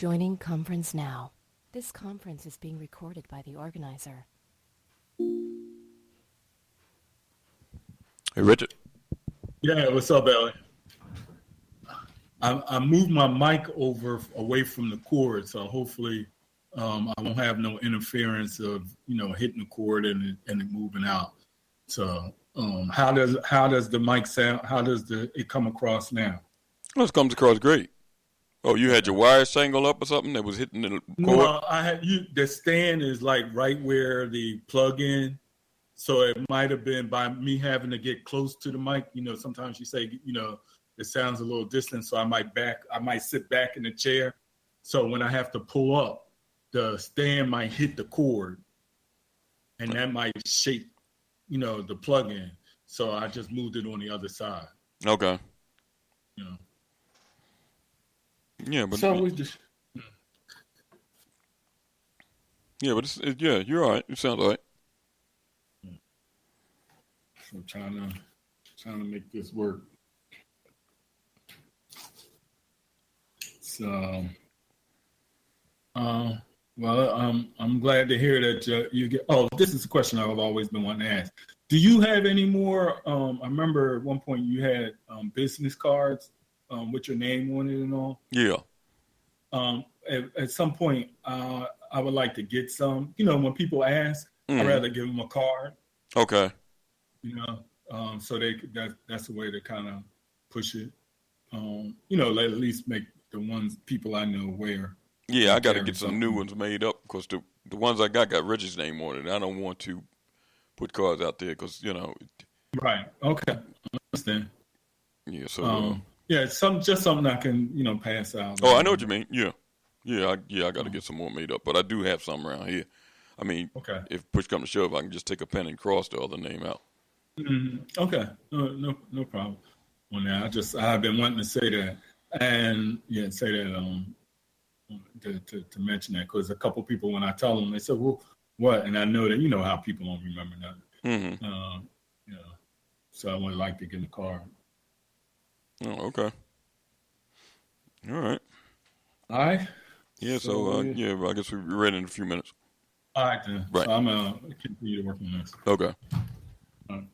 Joining conference now. This conference is being recorded by the organizer. Hey, Richard. Yeah, what's up, Ellie? I moved my mic away from the cord, so hopefully I won't have no interference of hitting the cord and it moving out. So how does the mic sound? How does it come across now? Well, it comes across great. Oh, you had your wire shangle up or something that was hitting the cord? No, the stand is like right where the plug in. So it might have been by me having to get close to the mic. Sometimes you say, it sounds a little distant, so I might sit back in the chair. So when I have to pull up, the stand might hit the cord, and that might shake, the plug in. So I just moved it on the other side. Okay. Yeah, but so we just. Yeah, but you're all right. You sound all right. So trying to make this work. So, well, I'm glad to hear that you get. Oh, this is a question I've always been wanting to ask. Do you have any more? I remember at one point you had business cards with your name on it and all. Yeah. At some point, I would like to get some. When people ask, I'd rather give them a card. Okay. So that's a way to kind of push it. At least make the ones people I know wear. Yeah, I got to get some new ones made up because the ones I got Richard's name on it. I don't want to put cards out there because Right. Okay. I understand. Yeah. So. Something I can pass out. Oh, I know what you mean. Yeah. I got to get some more made up, but I do have some around here. I mean, okay. If push comes to shove, I can just take a pen and cross the other name out. Mm-hmm. Okay. No problem on that. I've been wanting to say that, and say that to mention that because a couple people when I tell them they say, well, what? And I know that how people don't remember nothing. Mm-hmm. So I would like to get a card. Oh, okay. All right. All right. Yeah. So I guess we'll be ready in a few minutes. All right then. Right. So I'm gonna continue to work on this. Okay. All right.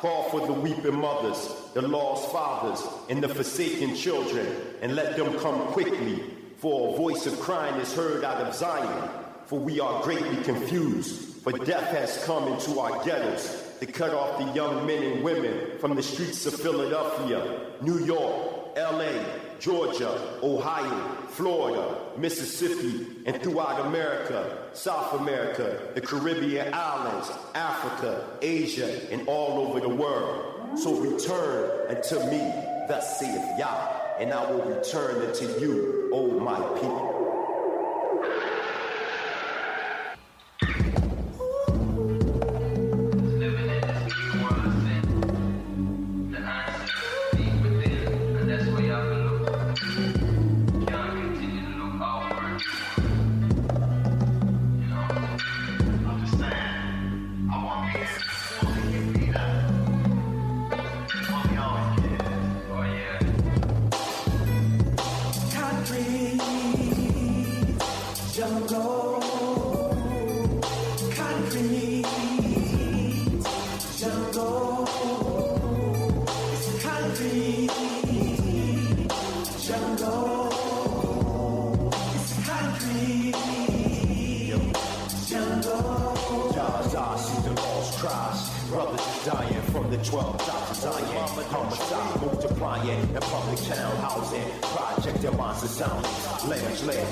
Call for the weeping mothers, the lost fathers, and the forsaken children, and let them come quickly, for a voice of crying is heard out of Zion. For we are greatly confused, for death has come into our ghettos to cut off the young men and women from the streets of Philadelphia, New York, LA, Georgia, Ohio, Florida, Mississippi, and throughout America, South America, the Caribbean islands, Africa, Asia, and all over the world. So return unto me, thus saith Yah, and I will return unto you, O my people.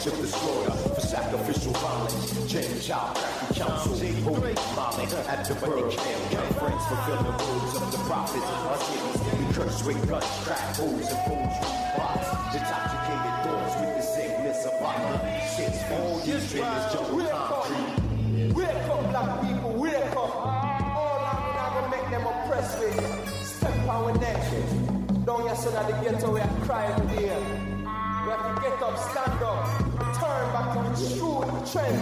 Took the slaughter for sacrificial violence. Change out, cracky council, holy violent at the birth camp. Friends fulfill the words of the prophets. Our cities, we curse with guns, crack holes, and poetry bots. Intoxicated thoughts with the sickness of violence. Since all these dreamers jungle concrete. Wake up, black people, wake up. All I'm gonna make them oppressed with. Step our neck. Don't you so that the ghetto we are crying here. We have to get up, stand up. Turn back to the true trend.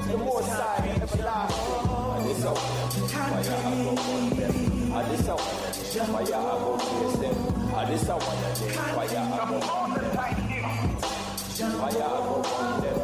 To the more side, everlasting. And this out, fire above them. And this out, fire above them. And this out, fire above them. Fire above them.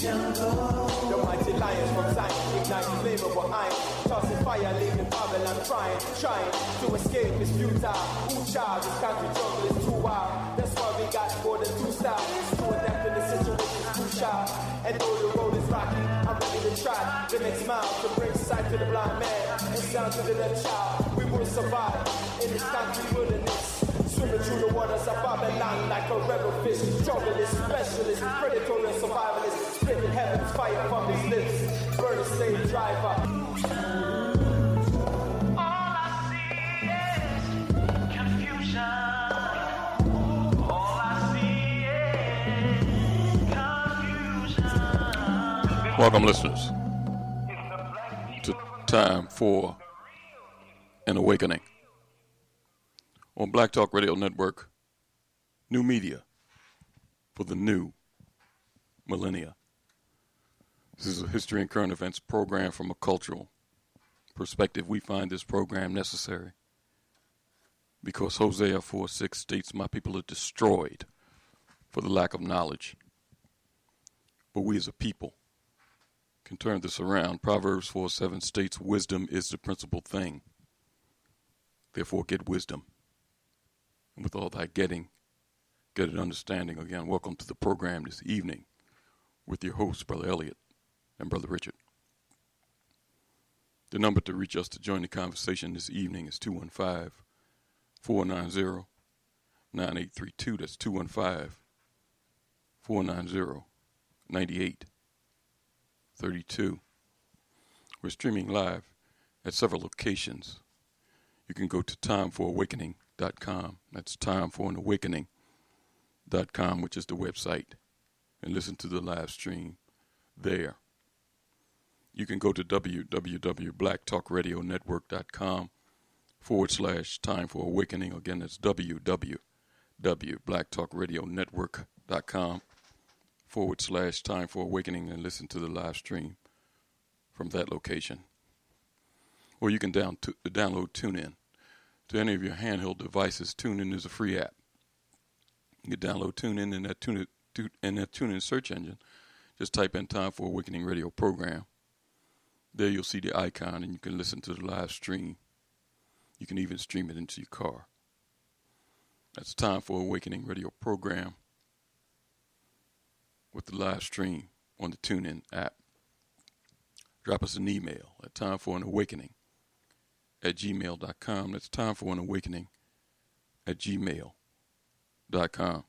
Give me now. The mighty lions from Zion ignite the flame of our iron. Tossing fire, leaving Babylon trying to escape is futile. Who child, this country jungle is too wild. That's why we got more than 2 styles. To adapt to the situation is too sharp. And though the road is rocky, I'm ready to try the next mile to bring sight to the blind man and sound to the deaf child. We will survive in this country wilderness. Swimming through the waters of Babylon like a rebel fish. Journalist, specialist, predator and survivalist. Spitting heaven's fire from his lips. Burning slave driver. All I see is confusion. All I see is confusion. Welcome, listeners, to Time for an Awakening on Black Talk Radio Network, new media for the new millennia. This is a history and current events program from a cultural perspective. We find this program necessary because Hosea 4:6 states, "My people are destroyed for the lack of knowledge." But we as a people can turn this around. Proverbs 4:7 states, "Wisdom is the principal thing. Therefore get wisdom. And with all that getting, get an understanding." Again, welcome to the program this evening with your hosts, Brother Elliot and Brother Richard. The number to reach us to join the conversation this evening is 215-490-9832. That's 215-490-9832. We're streaming live at several locations. You can go to timeforonawakening.com. That's timeforonawakening.com, which is the website, and listen to the live stream there. You can go to www.blacktalkradionetwork.com/Time for Awakening. Again, that's www.blacktalkradionetwork.com/Time for Awakening, and listen to the live stream from that location. Or you can download TuneIn to any of your handheld devices. TuneIn is a free app. You can download TuneIn in that TuneIn search engine. Just type in Time for Awakening radio program. There you'll see the icon and you can listen to the live stream. You can even stream it into your car. That's Time for Awakening radio program with the live stream on the TuneIn app. Drop us an email at timeforanawakening@gmail.com. That's timeforanawakening@gmail.com.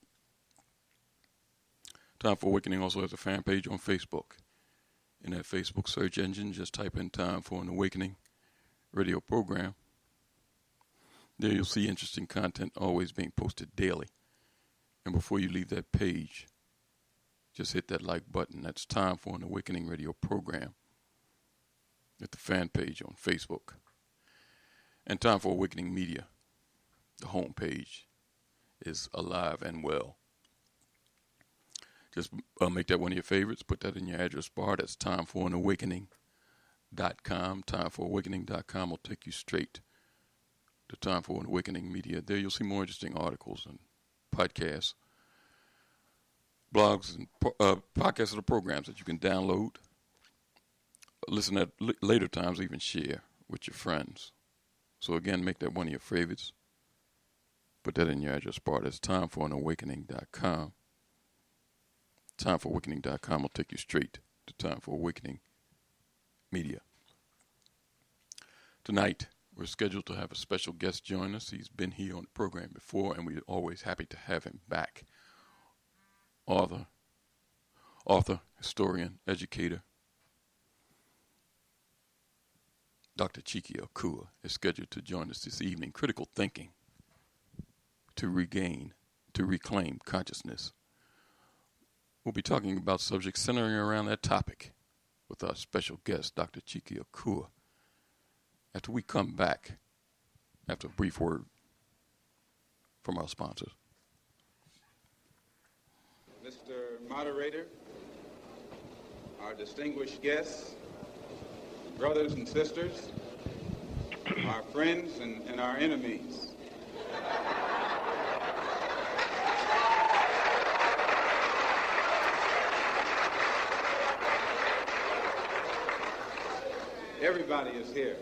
Time for Awakening also has a fan page on Facebook. In that Facebook search engine, just type in Time for an Awakening radio program. There you'll see interesting content always being posted daily. And before you leave that page, just hit that like button. That's Time for an Awakening radio program at the fan page on Facebook. And Time for Awakening Media, the home page, is alive and well. Just make that one of your favorites. Put that in your address bar. That's timeforanawakening.com. Timeforawakening.com will take you straight to Time for an Awakening Media. There you'll see more interesting articles and podcasts, blogs, and podcasts of the programs that you can download, listen at later times, even share with your friends. So again, make that one of your favorites. Put that in your address bar. That's timeforanawakening.com. Timeforawakening.com will take you straight to Time for Awakening Media. Tonight, we're scheduled to have a special guest join us. He's been here on the program before, and we're always happy to have him back. Author, historian, educator, Dr.Chike Akua is scheduled to join us this evening. Critical thinking to reclaim consciousness. We'll be talking about subjects centering around that topic with our special guest, Dr.Chike Akua, after we come back after a brief word from our sponsors. Mr. Moderator, our distinguished guests, brothers and sisters, our friends and our enemies. Everybody is here.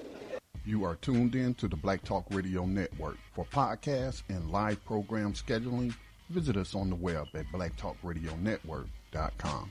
You are tuned in to the Black Talk Radio Network. For podcasts and live program scheduling, visit us on the web at blacktalkradionetwork.com.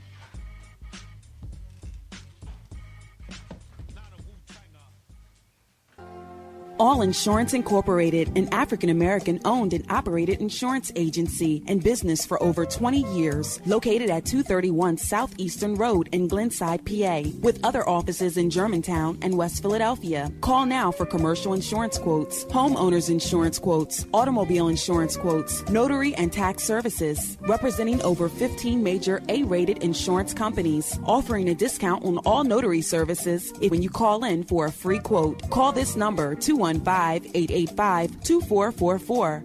All Insurance Incorporated, an African-American owned and operated insurance agency in business for over 20 years, located at 231 Southeastern Road in Glenside, PA, with other offices in Germantown and West Philadelphia. Call now for commercial insurance quotes, homeowners insurance quotes, automobile insurance quotes, notary and tax services, representing over 15 major A-rated insurance companies, offering a discount on all notary services when you call in for a free quote. Call this number, 215-885-2444.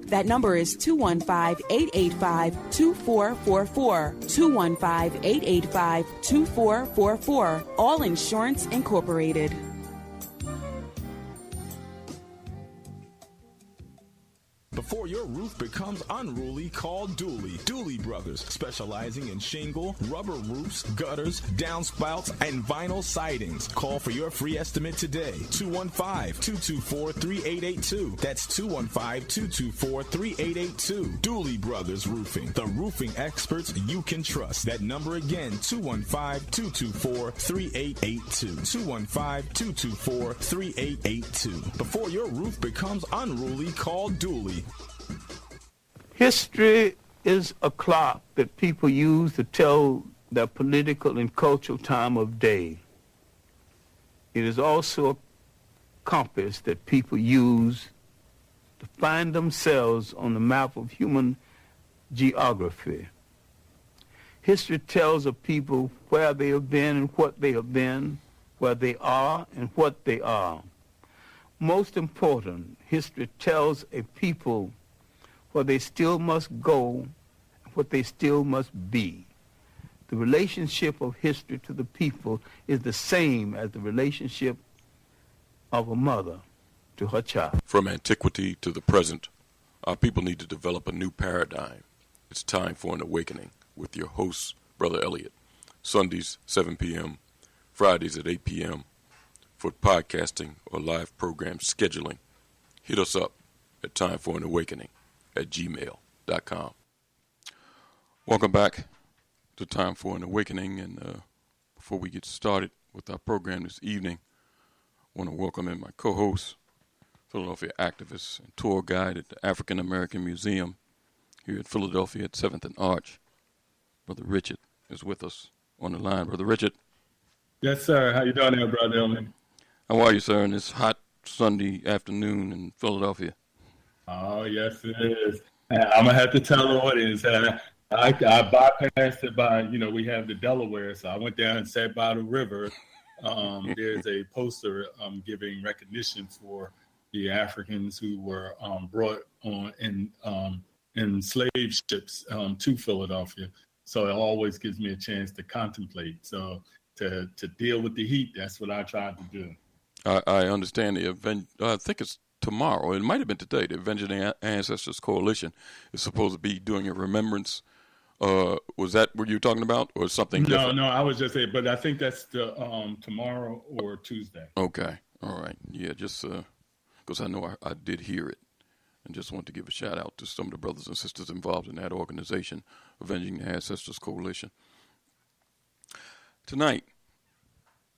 That number is 215-885-2444. 215-885-2444. All Insurance Incorporated. Before your roof becomes unruly, call Dooley. Dooley Brothers, specializing in shingle, rubber roofs, gutters, downspouts, and vinyl sidings. Call for your free estimate today. 215-224-3882. That's 215-224-3882. Dooley Brothers Roofing, the roofing experts you can trust. That number again, 215-224-3882. 215-224-3882. Before your roof becomes unruly, call Dooley. History is a clock that people use to tell their political and cultural time of day. It is also a compass that people use to find themselves on the map of human geography. History tells of people where they have been and what they have been, where they are and what they are. Most important, history tells a people where they still must go, what they still must be. The relationship of history to the people is the same as the relationship of a mother to her child. From antiquity to the present, our people need to develop a new paradigm It's time for an awakening with your host, Brother Elliot. Sundays, 7 p.m., Fridays at 8 p.m. For podcasting or live program scheduling, hit us up at timeforanawakening@gmail.com. Welcome back to Time for an Awakening. And before we get started with our program this evening, I want to welcome in my co-host, Philadelphia activist and tour guide at the African American Museum here at Philadelphia at 7th and Arch. Brother Richard is with us on the line. Brother Richard. Yes, sir. How you doing there, Brother Elliot? How are you, sir, in this hot Sunday afternoon in Philadelphia? Oh, yes, it is. I'm going to have to tell the audience. I bypassed it by, we have the Delaware, so I went down and sat by the river. There's a poster giving recognition for the Africans who were brought on in slave ships to Philadelphia. So it always gives me a chance to contemplate. So to deal with the heat, that's what I tried to do. I understand the event. I think it's tomorrow. It might have been today. The Avenging Ancestors Coalition is supposed to be doing a remembrance. Was that what you were talking about, or something different? No, I was just saying, but I think that's the tomorrow or Tuesday. Okay, all right, yeah, just because I know I did hear it, and just want to give a shout out to some of the brothers and sisters involved in that organization, Avenging the Ancestors Coalition. Tonight,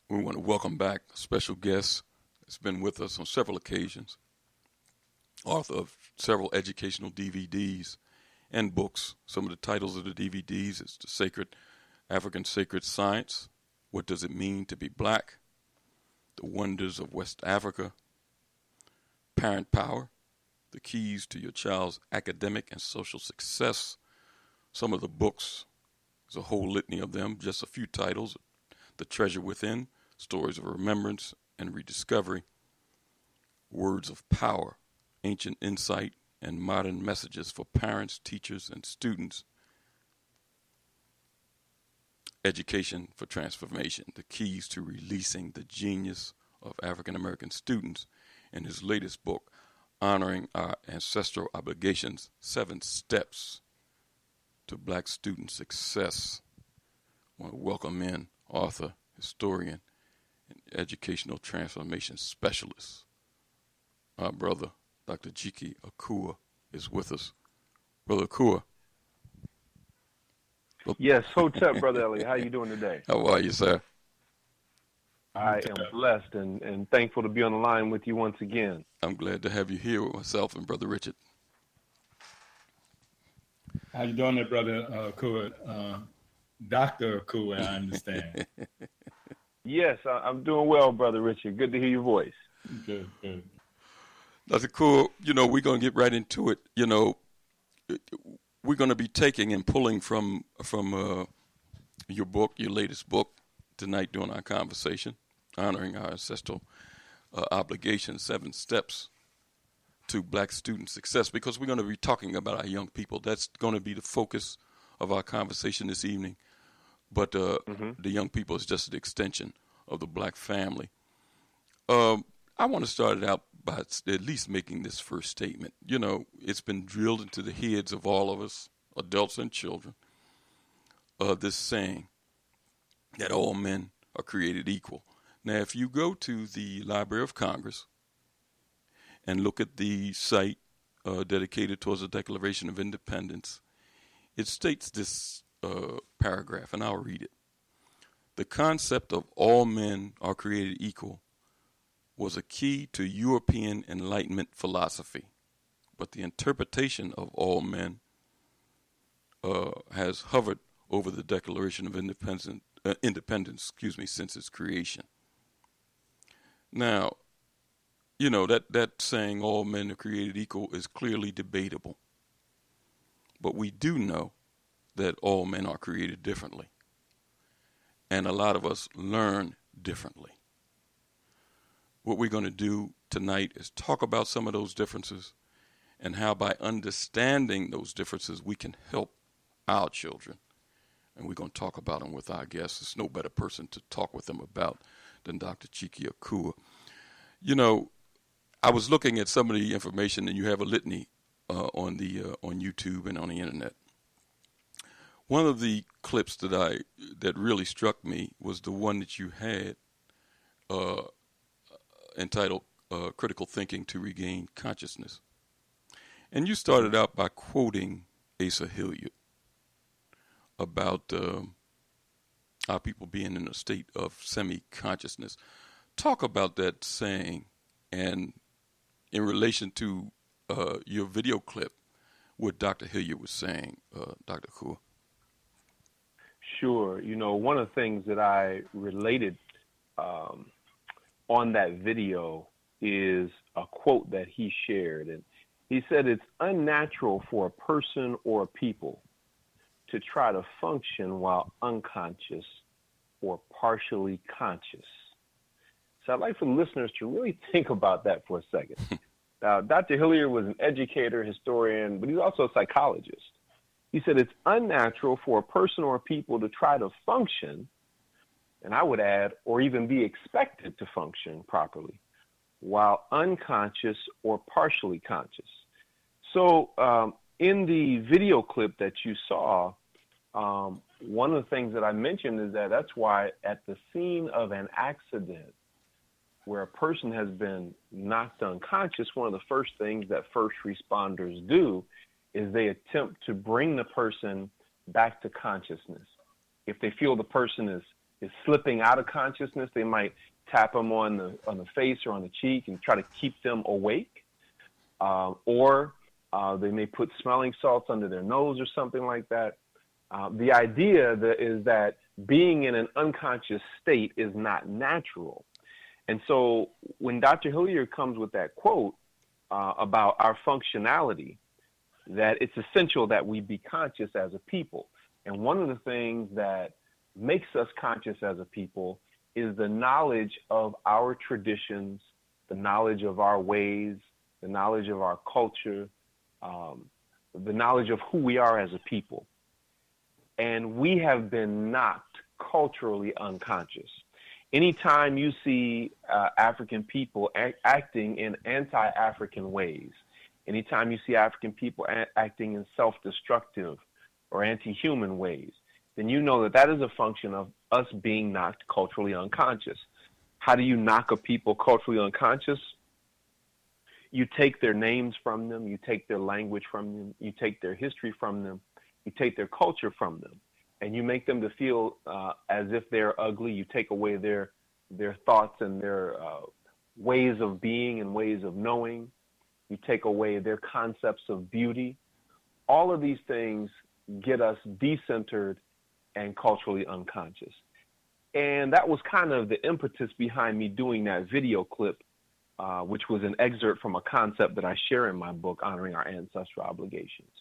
we want to welcome back a special guest that's been with us on several occasions, author of several educational DVDs and books. Some of the titles of the DVDs is The African Sacred Science, What Does It Mean to Be Black, The Wonders of West Africa, Parent Power, The Keys to Your Child's Academic and Social Success. Some of the books, there's a whole litany of them, just a few titles: The Treasure Within, Stories of Remembrance and Rediscovery, Words of Power, Ancient Insight and Modern Messages for Parents, Teachers, and Students, Education for Transformation, The Keys to Releasing the Genius of African American Students, and his latest book, Honoring Our Ancestral Obligations, 7 Steps to Black Student Success. I want to welcome in author, historian, and educational transformation specialist. Our brother, Dr.Chike Akua, is with us. Brother Akua. Yes, what's up, Brother Elliot? How you doing today? How are you, sir? I am blessed and thankful to be on the line with you once again. I'm glad to have you here with myself and Brother Richard. How you doing there, Brother Akua? Dr. Akua, I understand. Yes, I'm doing well, Brother Richard. Good to hear your voice. Good. Dr. Akua, we're going to get right into it. We're going to be taking and pulling from your book, your latest book, tonight during our conversation, Honoring Our Ancestral Obligations, 7 Steps to Black Student Success, because we're going to be talking about our young people. That's going to be the focus of our conversation this evening. But the young people is just an extension of the black family. I want to start it out by at least making this first statement. It's been drilled into the heads of all of us, adults and children, this saying that all men are created equal. Now, if you go to the Library of Congress and look at the site dedicated towards the Declaration of Independence, it states this paragraph, and I'll read it. The concept of all men are created equal was a key to European Enlightenment philosophy, but the interpretation of all men has hovered over the Declaration of Independence, since its creation. Now, that saying all men are created equal is clearly debatable, but we do know that all men are created differently, and a lot of us learn differently. What we're going to do tonight is talk about some of those differences and how by understanding those differences we can help our children. And we're going to talk about them with our guests. There's no better person to talk with them about than Dr. Chike Akua. I was looking at some of the information, and you have a litany on YouTube and on the internet. One of the clips that really struck me was the one that you had uh, entitled "Critical Thinking to Regain Consciousness," and you started out by quoting Asa Hilliard about our people being in a state of semi-consciousness. Talk about that saying, and in relation to your video clip, what Dr. Hilliard was saying, Dr. Akua. Sure. One of the things that I related on that video is a quote that he shared. And he said, "It's unnatural for a person or a people to try to function while unconscious or partially conscious." So I'd like for listeners to really think about that for a second. Now, Dr. Hilliard was an educator, historian, but he's also a psychologist. He said it's unnatural for a person or a people to try to function, and I would add, or even be expected to function properly, while unconscious or partially conscious. So in the video clip that you saw, one of the things that I mentioned is that that's why at the scene of an accident where a person has been knocked unconscious, one of the first things that first responders do is they attempt to bring the person back to consciousness. If they feel the person is slipping out of consciousness, they might tap them on the face or on the cheek and try to keep them awake. Or they may put smelling salts under their nose or something like that. The idea is that being in an unconscious state is not natural. And so when Dr. Hilliard comes with that quote about our functionality, that it's essential that we be conscious as a people. And one of the things that makes us conscious as a people is the knowledge of our traditions, the knowledge of our ways, the knowledge of our culture, the knowledge of who we are as a people. And we have been knocked culturally unconscious. Anytime you see African people acting in anti-African ways, anytime you see African people acting in self-destructive or anti-human ways, then you know that that is a function of us being knocked culturally unconscious. How do you knock a people culturally unconscious? You take their names from them, you take their language from them, you take their history from them, you take their culture from them, and you make them to feel as if they're ugly. You take away their thoughts and their ways of being and ways of knowing. You take away their concepts of beauty. All of these things get us decentered and culturally unconscious. And that was kind of the impetus behind me doing that video clip, which was an excerpt from a concept that I share in my book, Honoring Our Ancestral Obligations.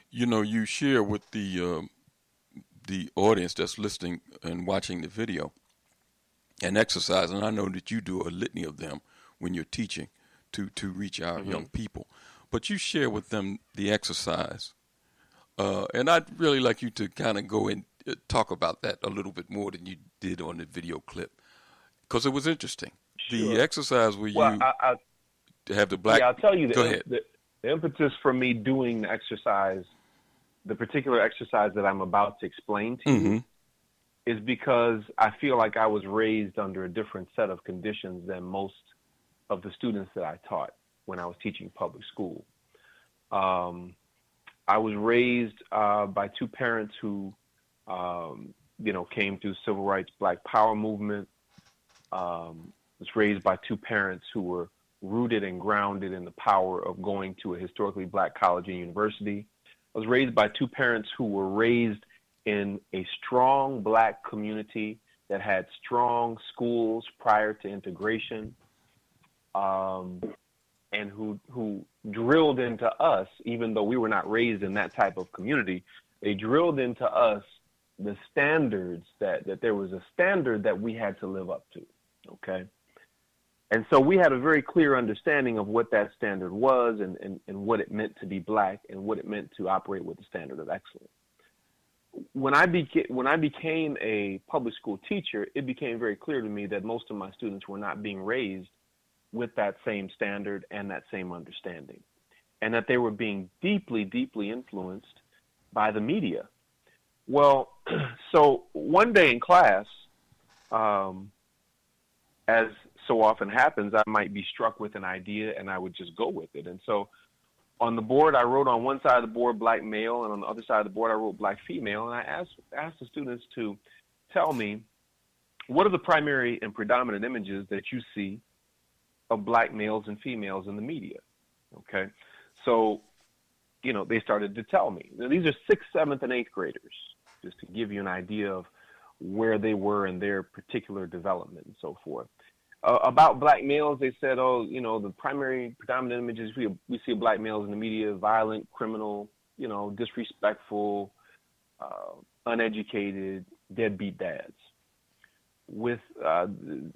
You share with the audience that's listening and watching the video an exercise, and I know that you do a litany of them when you're teaching to reach our young people. But you share with them the exercise, and I'd really like you to kind of go and talk about that a little bit more than you did on the video clip, because it was interesting. Sure. The exercise where you have the black... Yeah, I'll tell you, go ahead. The impetus for me doing the exercise, the particular exercise that I'm about to explain to you, is because I feel like I was raised under a different set of conditions than most of the students that I taught when I was teaching public school. I was raised by two parents who, came through civil rights, Black Power movement. Was raised by two parents who were rooted and grounded in the power of going to a historically Black college and university. I was raised by two parents who were raised in a strong Black community that had strong schools prior to integration, and who drilled into us, even though we were not raised in that type of community, they drilled into us the standards that there was a standard that we had to live up to, okay? And so we had a very clear understanding of what that standard was and what it meant to be Black and what it meant to operate with the standard of excellence. When I became a public school teacher, it became very clear to me that most of my students were not being raised with that same standard and that same understanding, and that they were being deeply, deeply influenced by the media. Well, so one day in class, as so often happens, I might be struck with an idea and I would just go with it. And so on the board, I wrote on one side of the board black male, and on the other side of the board, I wrote black female. And I asked the students to tell me, what are the primary and predominant images that you see of black males and females in the media? Okay. So, they started to tell me. Now, these are 6th, 7th, and 8th graders, just to give you an idea of where they were in their particular development and so forth. About black males, they said, the primary predominant images we see of black males in the media: violent, criminal, disrespectful, uneducated, deadbeat dads. And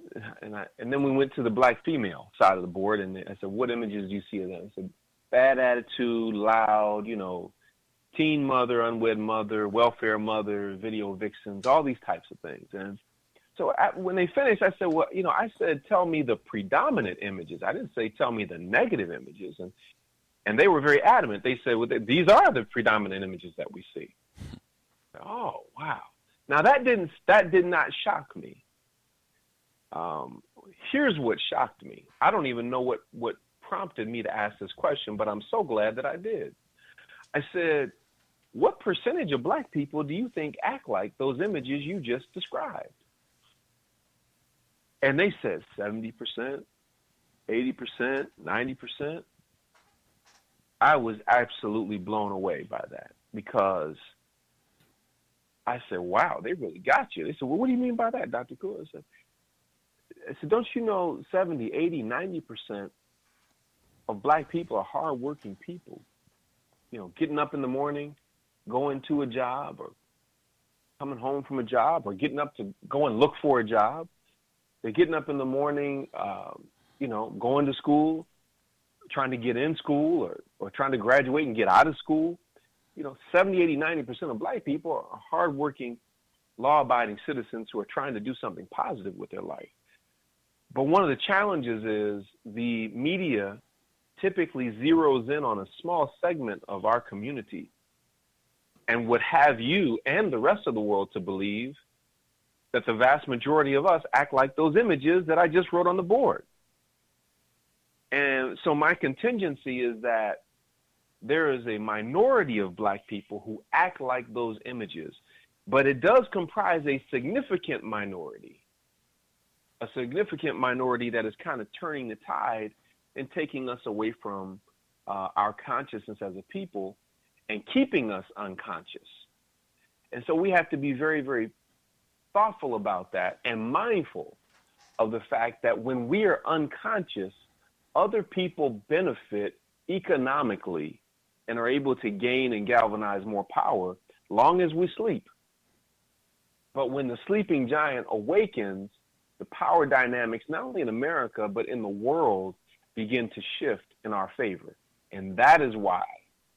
then we went to the black female side of the board, and I said, what images do you see of them? I said, bad attitude, loud, teen mother, unwed mother, welfare mother, video vixens, all these types of things. And so when they finished, I said, well, I said, tell me the predominant images. I didn't say tell me the negative images. And they were very adamant. They said, well, these are the predominant images that we see. Oh, wow. Now that did not shock me. Here's what shocked me. I don't even know what prompted me to ask this question, but I'm so glad that I did. I said, what percentage of black people do you think act like those images you just described? And they said 70%, 80%, 90%. I was absolutely blown away by that, because I said, wow, they really got you. They said, well, what do you mean by that, Dr. Akua? I said, don't you know 70, 80, 90% of black people are hardworking people, getting up in the morning, going to a job, or coming home from a job, or getting up to go and look for a job. They're getting up in the morning, going to school, trying to get in school, or trying to graduate and get out of school. 70, 80, 90% of black people are hardworking, law-abiding citizens who are trying to do something positive with their life. But one of the challenges is the media typically zeroes in on a small segment of our community and would have you and the rest of the world to believe that the vast majority of us act like those images that I just wrote on the board. And so my contingency is that there is a minority of black people who act like those images, but it does comprise a significant minority that is kind of turning the tide and taking us away from our consciousness as a people and keeping us unconscious. And so we have to be very, very thoughtful about that and mindful of the fact that when we are unconscious, other people benefit economically and are able to gain and galvanize more power long as we sleep. But when the sleeping giant awakens, the power dynamics, not only in America, but in the world, begin to shift in our favor. And that is why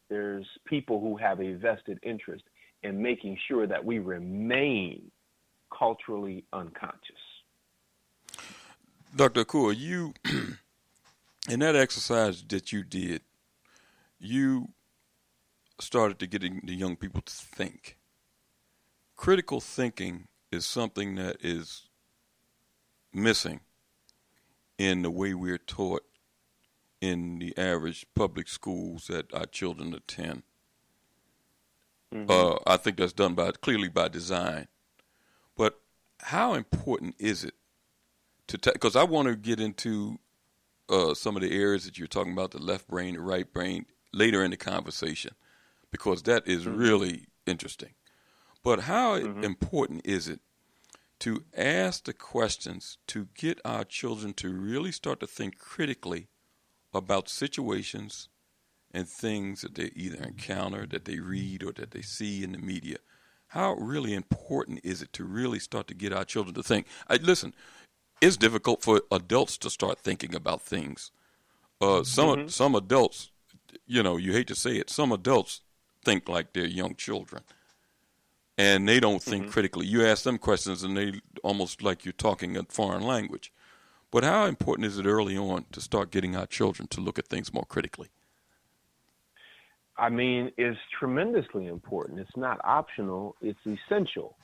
there's people who have a vested interest in making sure that we remain culturally unconscious. Dr. Akua, you, in that exercise that you did, you started to get the young people to think. Critical thinking is something that is missing in the way we're taught in the average public schools that our children attend. Mm-hmm. I think that's done clearly by design. But how important is it to because I want to get into some of the areas that you're talking about, the left brain, the right brain, later in the conversation, because that is really interesting. But how important is it to ask the questions to get our children to really start to think critically about situations and things that they either encounter, that they read, or that they see in the media? How really important is it to really start to get our children to think? Listen, it's difficult for adults to start thinking about things. Some adults, you hate to say it, some adults think like they're young children, and they don't think critically. You ask them questions, and they almost like you're talking a foreign language. But how important is it early on to start getting our children to look at things more critically? I mean, is tremendously important. It's not optional, it's essential.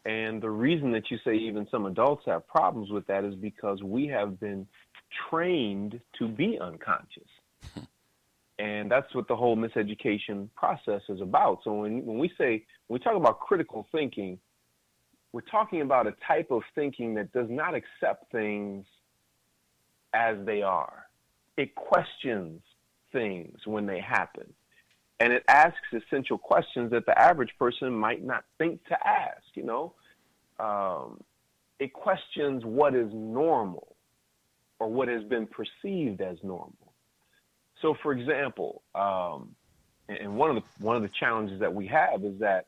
And the reason that you say even some adults have problems with that is because we have been trained to be unconscious. And that's what the whole miseducation process is about. So when we talk about critical thinking, we're talking about a type of thinking that does not accept things as they are. It questions things when they happen. And it asks essential questions that the average person might not think to ask, you know. It questions what is normal or what has been perceived as normal. So, for example, and one of the challenges that we have is that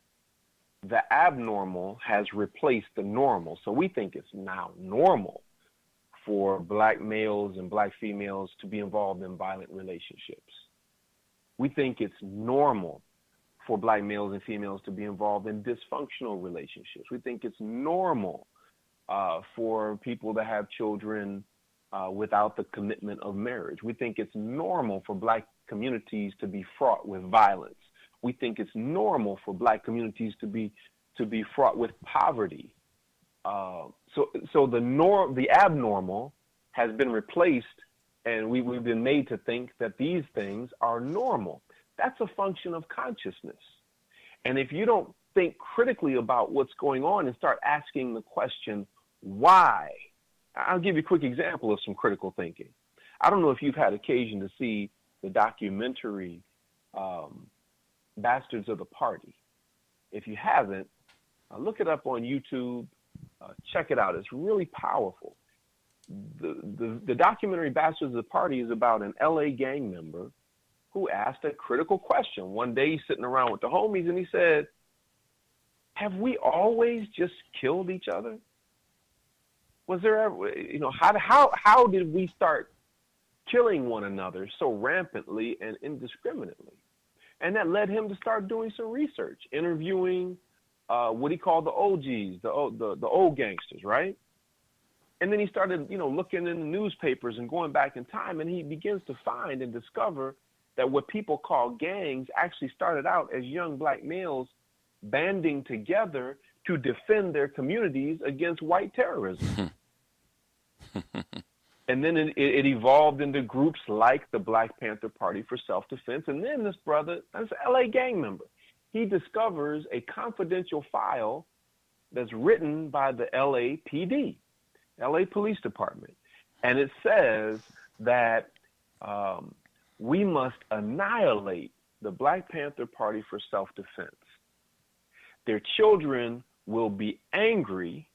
the abnormal has replaced the normal. So we think it's now normal for black males and black females to be involved in violent relationships. We think it's normal for black males and females to be involved in dysfunctional relationships. We think it's normal for people to have children without the commitment of marriage. We think it's normal for black communities to be fraught with violence. We think it's normal for black communities to be fraught with poverty. So the abnormal has been replaced, and we've been made to think that these things are normal. That's a function of consciousness. And if you don't think critically about what's going on and start asking the question, why? I'll give you a quick example of some critical thinking. I don't know if you've had occasion to see the documentary Bastards of the Party. If you haven't, look it up on YouTube. Check it out. It's really powerful. The documentary Bastards of the Party is about an LA gang member who asked a critical question. One day he's sitting around with the homies and he said, have we always just killed each other? Was there ever, how did we start killing one another so rampantly and indiscriminately? And that led him to start doing some research, interviewing what he called the OGs, the old gangsters, right? And then he started, looking in the newspapers and going back in time, and he begins to find and discover that what people call gangs actually started out as young black males banding together to defend their communities against white terrorism. And then it evolved into groups like the Black Panther Party for Self-Defense. And then this brother, this LA gang member, he discovers a confidential file that's written by the LAPD, LA Police Department. And it says that we must annihilate the Black Panther Party for Self-Defense. Their children will be angry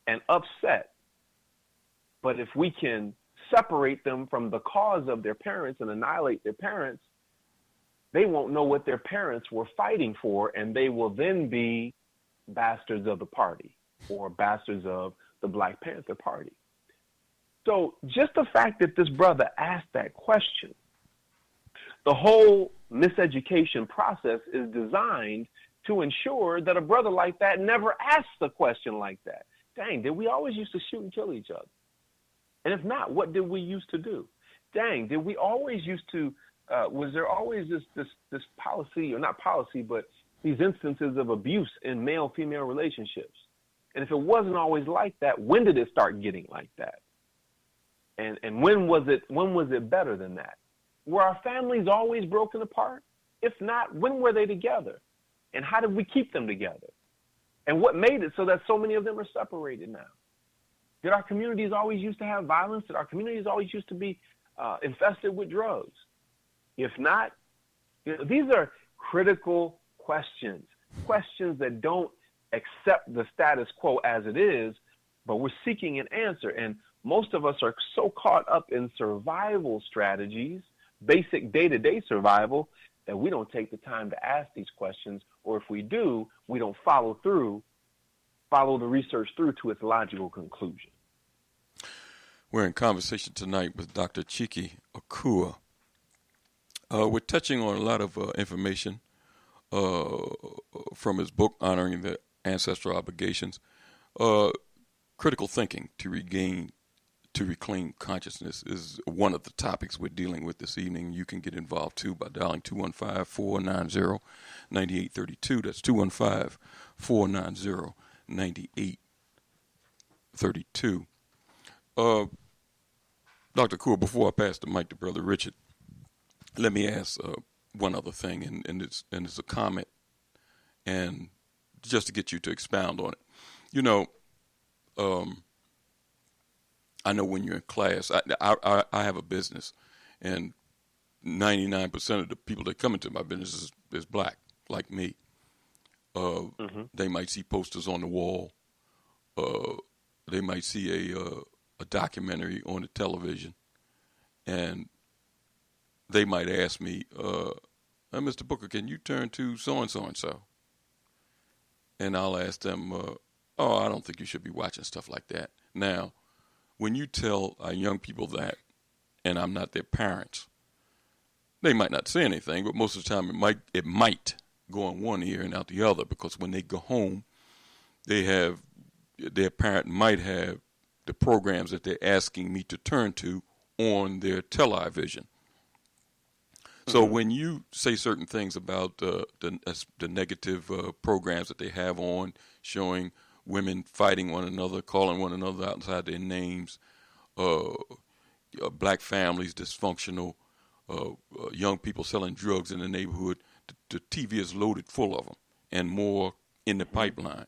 and upset. But if we can separate them from the cause of their parents and annihilate their parents, they won't know what their parents were fighting for, and they will then be bastards of the party or bastards of the Black Panther Party. So just the fact that this brother asked that question, the whole miseducation process is designed to ensure that a brother like that never asks a question like that. Dang, did we always used to shoot and kill each other? And if not, what did we used to do? Dang, did we always used to, was there always this policy, or not policy, but these instances of abuse in male-female relationships? And if it wasn't always like that, when did it start getting like that? And when was it better than that? Were our families always broken apart? If not, when were they together? And how did we keep them together? And what made it so that so many of them are separated now? Did our communities always used to have violence? Did our communities always used to be infested with drugs? If not, these are critical questions that don't accept the status quo as it is, but we're seeking an answer. And most of us are so caught up in survival strategies, basic day-to-day survival, that we don't take the time to ask these questions, or if we do, we don't follow the research through to its logical conclusion. We're in conversation tonight with Dr. Chike Akua. We're touching on a lot of information from his book, Honoring the Ancestral Obligations. Critical thinking to to reclaim consciousness is one of the topics we're dealing with this evening. You can get involved, too, by dialing 215-490-9832. That's 215-490-9832. Dr. Akua, before I pass the mic to Brother Richard, let me ask one other thing, and it's a comment, and just to get you to expound on it. You know, I know when you're in class, I have a business, and 99% of the people that come into my business is black, like me. They might see posters on the wall. They might see a documentary on the television, and they might ask me, Mr. Booker, can you turn to so-and-so and so? And I'll ask them, I don't think you should be watching stuff like that. Now, when you tell young people that, and I'm not their parents, they might not say anything, but most of the time it might go in one ear and out the other, because when they go home, their parent might have the programs that they're asking me to turn to on their television. So when you say certain things about the negative programs that they have on, showing women fighting one another, calling one another outside their names, black families dysfunctional, young people selling drugs in the neighborhood, the TV is loaded full of them, and more in the pipeline,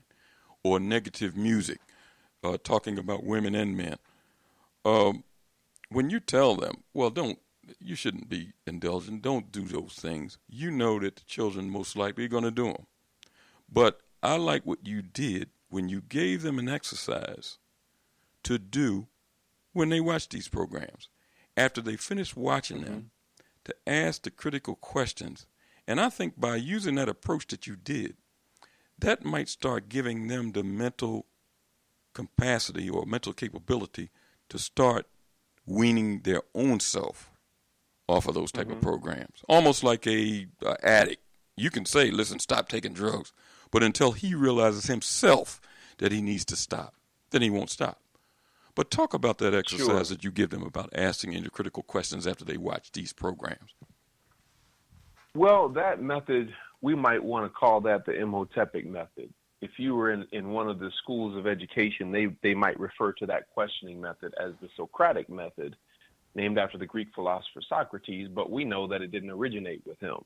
or negative music, talking about women and men. When you tell them, well, you shouldn't be indulgent, don't do those things, you know that the children most likely are going to do them. But I like what you did when you gave them an exercise to do when they watch these programs. After they finish watching them, to ask the critical questions. And I think by using that approach that you did, that might start giving them the mental capacity or mental capability to start weaning their own self off of those type of programs. Almost like a addict. You can say, listen, stop taking drugs. But until he realizes himself that he needs to stop, then he won't stop. But talk about that exercise that you give them about asking any critical questions after they watch these programs. Well, that method, we might want to call that the Imhotepic method. If you were in one of the schools of education, they might refer to that questioning method as the Socratic method, named after the Greek philosopher Socrates, but we know that it didn't originate with him.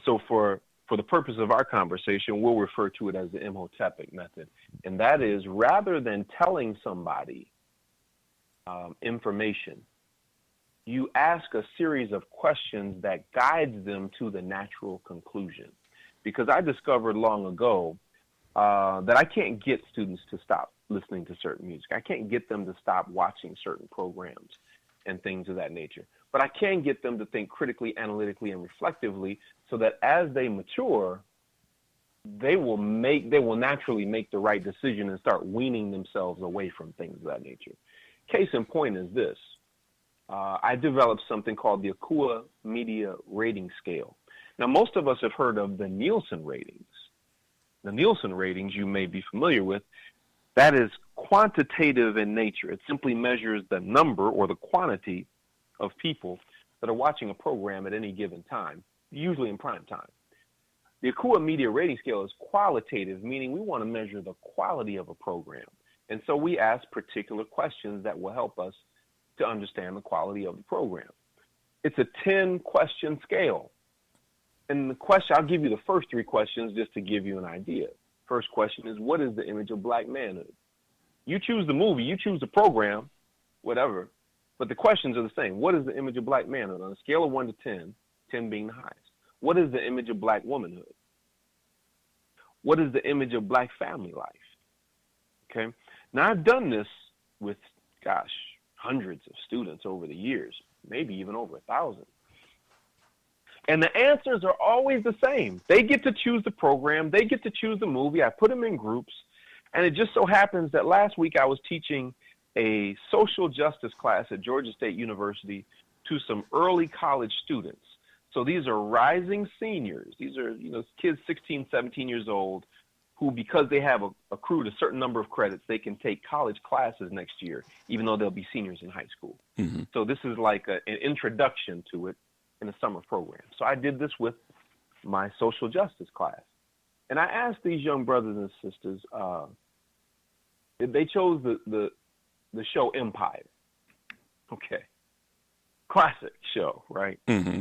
So for the purpose of our conversation, we'll refer to it as the Imhotepic method. And that is, rather than telling somebody information, you ask a series of questions that guides them to the natural conclusion. Because I discovered long ago that I can't get students to stop listening to certain music. I can't get them to stop watching certain programs and things of that nature. But I can get them to think critically, analytically, and reflectively, so that as they mature, they will naturally make the right decision and start weaning themselves away from things of that nature. Case in point is this. I developed something called the Akua Media Rating Scale. Now, most of us have heard of the Nielsen ratings. The Nielsen ratings you may be familiar with. That is quantitative in nature. It simply measures the number or the quantity of people that are watching a program at any given time, usually in prime time. The Akua Media Rating Scale is qualitative, meaning we want to measure the quality of a program. And so we ask particular questions that will help us to understand the quality of the program. It's a 10-question scale. And the question, I'll give you the first 3 questions just to give you an idea. First question is, what is the image of black manhood? You choose the movie, you choose the program, whatever, but the questions are the same. What is the image of black manhood? On a scale of 1 to 10, 10 being the highest. What is the image of black womanhood? What is the image of black family life? Okay. Now, I've done this with, hundreds of students over the years, maybe even over 1,000. And the answers are always the same. They get to choose the program. They get to choose the movie. I put them in groups. And it just so happens that last week I was teaching a social justice class at Georgia State University to some early college students. So these are rising seniors. These are, kids 16, 17 years old who, because they have accrued a certain number of credits, they can take college classes next year, even though they'll be seniors in high school. Mm-hmm. So this is like an introduction to it in a summer program. So I did this with my social justice class. And I asked these young brothers and sisters, they chose the show Empire. Okay. Classic show, right? Mm-hmm.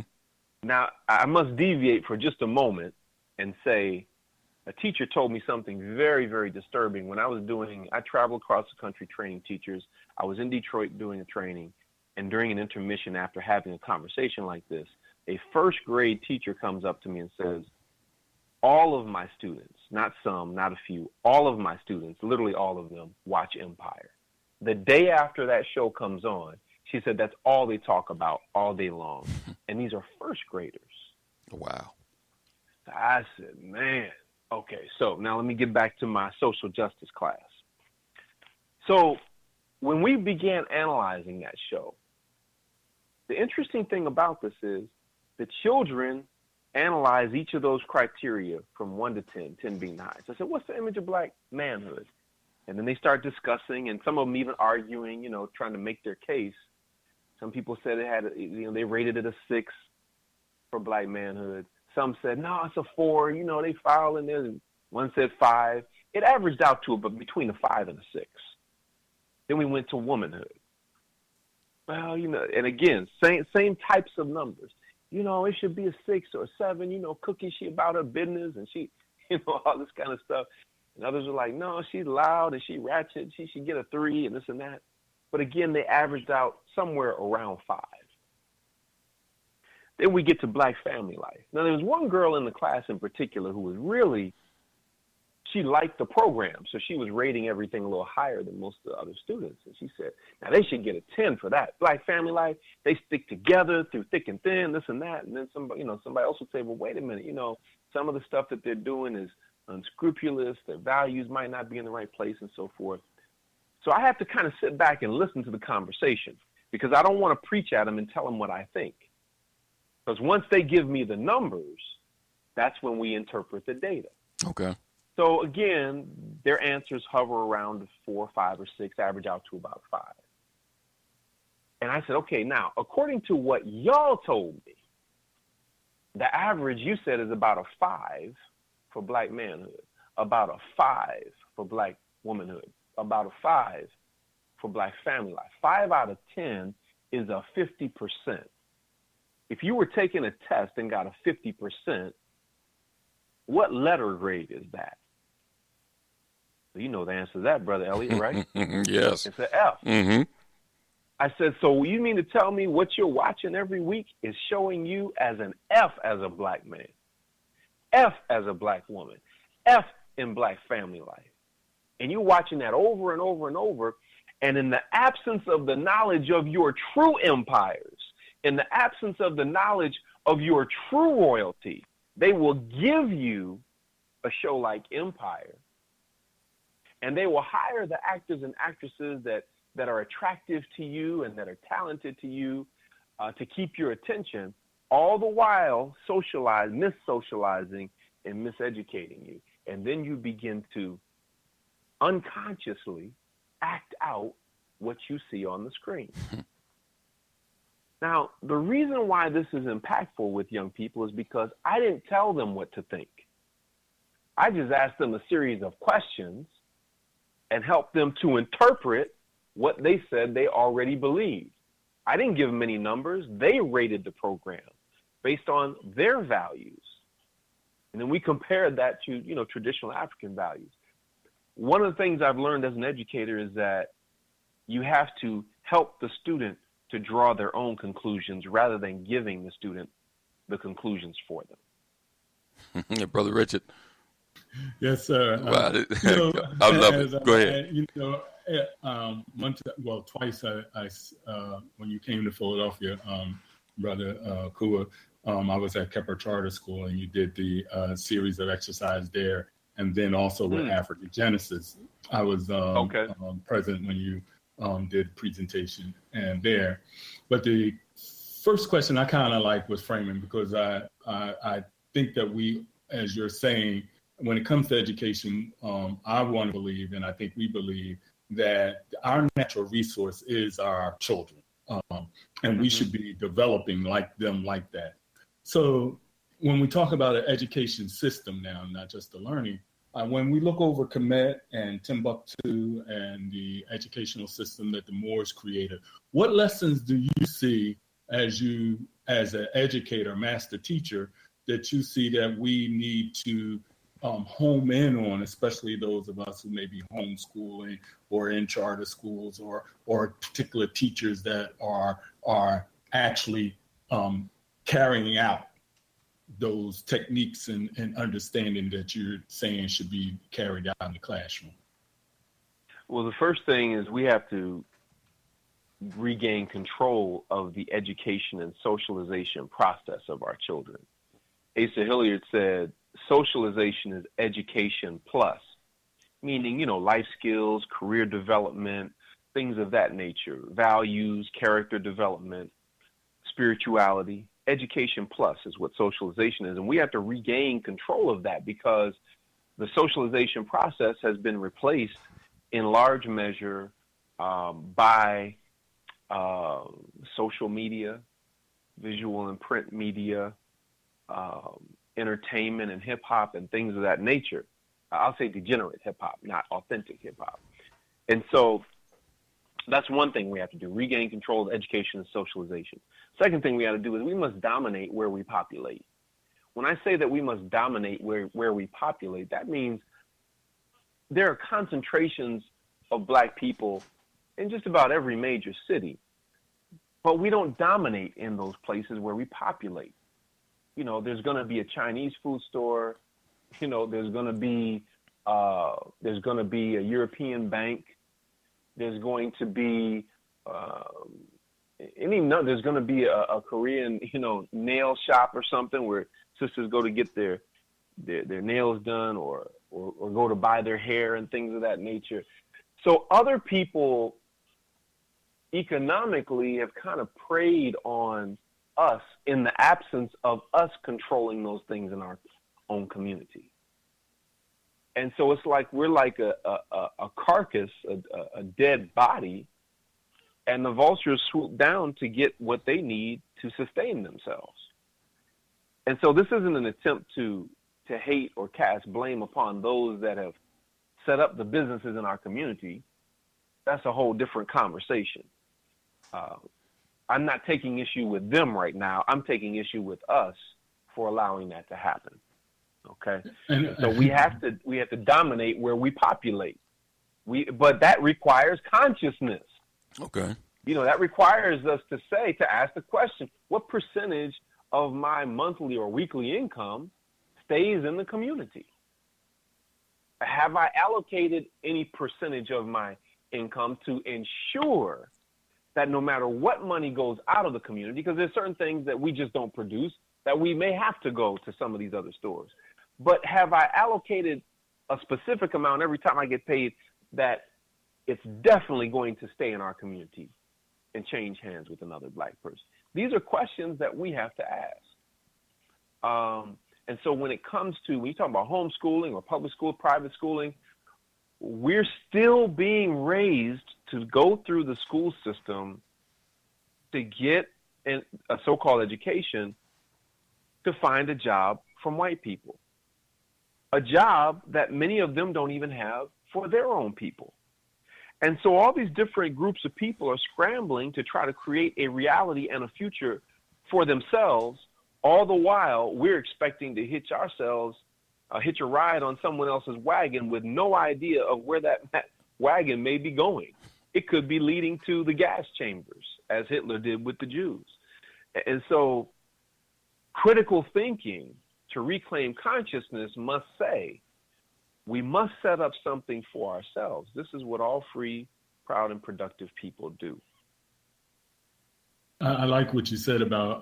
Now, I must deviate for just a moment and say, a teacher told me something very, very disturbing. When I traveled across the country training teachers. I was in Detroit doing a training, and during an intermission after having a conversation like this, a first grade teacher comes up to me and says, all of my students, not some, not a few, all of my students, literally all of them, watch Empire. The day after that show comes on, she said that's all they talk about all day long. And these are first graders. Wow. I said, man. Okay, so now let me get back to my social justice class. So when we began analyzing that show, the interesting thing about this is the children analyze each of those criteria from 1 to 10, 10 being the highest. I said, what's the image of black manhood? And then they start discussing, and some of them even arguing, trying to make their case. Some people said it had, they rated it a 6 for black manhood. Some said, no, it's a 4. They filed in there. One said 5. It averaged out to between a 5 and a 6. Then we went to womanhood. Well, and again, same types of numbers. It should be a 6 or a 7. Cookie, she about her business, and she, all this kind of stuff. And others were like, no, she's loud and she ratchet. She should get a 3 and this and that. But again, they averaged out somewhere around 5. Then we get to black family life. Now, there was one girl in the class in particular who was really, she liked the program. So she was rating everything a little higher than most of the other students. And she said, now they should get a 10 for that. Black family life, they stick together through thick and thin, this and that. And then somebody else would say, well, wait a minute, some of the stuff that they're doing is unscrupulous. Their values might not be in the right place and so forth. So I have to kind of sit back and listen to the conversation because I don't want to preach at them and tell them what I think. Because once they give me the numbers, that's when we interpret the data. Okay. So again, their answers hover around 4, 5, or 6, average out to about 5. And I said, okay, now, according to what y'all told me, the average you said is about a 5 for black manhood, about a 5 for black womanhood, about a 5 for black family life. 5 out of 10 is a 50%. If you were taking a test and got a 50%, what letter grade is that? You know the answer to that, Brother Elliot, right? Yes. It's an F. Mm-hmm. I said, so you mean to tell me what you're watching every week is showing you as an F as a black man, F as a black woman, F in black family life. And you're watching that over and over and over. And in the absence of the knowledge of your true empires, in the absence of the knowledge of your true royalty, they will give you a show like Empire. And they will hire the actors and actresses that are attractive to you and that are talented to you to keep your attention, all the while mis-socializing and miseducating you. And then you begin to unconsciously act out what you see on the screen. Now, the reason why this is impactful with young people is because I didn't tell them what to think. I just asked them a series of questions and helped them to interpret what they said they already believed. I didn't give them any numbers. They rated the program based on their values. And then we compared that to, traditional African values. One of the things I've learned as an educator is that you have to help the student to draw their own conclusions rather than giving the student the conclusions for them. Brother Richard. Yes, sir. Wow. I love it. Go ahead. Twice when you came to Philadelphia, Brother Akua, I was at Kepler Charter School, and you did the series of exercise there, and then also with African Genesis. I was present when you did presentation and there. But the first question I kind of was framing because I think that we, as you're saying, when it comes to education, I want to believe, and I think we believe, that our natural resource is our children, and we should be developing them like that. So when we talk about an education system now, not just the learning, when we look over Kemet and Timbuktu and the educational system that the Moors created, what lessons do you see as an educator, master teacher, that you see that we need to home in on, especially those of us who may be homeschooling or in charter schools or particular teachers that are actually carrying out those techniques and understanding that you're saying should be carried out in the classroom? Well, the first thing is we have to regain control of the education and socialization process of our children. Asa Hilliard said, socialization is education plus, meaning, life skills, career development, things of that nature, values, character development, spirituality. Education plus is what socialization is. And we have to regain control of that because the socialization process has been replaced in large measure by social media, visual and print media, entertainment and hip hop and things of that nature. I'll say degenerate hip hop, not authentic hip hop. And so that's one thing we have to do, regain control of education and socialization. Second thing we got to do is we must dominate where we populate. When I say that we must dominate where we populate, that means there are concentrations of Black people in just about every major city, but we don't dominate in those places where we populate. There's going to be a Chinese food store. There's going to be a European bank. There's going to be there's going to be a Korean nail shop or something where sisters go to get their nails done or go to buy their hair and things of that nature. So other people economically have kind of preyed on us in the absence of us controlling those things in our own community. And so it's like we're like a carcass, a dead body, and the vultures swoop down to get what they need to sustain themselves. And so this isn't an attempt to hate or cast blame upon those that have set up the businesses in our community. That's a whole different conversation. I'm not taking issue with them right now. I'm taking issue with us for allowing that to happen. Okay. So we have to dominate where we populate. But that requires consciousness. Okay. That requires us to ask the question, what percentage of my monthly or weekly income stays in the community? Have I allocated any percentage of my income to ensure that no matter what money goes out of the community, because there's certain things that we just don't produce, that we may have to go to some of these other stores. But have I allocated a specific amount every time I get paid that it's definitely going to stay in our community and change hands with another Black person? These are questions that we have to ask. And so when it comes to, when you talk about homeschooling or public school, private schooling, we're still being raised to go through the school system to get a so-called education to find a job from white people. A job that many of them don't even have for their own people. And so all these different groups of people are scrambling to try to create a reality and a future for themselves. All the while, we're expecting to hitch a ride on someone else's wagon with no idea of where that wagon may be going. It could be leading to the gas chambers, as Hitler did with the Jews. And so critical thinking to reclaim consciousness must say, we must set up something for ourselves. This is what all free, proud, and productive people do. I like what you said about,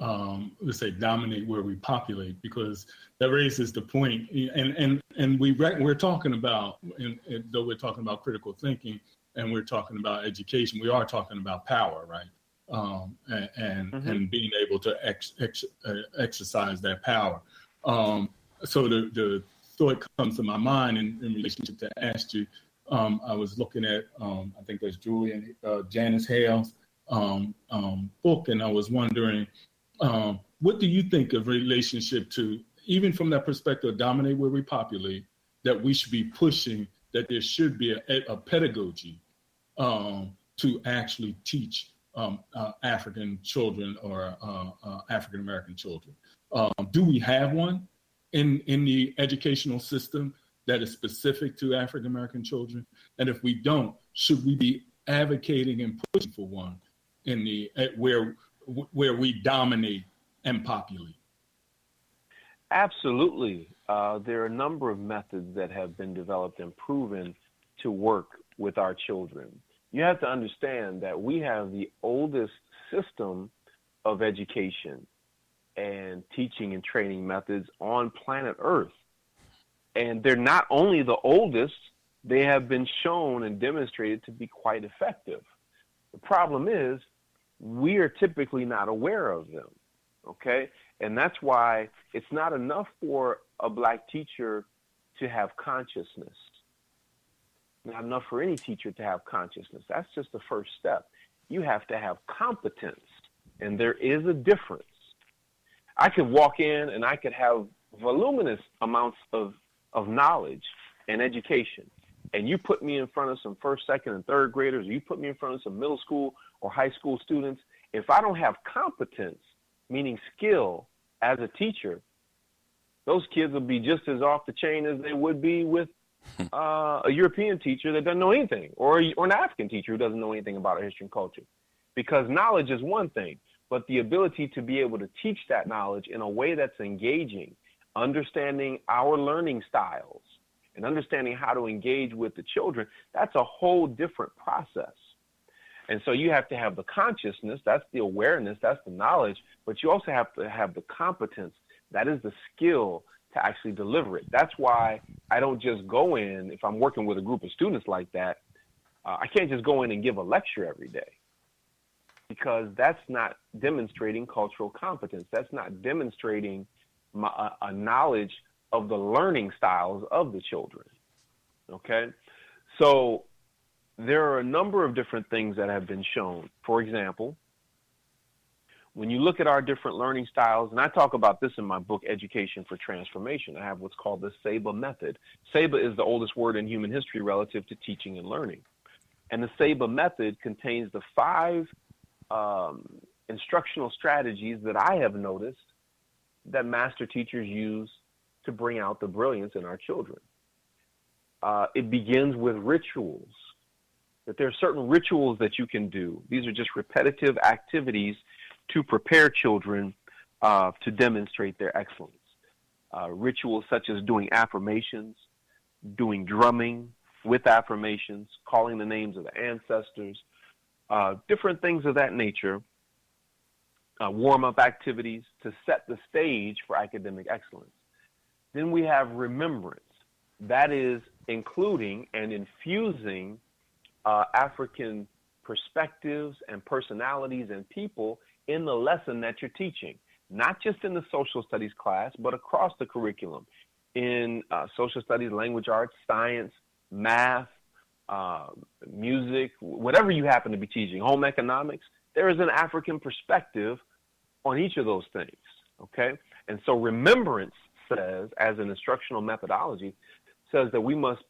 let's say, dominate where we populate, because that raises the point. And we're talking about, though we're talking about critical thinking and we're talking about education, we are talking about power, right? And being able to exercise that power. So the thought comes to my mind in relationship to ask you. I was looking at, I think that's Julian, Janice Hale's book, and I was wondering, what do you think of relationship to, even from that perspective, dominate where we populate, that we should be pushing, that there should be a pedagogy to actually teach African children or African American children. Do we have one in the educational system that is specific to African American children? And if we don't, should we be advocating and pushing for one in the where we dominate and populate? Absolutely. There are a number of methods that have been developed and proven to work with our children. You have to understand that we have the oldest system of education and teaching and training methods on planet Earth. And they're not only the oldest, they have been shown and demonstrated to be quite effective. The problem is we are typically not aware of them, okay? And that's why it's not enough for a black teacher to have consciousness. Not enough for any teacher to have consciousness. That's just the first step. You have to have competence, and there is a difference. I could walk in and I could have voluminous amounts of knowledge and education, and you put me in front of some first, second, and third graders, or you put me in front of some middle school or high school students, if I don't have competence, meaning skill as a teacher, those kids will be just as off the chain as they would be with a European teacher that doesn't know anything, or an African teacher who doesn't know anything about our history and culture. Because knowledge is one thing, but the ability to be able to teach that knowledge in a way that's engaging, understanding our learning styles, and understanding how to engage with the children, that's a whole different process. And so you have to have the consciousness, that's the awareness, that's the knowledge, but you also have to have the competence, that is the skill to actually deliver it. That's why I don't just go in, if I'm working with a group of students like that, I can't just go in and give a lecture every day, because that's not demonstrating cultural competence. That's not demonstrating a knowledge of the learning styles of the children, okay? So there are a number of different things that have been shown. For example, when you look at our different learning styles, and I talk about this in my book, Education for Transformation, I have what's called the SABA method. SABA is the oldest word in human history relative to teaching and learning. And the SABA method contains the 5 instructional strategies that I have noticed that master teachers use to bring out the brilliance in our children. It begins with rituals, that there are certain rituals that you can do. These are just repetitive activities to prepare children to demonstrate their excellence. Rituals such as doing affirmations, doing drumming with affirmations, calling the names of the ancestors, different things of that nature, warm-up activities to set the stage for academic excellence. Then we have remembrance. That is including and infusing African perspectives and personalities and people in the lesson that you're teaching, not just in the social studies class, but across the curriculum, in social studies, language arts, science, math, music, whatever you happen to be teaching, home economics, there is an African perspective on each of those things, okay? And so remembrance says, as an instructional methodology, says that we must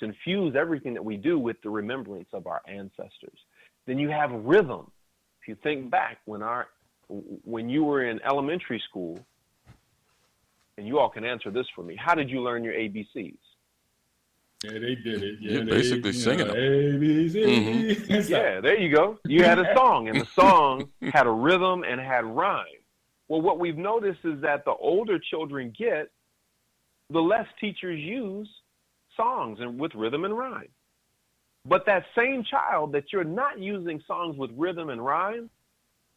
infuse everything that we do with the remembrance of our ancestors. Then you have rhythm. If you think back when you were in elementary school, and you all can answer this for me, how did you learn your ABCs? Yeah, they did it. Yeah, You're basically singing them. ABC. Mm-hmm. Yeah, there you go. You had a song, and the song had a rhythm and had rhyme. Well, what we've noticed is that the older children get, the less teachers use songs and with rhythm and rhyme. But that same child that you're not using songs with rhythm and rhyme,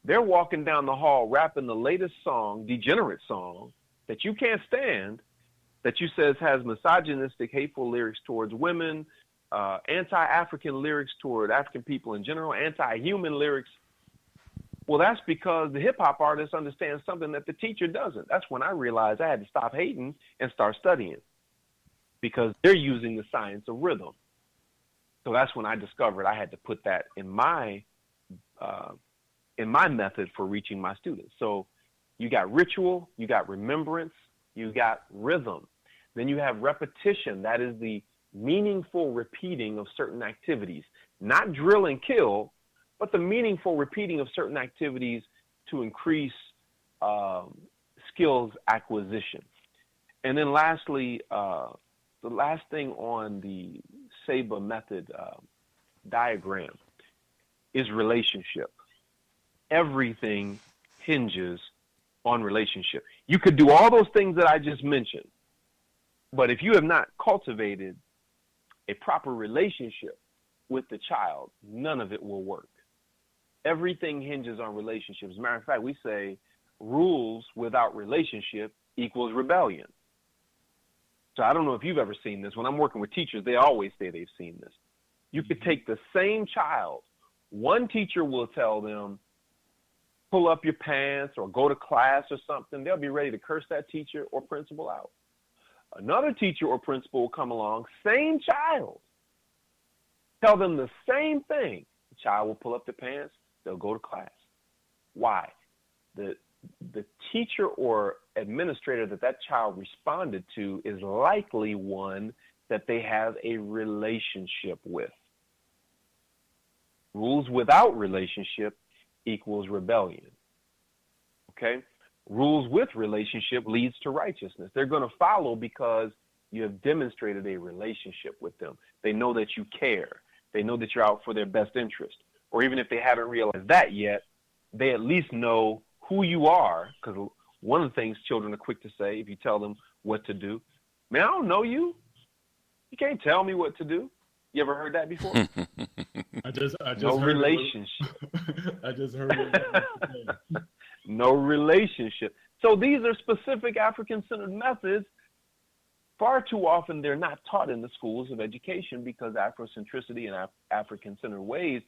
they're walking down the hall rapping the latest song, degenerate song, that you can't stand, that you says has misogynistic, hateful lyrics towards women, anti-African lyrics toward African people in general, anti-human lyrics. Well, that's because the hip-hop artist understands something that the teacher doesn't. That's when I realized I had to stop hating and start studying. because they're using the science of rhythm. So that's when I discovered I had to put that in my method for reaching my students. So you got ritual, you got remembrance, you got rhythm. Then you have repetition. That is the meaningful repeating of certain activities, not drill and kill, but the meaningful repeating of certain activities to increase skills acquisition. And then lastly, the last thing on the SABA method diagram is relationship. Everything hinges on relationship. You could do all those things that I just mentioned, but if you have not cultivated a proper relationship with the child, none of it will work. Everything hinges on relationships. As a matter of fact, we say rules without relationship equals rebellion. So I don't know if you've ever seen this. When I'm working with teachers, they always say they've seen this. You could take the same child. One teacher will tell them, pull up your pants or go to class or something. They'll be ready to curse that teacher or principal out. Another teacher or principal will come along, same child, tell them the same thing. The child will pull up their pants, they'll go to class. Why? The teacher or administrator that child responded to is likely one that they have a relationship with. Rules without relationship equals rebellion. Okay? Rules with relationship leads to righteousness. They're going to follow because you have demonstrated a relationship with them. They know that you care. They know that you're out for their best interest. Or even if they haven't realized that yet, they at least know who you are, because one of the things children are quick to say if you tell them what to do, man, I don't know you. You can't tell me what to do. You ever heard that before? I just no heard relationship. I just heard it. No relationship. So these are specific African-centered methods. Far too often they're not taught in the schools of education because Afrocentricity and African-centered ways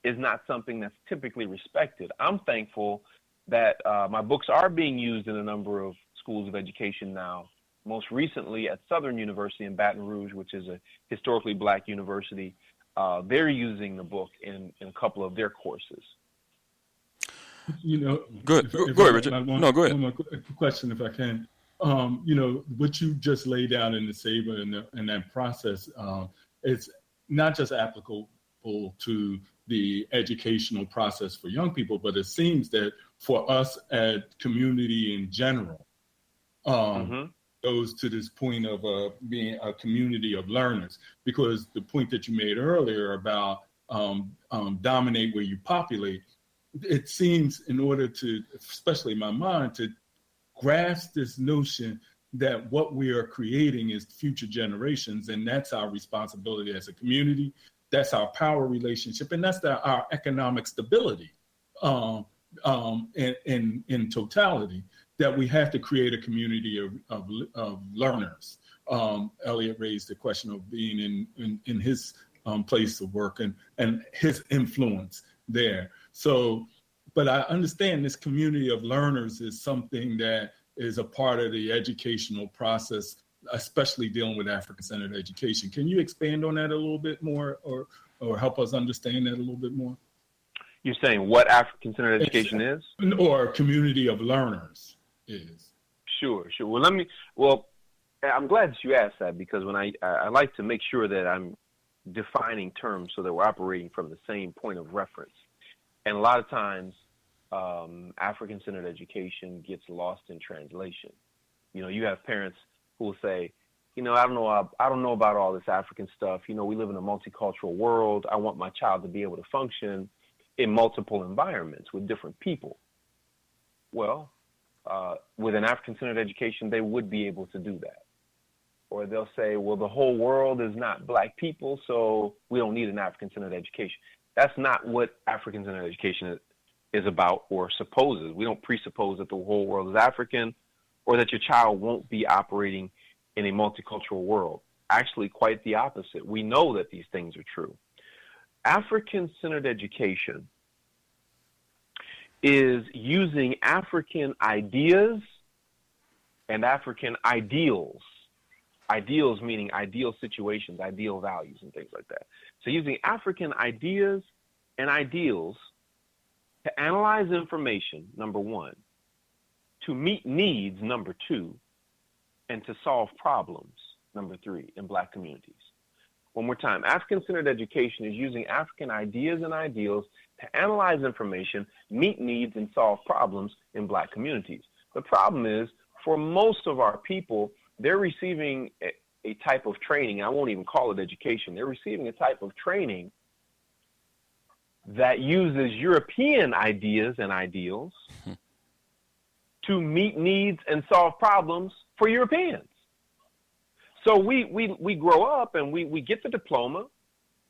is not something that's typically respected. I'm thankful that my books are being used in a number of schools of education now, most recently at Southern University in Baton Rouge, which is a historically black university. They're using the book in a couple of their courses. You know, go ahead, Richard. No, go ahead. One more question, if I can. You know, what you just laid out in the SABA and that process, it's not just applicable to the educational process for young people, but it seems that for us as community in general, goes to this point of being a community of learners. Because the point that you made earlier about dominate where you populate, it seems in order to, especially in my mind, to grasp this notion that what we are creating is future generations, and that's our responsibility as a community. That's our power relationship, and that's our economic stability in totality, that we have to create a community of learners. Elliot raised the question of being in his place of work and his influence there. So, but I understand this community of learners is something that is a part of the educational process, especially dealing with African-centered education. Can you expand on that a little bit more, or help us understand that a little bit more? You're saying what African-centered education is? Or community of learners is. Sure. Well, I'm glad that you asked that, because when I like to make sure that I'm defining terms so that we're operating from the same point of reference. And a lot of times, African-centered education gets lost in translation. You know, you have parents who will say, you know, I don't know about all this African stuff. You know, we live in a multicultural world. I want my child to be able to function in multiple environments with different people. Well, with an African-centered education, they would be able to do that. Or they'll say, well, the whole world is not black people, so we don't need an African-centered education. That's not what African-centered education is about or supposes. We don't presuppose that the whole world is African or that your child won't be operating in a multicultural world. Actually, quite the opposite. We know that these things are true. African-centered education is using African ideas and African ideals Ideals meaning ideal situations, ideal values, and things like that. So using African ideas and ideals to analyze information, number one, to meet needs, number two, and to solve problems, number three, in Black communities. One more time, African-centered education is using African ideas and ideals to analyze information, meet needs, and solve problems in Black communities. The problem is, for most of our people, they're receiving a type of training. I won't even call it education. They're receiving a type of training that uses European ideas and ideals to meet needs and solve problems for Europeans. So we grow up and we get the diploma,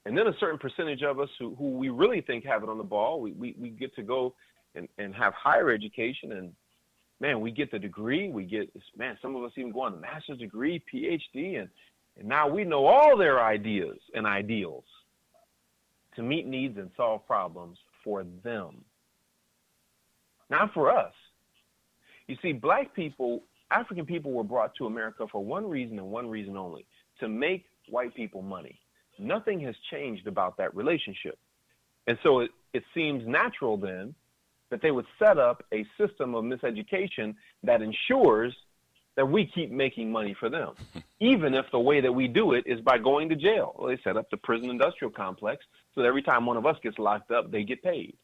and then a certain percentage of us who we really think have it on the ball, we get to go and have higher education, and man, we get the degree, some of us even go on a master's degree, PhD, and now we know all their ideas and ideals to meet needs and solve problems for them. Not for us. You see, Black people, African people were brought to America for one reason and one reason only, to make white people money. Nothing has changed about that relationship. And so it seems natural then that they would set up a system of miseducation that ensures that we keep making money for them, even if the way that we do it is by going to jail. Well, they set up the prison industrial complex so that every time one of us gets locked up, they get paid.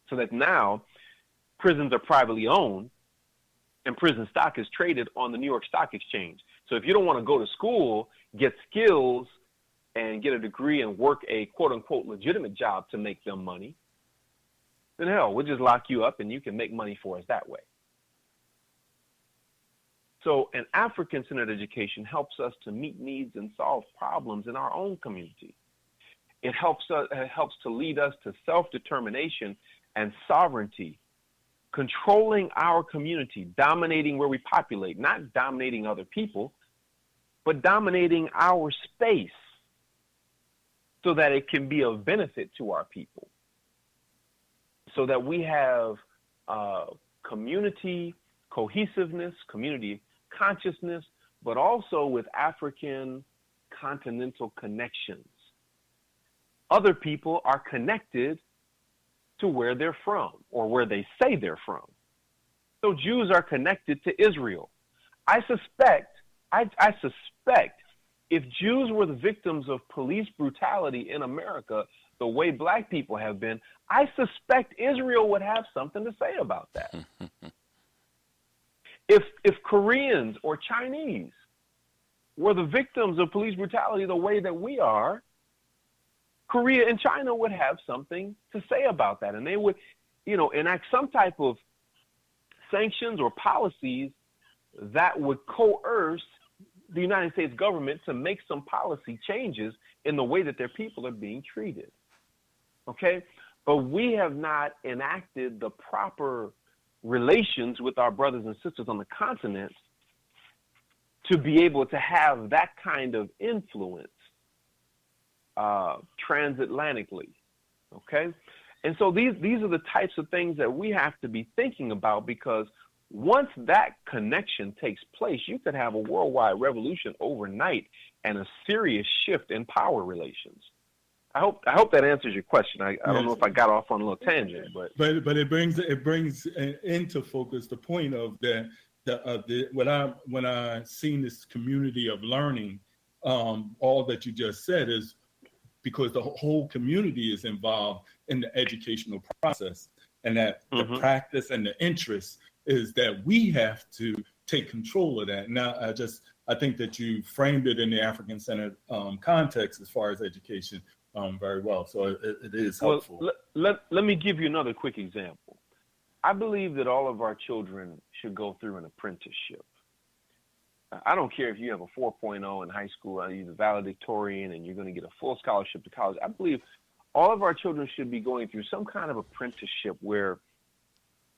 So that now prisons are privately owned, and prison stock is traded on the New York Stock Exchange. So if you don't want to go to school, get skills, and get a degree and work a quote-unquote legitimate job to make them money, then hell, we'll just lock you up and you can make money for us that way. So an African-centered education helps us to meet needs and solve problems in our own community. It helps to lead us to self-determination and sovereignty, controlling our community, dominating where we populate, not dominating other people, but dominating our space so that it can be of benefit to our people, so that we have community cohesiveness, community consciousness, but also with African continental connections. Other people are connected to where they're from or where they say they're from. So Jews are connected to Israel. I suspect if Jews were the victims of police brutality in America the way Black people have been, I suspect Israel would have something to say about that. If Koreans or Chinese were the victims of police brutality the way that we are, Korea and China would have something to say about that. And they would, enact some type of sanctions or policies that would coerce the United States government to make some policy changes in the way that their people are being treated. Okay? But we have not enacted the proper relations with our brothers and sisters on the continent to be able to have that kind of influence transatlantically. Okay? And so these are the types of things that we have to be thinking about, because once that connection takes place, you could have a worldwide revolution overnight and a serious shift in power relations. I hope that answers your question. I don't know if I got off on a little tangent, but it brings into focus the point of when I seen this community of learning, all that you just said is because the whole community is involved in the educational process, and that the practice and the interest is that we have to take control of that. Now, I think that you framed it in the African-centered context as far as education very well. So it is helpful. Well, let me give you another quick example. I believe that all of our children should go through an apprenticeship. I don't care if you have a 4.0 in high school, you're the valedictorian, and you're going to get a full scholarship to college. I believe all of our children should be going through some kind of apprenticeship where,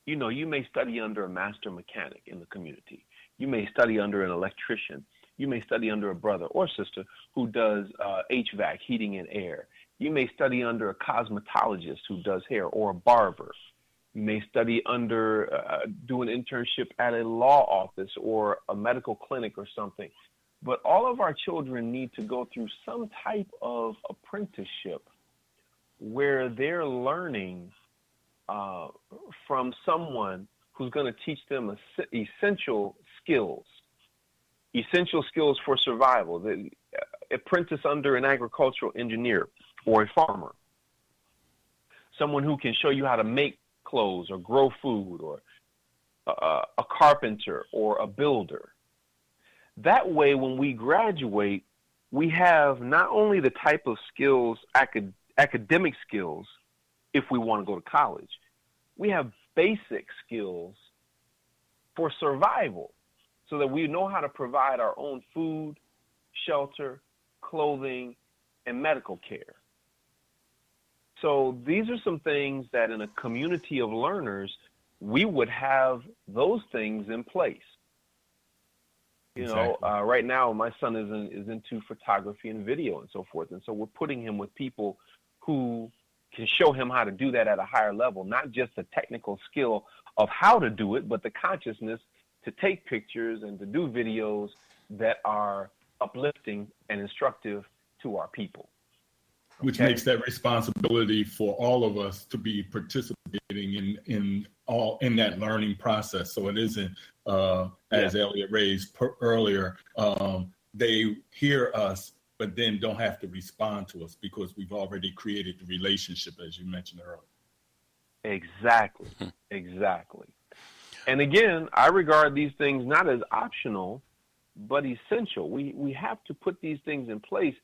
you may study under a master mechanic in the community. You may study under an electrician. You may study under a brother or sister who does HVAC, heating and air. You may study under a cosmetologist who does hair, or a barber. You may study under, do an internship at a law office or a medical clinic or something. But all of our children need to go through some type of apprenticeship where they're learning from someone who's going to teach them essential skills for survival. The apprentice under an agricultural engineer or a farmer, someone who can show you how to make clothes or grow food, or a carpenter or a builder. That way, when we graduate, we have not only the type of skills, academic skills, if we want to go to college, we have basic skills for survival so that we know how to provide our own food, shelter, clothing, and medical care. So these are some things that in a community of learners, we would have those things in place. Exactly. Right now, my son is into photography and video and so forth. And so we're putting him with people who can show him how to do that at a higher level, not just the technical skill of how to do it, but the consciousness to take pictures and to do videos that are uplifting and instructive to our people. Which makes that responsibility for all of us to be participating in that learning process. So it isn't, as Elliot raised earlier, they hear us, but then don't have to respond to us because we've already created the relationship, as you mentioned earlier. Exactly. And again, I regard these things not as optional, but essential. We have to put these things in place.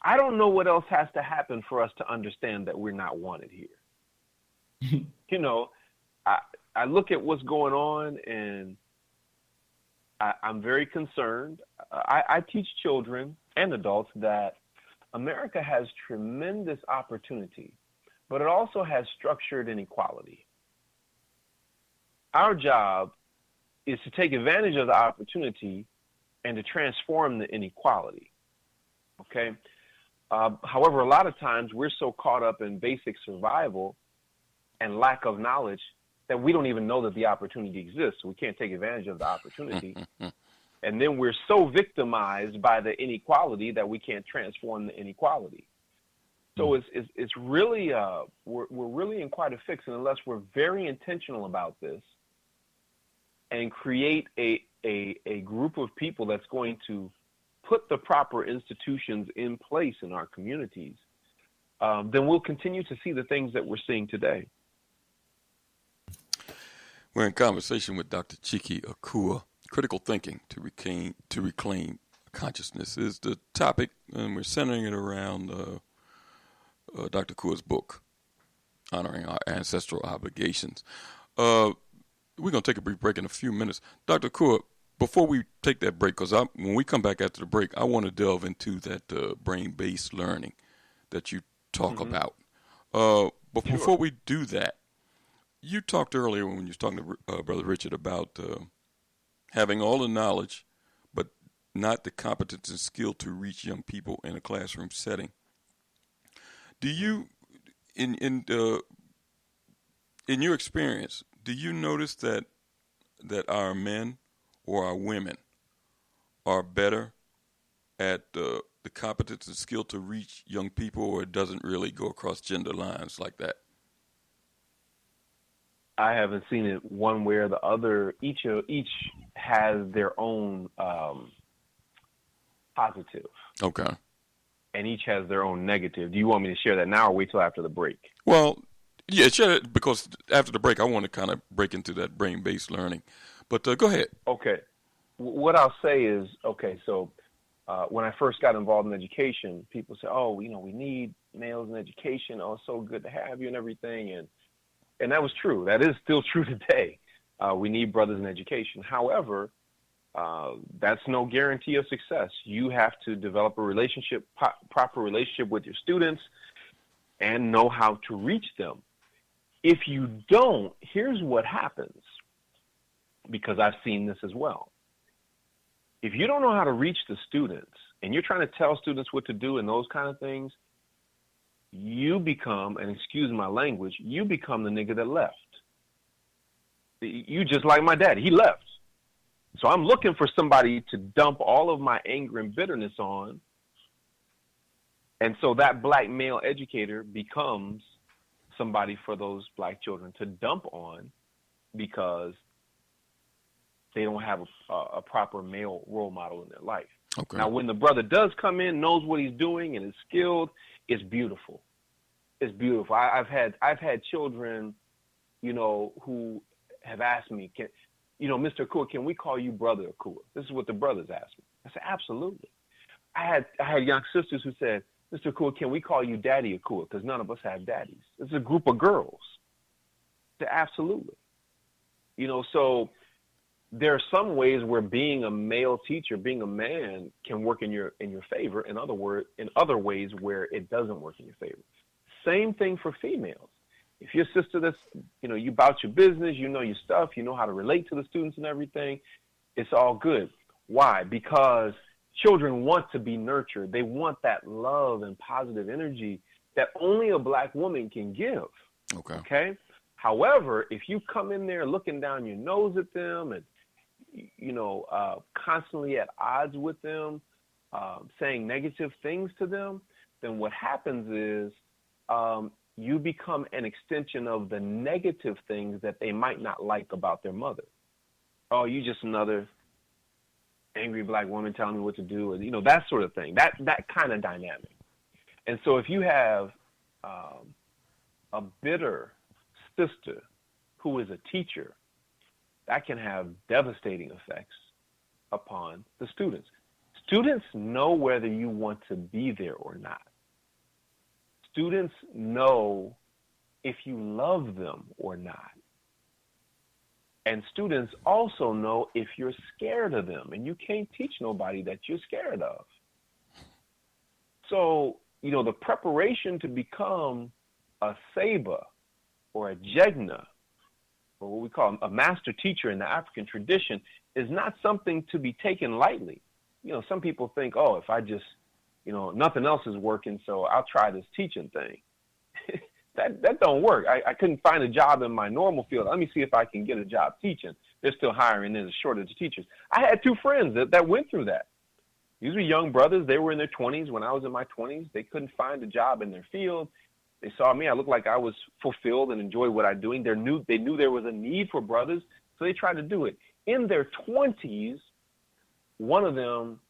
I don't know what else has to happen for us to understand that we're not wanted here. I look at what's going on, and I'm very concerned. I teach children and adults that America has tremendous opportunity, but it also has structured inequality. Our job is to take advantage of the opportunity and to transform the inequality. Okay? However, a lot of times we're so caught up in basic survival and lack of knowledge that we don't even know that the opportunity exists. So we can't take advantage of the opportunity. And then we're so victimized by the inequality that we can't transform the inequality. So it's really, we're really in quite a fix, and unless we're very intentional about this and create a group of people that's going to put the proper institutions in place in our communities, then we'll continue to see the things that we're seeing today. We're in conversation with Dr. Chike Akua. Critical thinking to reclaim consciousness is the topic, and we're centering it around Dr. Akua's book, Honoring Our Ancestral Obligations. We're going to take a brief break in a few minutes. Dr. Akua, before we take that break, because when we come back after the break, I want to delve into that brain-based learning that you talk about. But before we do that, you talked earlier when you were talking to Brother Richard about having all the knowledge, but not the competence and skill to reach young people in a classroom setting. Do you, in your experience, do you notice that our men or our women are better at the competence and skill to reach young people, or it doesn't really go across gender lines like that? I haven't seen it one way or the other. Each has their own positive. Okay. And each has their own negative. Do you want me to share that now or wait till after the break? Well, yeah, share it, because after the break, I want to kind of break into that brain-based learning. But go ahead. Okay. What I'll say is, so when I first got involved in education, people say, we need males in education. Oh, it's so good to have you and everything. And that was true. That is still true today. We need brothers in education. However, that's no guarantee of success. You have to develop a proper relationship with your students and know how to reach them. If you don't, here's what happens, because I've seen this as well. If you don't know how to reach the students and you're trying to tell students what to do and those kind of things, you become, and excuse my language, you become the nigga that left. You just like my daddy. He left. So I'm looking for somebody to dump all of my anger and bitterness on. And so that black male educator becomes somebody for those black children to dump on because they don't have a proper male role model in their life. Okay. Now, when the brother does come in, knows what he's doing, and is skilled, it's beautiful. It's beautiful. I've had children, you know, who have asked me, Mr. Akua, can we call you Brother Akua? This is what the brothers asked me. I said, absolutely. I had young sisters who said, Mr. Akua, can we call you Daddy Akua? Because none of us have daddies. It's a group of girls. I said, absolutely. You know, so there are some ways where being a male teacher, being a man, can work in your favor. In other ways where it doesn't work in your favor. Same thing for females. If your sister that's, you know, you about your business, you know your stuff, you know how to relate to the students and everything, it's all good. Why? Because children want to be nurtured. They want that love and positive energy that only a black woman can give. Okay? However, if you come in there looking down your nose at them and, you know, constantly at odds with them, saying negative things to them, then what happens is you become an extension of the negative things that they might not like about their mother. Oh, you just another angry black woman telling me what to do, and, you know, that sort of thing, that kind of dynamic. And so if you have a bitter sister who is a teacher, that can have devastating effects upon the students. Students know whether you want to be there or not. Students know if you love them or not. And students also know if you're scared of them, and you can't teach nobody that you're scared of. So, you know, the preparation to become a Saba or a Jegna, or what we call a master teacher in the African tradition, is not something to be taken lightly. You know, some people think, oh, if I just, you know, nothing else is working, so I'll try this teaching thing. That don't work. I couldn't find a job in my normal field. Let me see if I can get a job teaching. They're still hiring. There's a shortage of teachers. I had two friends that went through that. These were young brothers. They were in their 20s. When I was in my 20s, they couldn't find a job in their field. They saw me. I looked like I was fulfilled and enjoyed what I'm doing. They knew there was a need for brothers, so they tried to do it. In their 20s, one of them,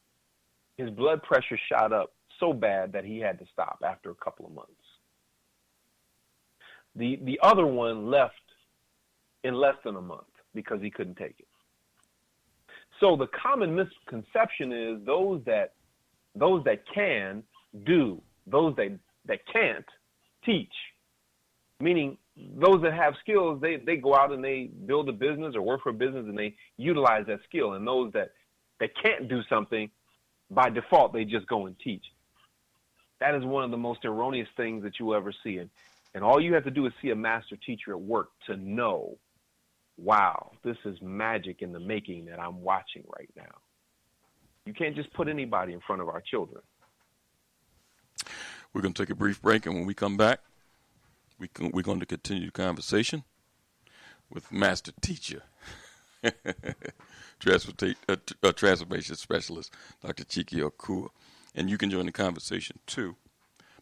his blood pressure shot up so bad that he had to stop after a couple of months. The other one left in less than a month because he couldn't take it. So the common misconception is those that can do, those that can't teach. Meaning those that have skills, they go out and they build a business or work for a business and they utilize that skill. And those that can't do something, by default, they just go and teach. That is one of the most erroneous things that you'll ever see. And all you have to do is see a master teacher at work to know, wow, this is magic in the making that I'm watching right now. You can't just put anybody in front of our children. We're going to take a brief break, and when we come back, we're going to continue the conversation with master teacher, transformation specialist, Dr. Chike Akua. And you can join the conversation, too,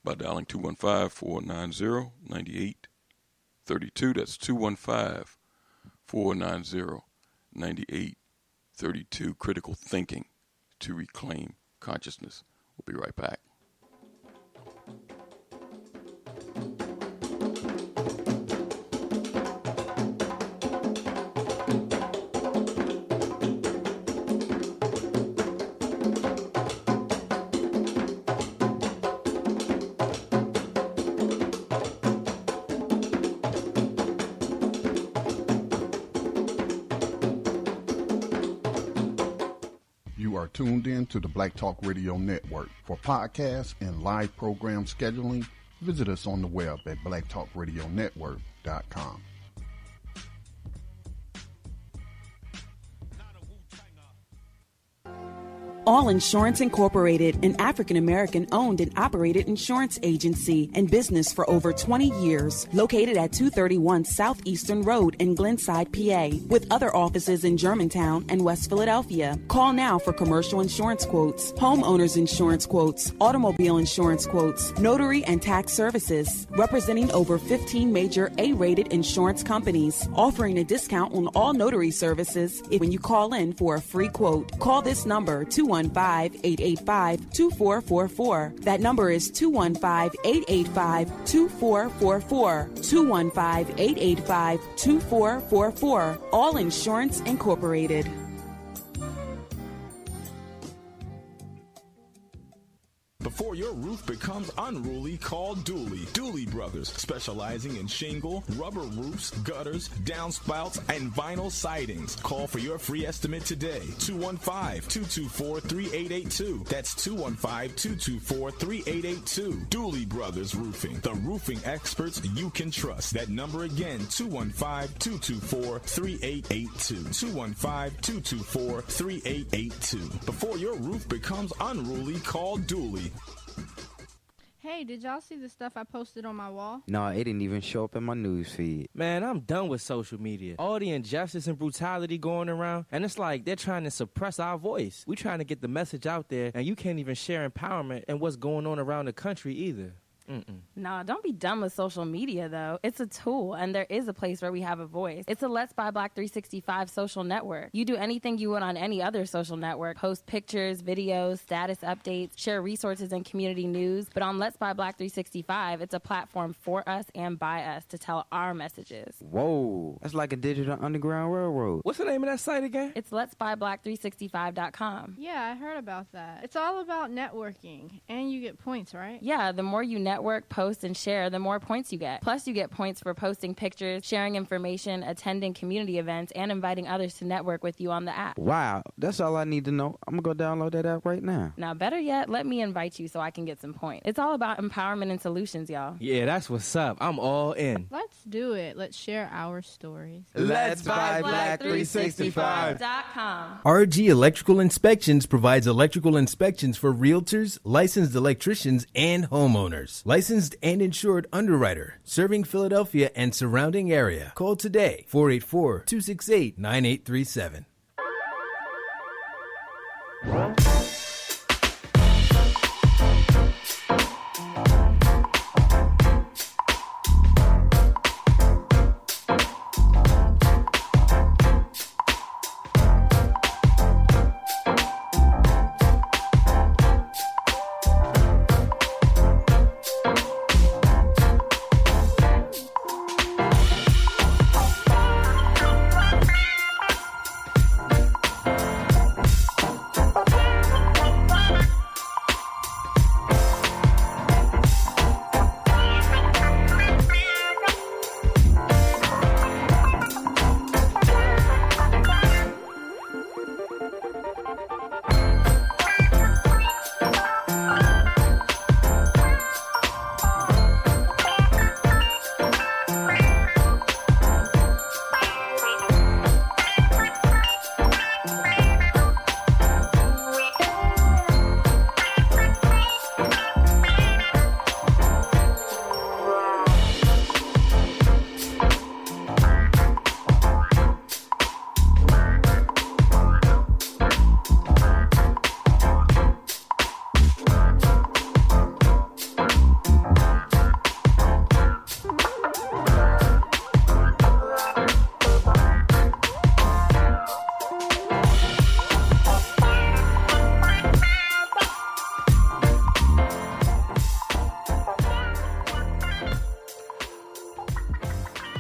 by dialing 215-490-9832. That's 215-490-9832. Critical thinking to reclaim consciousness. We'll be right back. Tuned in to the Black Talk Radio Network. For podcasts and live program scheduling, visit us on the web at blacktalkradionetwork.com. All Insurance Incorporated, an African-American owned and operated insurance agency and business for over 20 years, located at 231 Southeastern Road in Glenside, PA, with other offices in Germantown and West Philadelphia. Call now for commercial insurance quotes, homeowners insurance quotes, automobile insurance quotes, notary and tax services, representing over 15 major A-rated insurance companies, offering a discount on all notary services when you call in for a free quote. Call this number, 215-885-2444. That number is 215-885-2444. 215-885-2444. All Insurance Incorporated. Before your roof becomes unruly, call Dooley. Dooley Brothers, specializing in shingle, rubber roofs, gutters, downspouts, and vinyl sidings. Call for your free estimate today. 215-224-3882. That's 215-224-3882. Dooley Brothers Roofing, the roofing experts you can trust. That number again, 215-224-3882. 215-224-3882. Before your roof becomes unruly, call Dooley. Hey, did y'all see the stuff I posted on my wall? No, it didn't even show up in my news feed. Man, I'm done with social media. All the injustice and brutality going around, and it's like they're trying to suppress our voice. We're trying to get the message out there, and you can't even share empowerment and what's going on around the country either. Nah, don't be dumb with social media, though. It's a tool, and there is a place where we have a voice. It's a Let's Buy Black 365 social network. You do anything you would on any other social network. Post pictures, videos, status updates, share resources and community news. But on Let's Buy Black 365, it's a platform for us and by us to tell our messages. Whoa, that's like a digital underground railroad. What's the name of that site again? It's letsbuyblack365.com. Yeah, I heard about that. It's all about networking, and you get points, right? Yeah, the more you network, post, and share, the more points you get. Plus, you get points for posting pictures, sharing information, attending community events, and inviting others to network with you on the app. Wow, that's all I need to know. I'm going to go download that app right now. Now, better yet, let me invite you so I can get some points. It's all about empowerment and solutions, y'all. Yeah, that's what's up. I'm all in. Let's do it. Let's share our stories. Let's Buy Black 365.com. RG Electrical Inspections provides electrical inspections for realtors, licensed electricians, and homeowners. Licensed and insured underwriter, serving Philadelphia and surrounding area. Call today, 484-268-9837.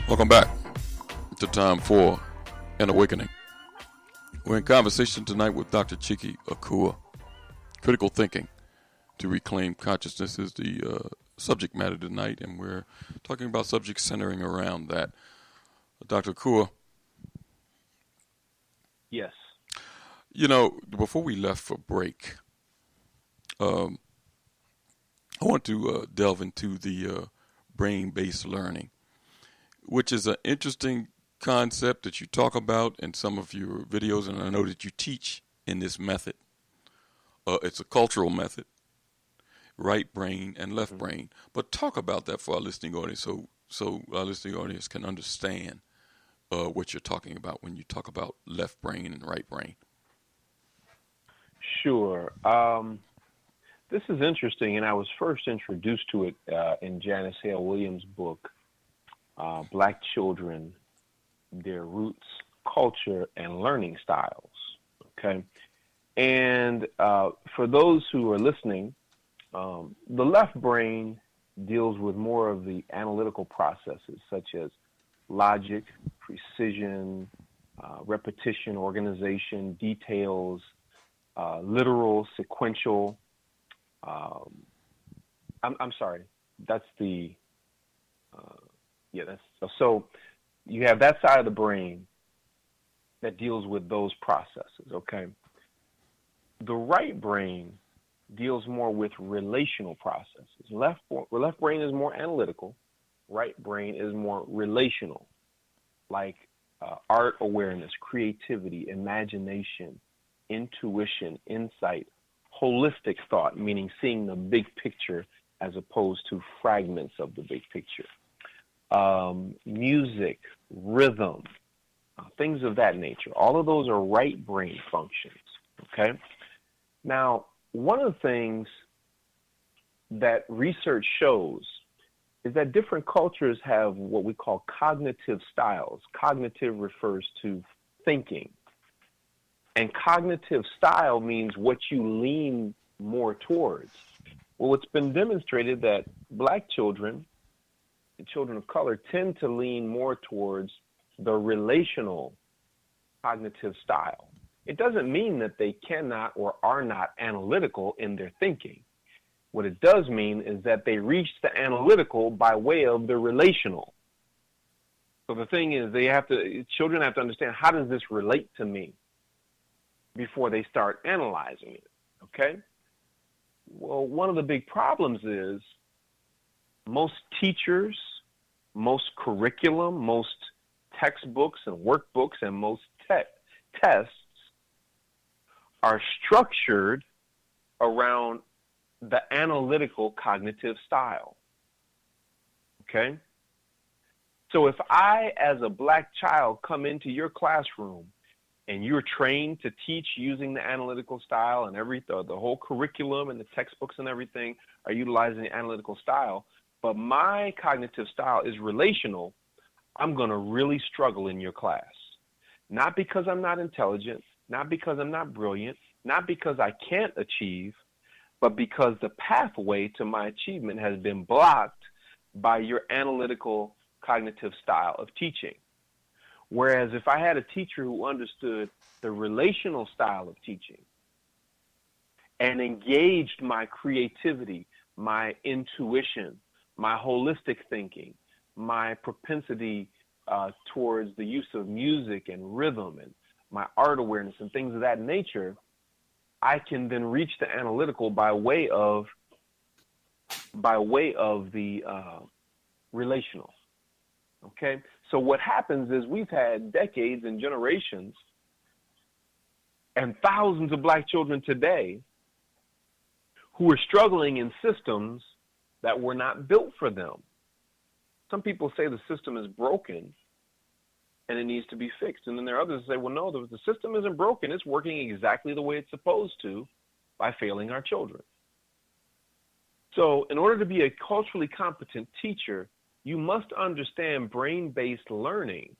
Welcome back to Time for an Awakening. We're in conversation tonight with Dr.Chike Akua. Critical thinking to reclaim consciousness is the subject matter tonight, and we're talking about subjects centering around that. Dr. Akua. Yes. You know, before we left for break, I want to delve into the brain-based learning, which is an interesting concept that you talk about in some of your videos, and I know that you teach in this method. It's a cultural method, right brain and left brain. But talk about that for our listening audience, so our listening audience can understand what you're talking about when you talk about left brain and right brain. Sure. This is interesting, and I was first introduced to it in Janice Hale Williams' book, Black Children, Their Roots, Culture, and Learning Styles. Okay? And for those who are listening, the left brain deals with more of the analytical processes, such as logic, precision, repetition, organization, details, literal, sequential. I'm sorry. That's the so you have that side of the brain that deals with those processes. Okay. The right brain deals more with relational processes. Left brain is more analytical. Right brain is more relational, like art awareness, creativity, imagination, intuition, insight, holistic thought, meaning seeing the big picture as opposed to fragments of the big picture. Music, rhythm, things of that nature. All of those are right brain functions, okay? Now, one of the things that research shows is that different cultures have what we call cognitive styles. Cognitive refers to thinking. And cognitive style means what you lean more towards. Well, it's been demonstrated that black children and children of color tend to lean more towards the relational cognitive style. It doesn't mean that they cannot or are not analytical in their thinking. What it does mean is that they reach the analytical by way of the relational. So the thing is, children have to understand, how does this relate to me before they start analyzing it, okay? Well, one of the big problems is most teachers, most curriculum, most textbooks and workbooks, and most tests are structured around the analytical cognitive style, okay? So if I, as a black child, come into your classroom and you're trained to teach using the analytical style, and the whole curriculum and the textbooks and everything are utilizing the analytical style, but my cognitive style is relational, I'm going to really struggle in your class. Not because I'm not intelligent, not because I'm not brilliant, not because I can't achieve, but because the pathway to my achievement has been blocked by your analytical cognitive style of teaching. Whereas if I had a teacher who understood the relational style of teaching and engaged my creativity, my intuition, my holistic thinking, my propensity towards the use of music and rhythm and my art awareness and things of that nature, I can then reach the analytical by way of the relational. Okay? So what happens is we've had decades and generations and thousands of black children today who are struggling in systems that were not built for them. Some people say the system is broken and it needs to be fixed. And then there are others who say, well, no, the system isn't broken. It's working exactly the way it's supposed to by failing our children. So in order to be a culturally competent teacher, you must understand brain-based learning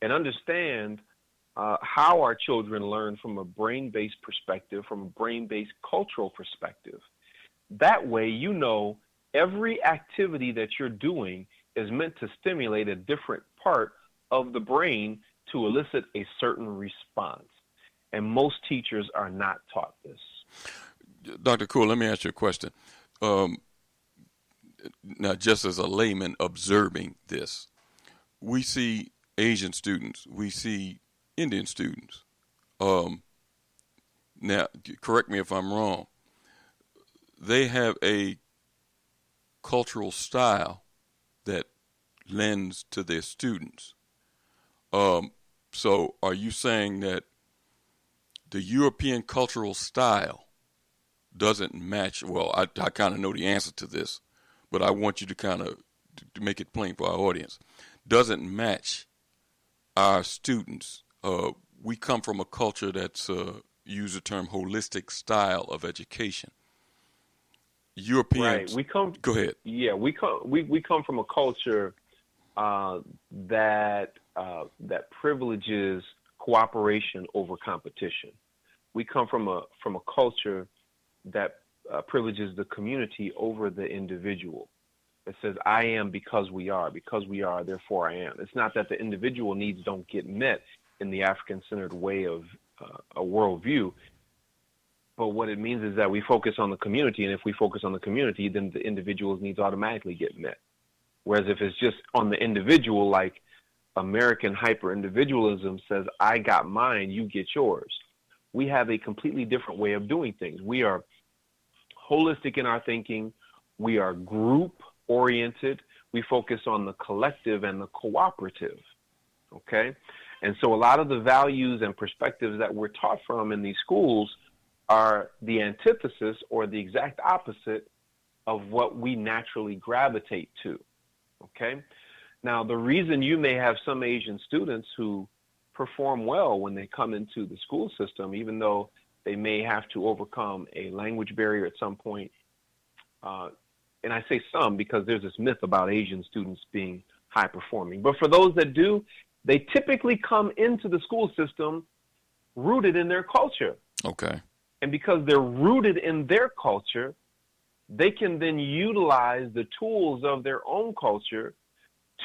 and understand how our children learn from a brain-based perspective, from a brain-based cultural perspective. That way, you know, every activity that you're doing is meant to stimulate a different part of the brain to elicit a certain response. And most teachers are not taught this. Dr. Akua, let me ask you a question. Now, just as a layman observing this, we see Asian students, we see Indian students. Now, correct me if I'm wrong. They have a cultural style that lends to their students. So are you saying that the European cultural style doesn't match. Well, I kind of know the answer to this, but I want you to kind of to make it plain for our audience. Doesn't match our students. We come from a culture that's use the term holistic style of education. Europeans. Right. Go ahead. Yeah, we come from a culture that privileges cooperation over competition. We come from a culture that privileges the community over the individual. It says, I am because we are, therefore I am. It's not that the individual needs don't get met in the African-centered way of a worldview, but what it means is that we focus on the community, and if we focus on the community, then the individual's needs automatically get met. Whereas if it's just on the individual, like American hyper-individualism says, I got mine, you get yours. We have a completely different way of doing things. We are holistic in our thinking. We are group-oriented. We focus on the collective and the cooperative, okay? And so a lot of the values and perspectives that we're taught from in these schools are the antithesis or the exact opposite of what we naturally gravitate to, okay? Now, the reason you may have some Asian students who perform well when they come into the school system, even though they may have to overcome a language barrier at some point, and I say some because there's this myth about Asian students being high performing. But for those that do, they typically come into the school system rooted in their culture. Okay. And because they're rooted in their culture, they can then utilize the tools of their own culture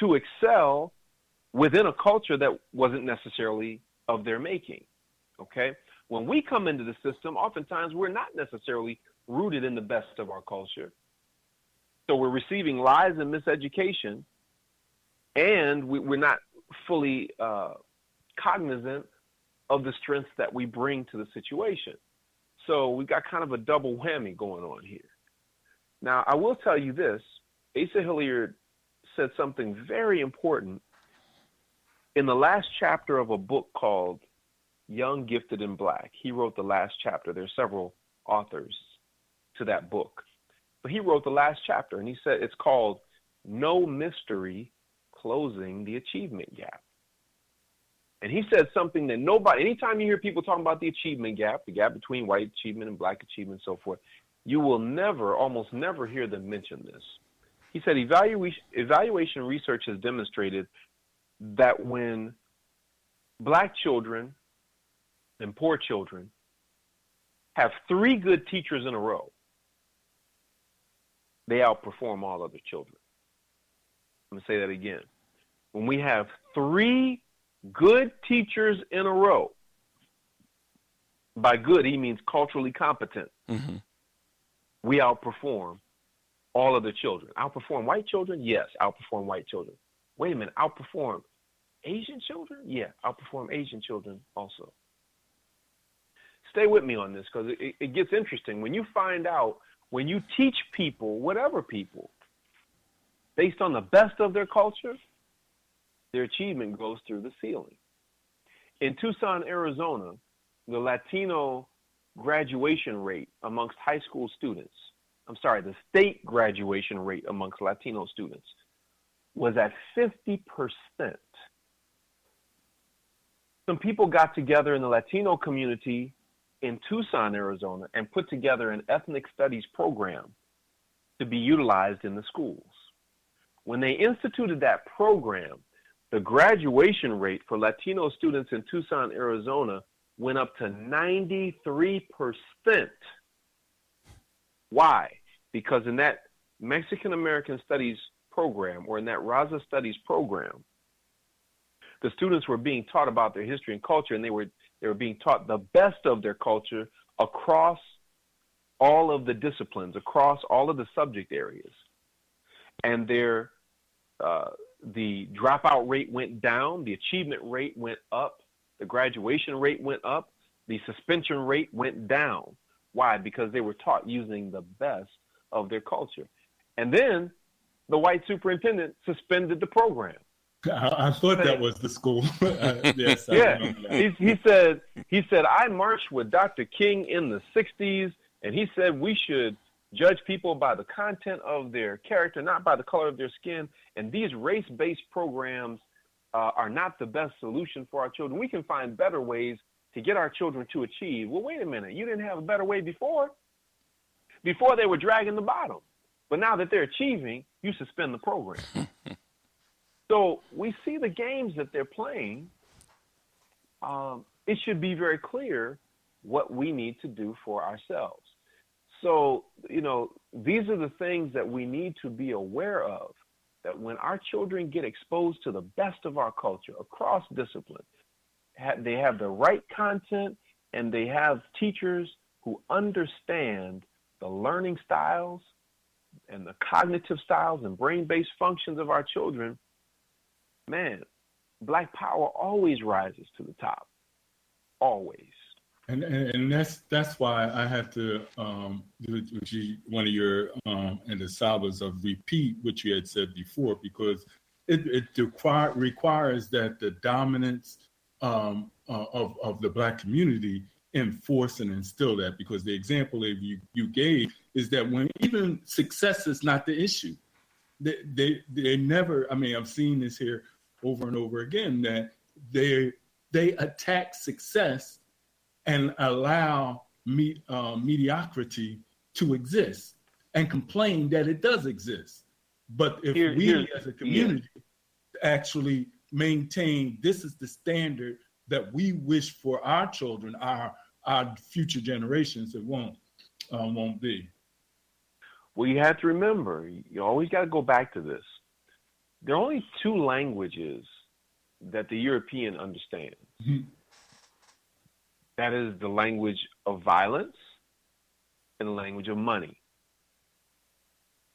to excel within a culture that wasn't necessarily of their making. Okay? When we come into the system, oftentimes we're not necessarily rooted in the best of our culture. So we're receiving lies and miseducation, and we're not fully cognizant of the strengths that we bring to the situation. So we've got kind of a double whammy going on here. Now, I will tell you this. Asa Hilliard said something very important in the last chapter of a book called Young, Gifted, and Black. He wrote the last chapter. There's several authors to that book. But he wrote the last chapter, and he said it's called No Mystery, Closing the Achievement Gap. And he said something that nobody, anytime you hear people talking about the achievement gap, the gap between white achievement and black achievement and so forth, you will never, almost never hear them mention this. He said evaluation research has demonstrated that when black children and poor children have 3 good teachers in a row, they outperform all other children. I'm going to say that again. When we have 3 good teachers in a row, by good, he means culturally competent, we outperform all other children. Outperform white children? Yes, outperform white children. Wait a minute, outperform Asian children? Yeah, outperform Asian children also. Stay with me on this because it gets interesting. When you find out, when you teach people, whatever people, based on the best of their culture, their achievement goes through the ceiling. In Tucson, Arizona, the Latino graduation rate amongst high school students, the state graduation rate amongst Latino students was at 50%. Some people got together in the Latino community in Tucson, Arizona, and put together an ethnic studies program to be utilized in the schools. When they instituted that program, the graduation rate for Latino students in Tucson, Arizona went up to 93%. Why? Because in that Mexican American Studies program, or in that Raza Studies program, the students were being taught about their history and culture, and they were being taught the best of their culture across all of the disciplines, across all of the subject areas. And the dropout rate went down, the achievement rate went up, the graduation rate went up, the suspension rate went down. Why? Because they were taught using the best of their culture. And then the white superintendent suspended the program. I thought that was the school. Yes. Yeah. He said, I marched with Dr. King in the 60s. And he said we should judge people by the content of their character, not by the color of their skin. And these race-based programs are not the best solution for our children. We can find better ways to get our children to achieve. Well, wait a minute. You didn't have a better way before. Before they were dragging the bottom. But now that they're achieving, you suspend the program. So we see the games that they're playing. It should be very clear what we need to do for ourselves. So, these are the things that we need to be aware of, that when our children get exposed to the best of our culture across discipline, they have the right content and they have teachers who understand the learning styles and the cognitive styles and brain-based functions of our children, man, Black power always rises to the top. Always. And that's why I have to do one of your and the Sabas of repeat what you had said before, because it requires that the dominance of the Black community enforce and instill that, because the example that you gave is that when even success is not the issue, they never. I mean, I've seen this here over and over again, that they attack success and allow mediocrity to exist and complain that it does exist. But if we as a community actually maintain this is the standard that we wish for our children, our future generations, it won't be. Well, you have to remember, you always got to go back to this. There are only two languages that the European understands. Mm-hmm. That is the language of violence and the language of money.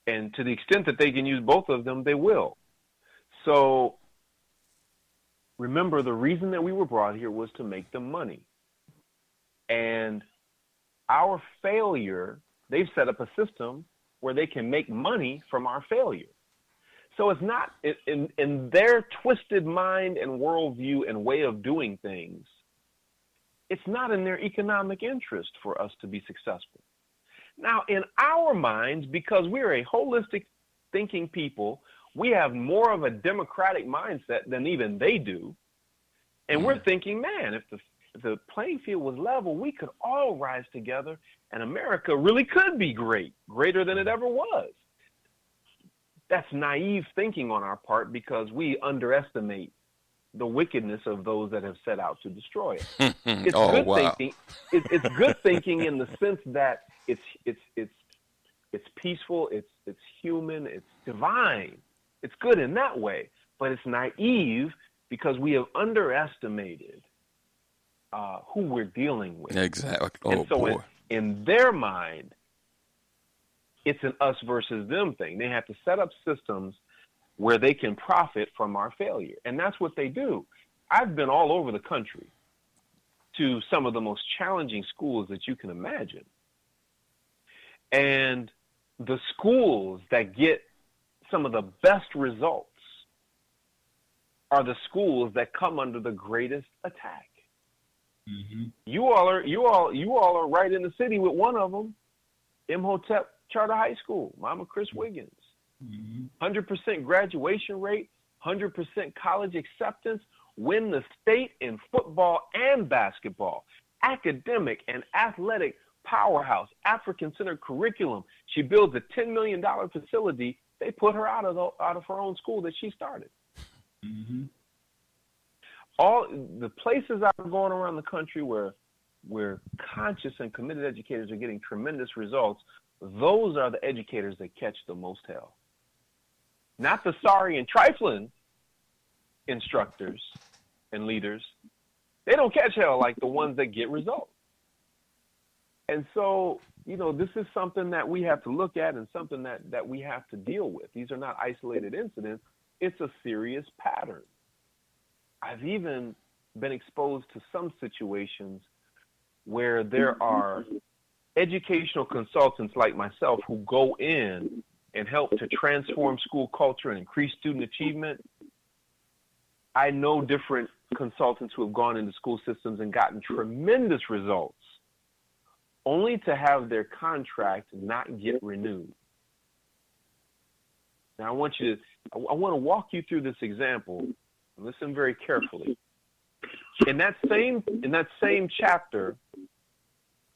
And to the extent that they can use both of them, they will. So remember, the reason that we were brought here was to make them money. And our failure, they've set up a system where they can make money from our failure. So it's not, in their twisted mind and worldview and way of doing things, it's not in their economic interest for us to be successful. Now, in our minds, because we're a holistic thinking people, we have more of a democratic mindset than even they do. And we're thinking, man, if the playing field was level, we could all rise together and America really could be greater than it ever was. That's naive thinking on our part, because we underestimate the wickedness of those that have set out to destroy it. It's good thinking. It's good thinking in the sense that it's peaceful, it's human, it's divine. It's good in that way, but it's naive because we have underestimated who we're dealing with. Exactly. And so in their mind, it's an us versus them thing. They have to set up systems where they can profit from our failure. And that's what they do. I've been all over the country to some of the most challenging schools that you can imagine. And the schools that get some of the best results are the schools that come under the greatest attack. Mm-hmm. You all are right in the city with one of them, Imhotep Charter High School, Mama Chris Wiggins. 100% graduation rate, 100% college acceptance, win the state in football and basketball, academic and athletic powerhouse, African-centered curriculum. She builds a $10 million facility. They put her out of her own school that she started. Mm-hmm. All the places I'm going around the country where conscious and committed educators are getting tremendous results, those are the educators that catch the most hell. Not the sorry and trifling instructors and leaders. They don't catch hell like the ones that get results. And so, this is something that we have to look at and something that we have to deal with. These are not isolated incidents. It's a serious pattern. I've even been exposed to some situations where there are educational consultants like myself who go in and help to transform school culture and increase student achievement. I know different consultants who have gone into school systems and gotten tremendous results only to have their contract not get renewed. Now I want to walk you through this example. Listen very carefully. In that same chapter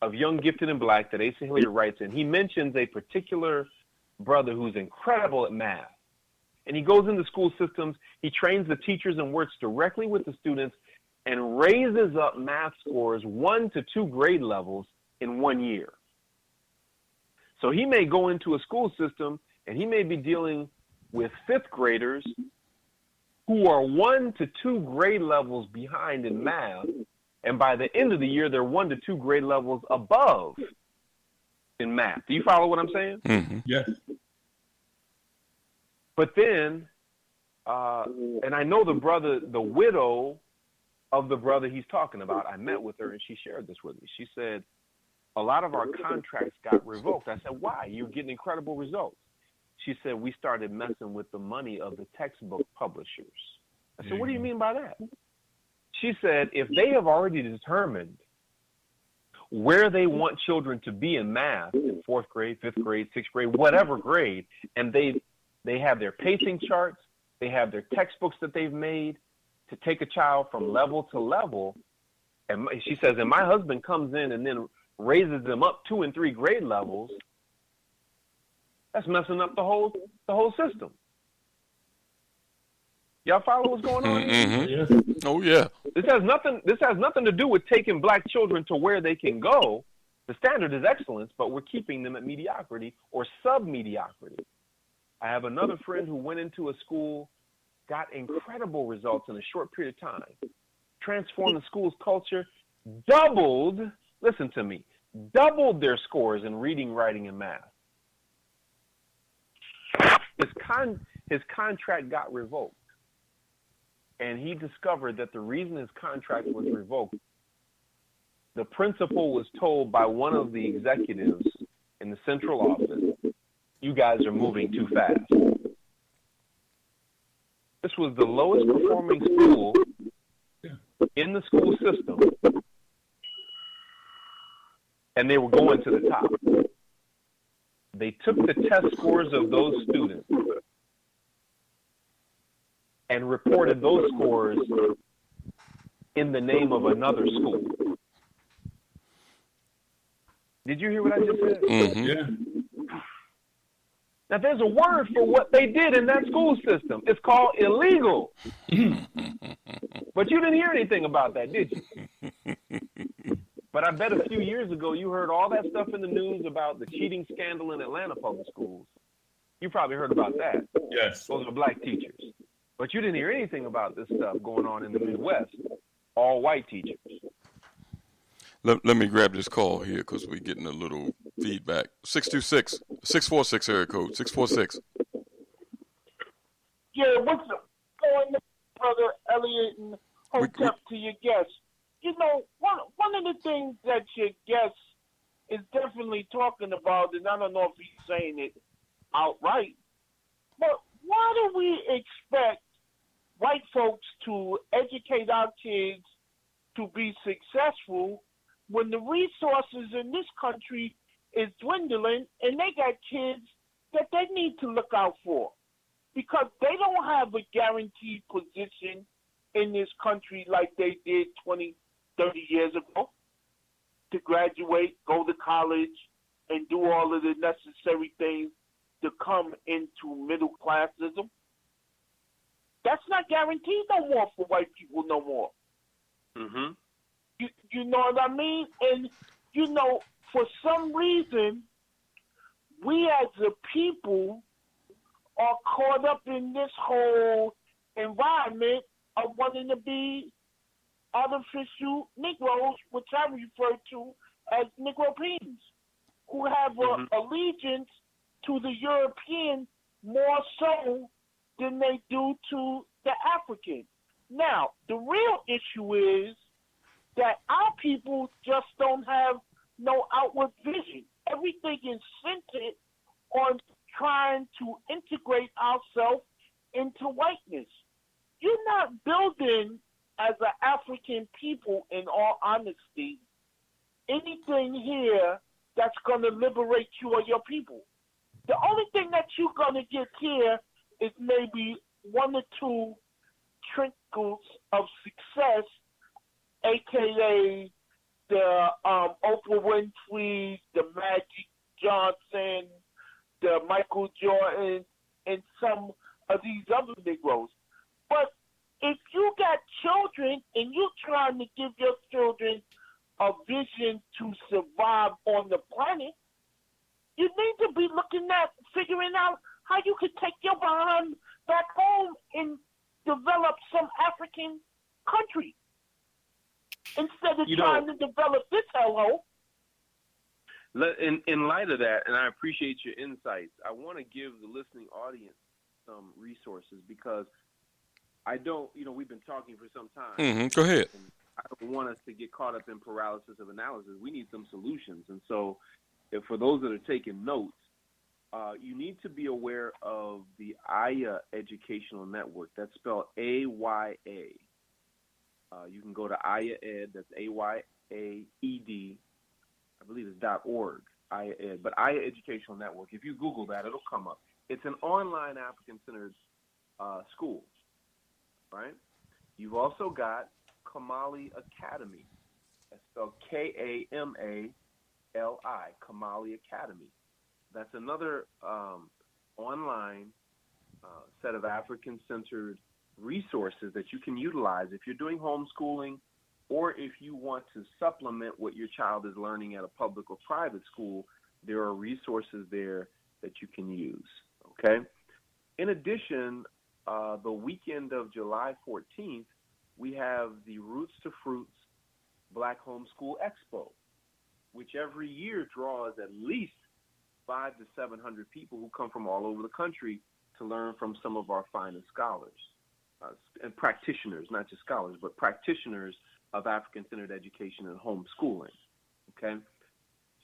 of Young, Gifted, and Black that Asa Hilliard writes in, he mentions a particular brother who's incredible at math. And he goes into school systems, he trains the teachers and works directly with the students and raises up math scores 1 to 2 grade levels in 1 year. So he may go into a school system and he may be dealing with 5th graders who are 1 to 2 grade levels behind in math. And by the end of the year, they're 1 to 2 grade levels above in math. Do you follow what I'm saying? Mm-hmm. Yes. But then, and I know the widow of the brother he's talking about, I met with her and she shared this with me. She said, a lot of our contracts got revoked. I said, why? You're getting incredible results. She said, we started messing with the money of the textbook publishers. I said, what do you mean by that? She said, if they have already determined where they want children to be in math, in 4th grade, 5th grade, 6th grade, whatever grade, and they have their pacing charts, they have their textbooks that they've made to take a child from level to level. And she says, and my husband comes in and then raises them up 2 and 3 grade levels. That's messing up the whole system. Y'all follow what's going on? Mm-hmm. Yeah. Oh yeah. This has nothing to do with taking black children to where they can go. The standard is excellence, but we're keeping them at mediocrity or sub-mediocrity. I have another friend who went into a school, got incredible results in a short period of time, transformed the school's culture, doubled their scores in reading, writing, and math. His contract got revoked. And he discovered that the reason his contract was revoked, the principal was told by one of the executives in the central office, you guys are moving too fast. This was the lowest performing school in the school system. And they were going to the top. They took the test scores of those students and reported those scores in the name of another school. Did you hear what I just said? Mm-hmm. Yeah. Now, there's a word for what they did in that school system. It's called illegal. But you didn't hear anything about that, did you? But I bet a few years ago you heard all that stuff in the news about the cheating scandal in Atlanta public schools. You probably heard about that. Yes. Those are black teachers. But you didn't hear anything about this stuff going on in the Midwest. All white teachers. Let me grab this call here because we're getting a little feedback. 646 area code, 646. Yeah, what's going on, Brother Elliot, and Hotep to your guests? You know, one of the things that your guest is definitely talking about, and I don't know if he's saying it outright, but why do we expect white folks to educate our kids to be successful when the resources in this country is dwindling and they got kids that they need to look out for? Because they don't have a guaranteed position in this country like they did 20, 30 years ago to graduate, go to college, and do all of the necessary things to come into middle classism. That's not guaranteed no more for white people no more. Mm-hmm. You know what I mean? And, you know, for some reason, we as a people are caught up in this whole environment of wanting to be artificial Negroes, which I refer to as Negropeans, who have an allegiance to the European more so than they do to the African. Now, the real issue is that our people just don't have no outward vision. Everything is centered on trying to integrate ourselves into whiteness. You're not building as an African people, in all honesty, anything here that's going to liberate you or your people. The only thing that you're going to get here is maybe one or two trinkles of success, a.k.a. the Oprah Winfrey, the Magic Johnson, the Michael Jordan, and some of these other Negroes. But if you got children and you're trying to give your children a vision to survive on the planet, you need to be looking at figuring out how you could take your behind back home and develop some African country instead of trying to develop this hellhole. In light of that, and I appreciate your insights, I want to give the listening audience some resources because I don't, we've been talking for some time. Go ahead. I don't want us to get caught up in paralysis of analysis. We need some solutions. And so for those that are taking notes, you need to be aware of the AYA Educational Network. That's spelled AYA. You can go to AYA Ed, that's AYAED, I believe it's .org, AYA Ed. But AYA Educational Network, if you Google that, it'll come up. It's an online African-centered school, right? You've also got Kamali Academy. That's spelled Kamali, Kamali Academy. That's another online set of African-centered resources that you can utilize if you're doing homeschooling or if you want to supplement what your child is learning at a public or private school. There are resources there that you can use, okay? In addition, the weekend of July 14th, we have the Roots to Fruits Black Homeschool Expo, which every year draws at least 500 to 700 people who come from all over the country to learn from some of our finest scholars and practitioners, not just scholars, but practitioners of African-centered education and homeschooling, okay?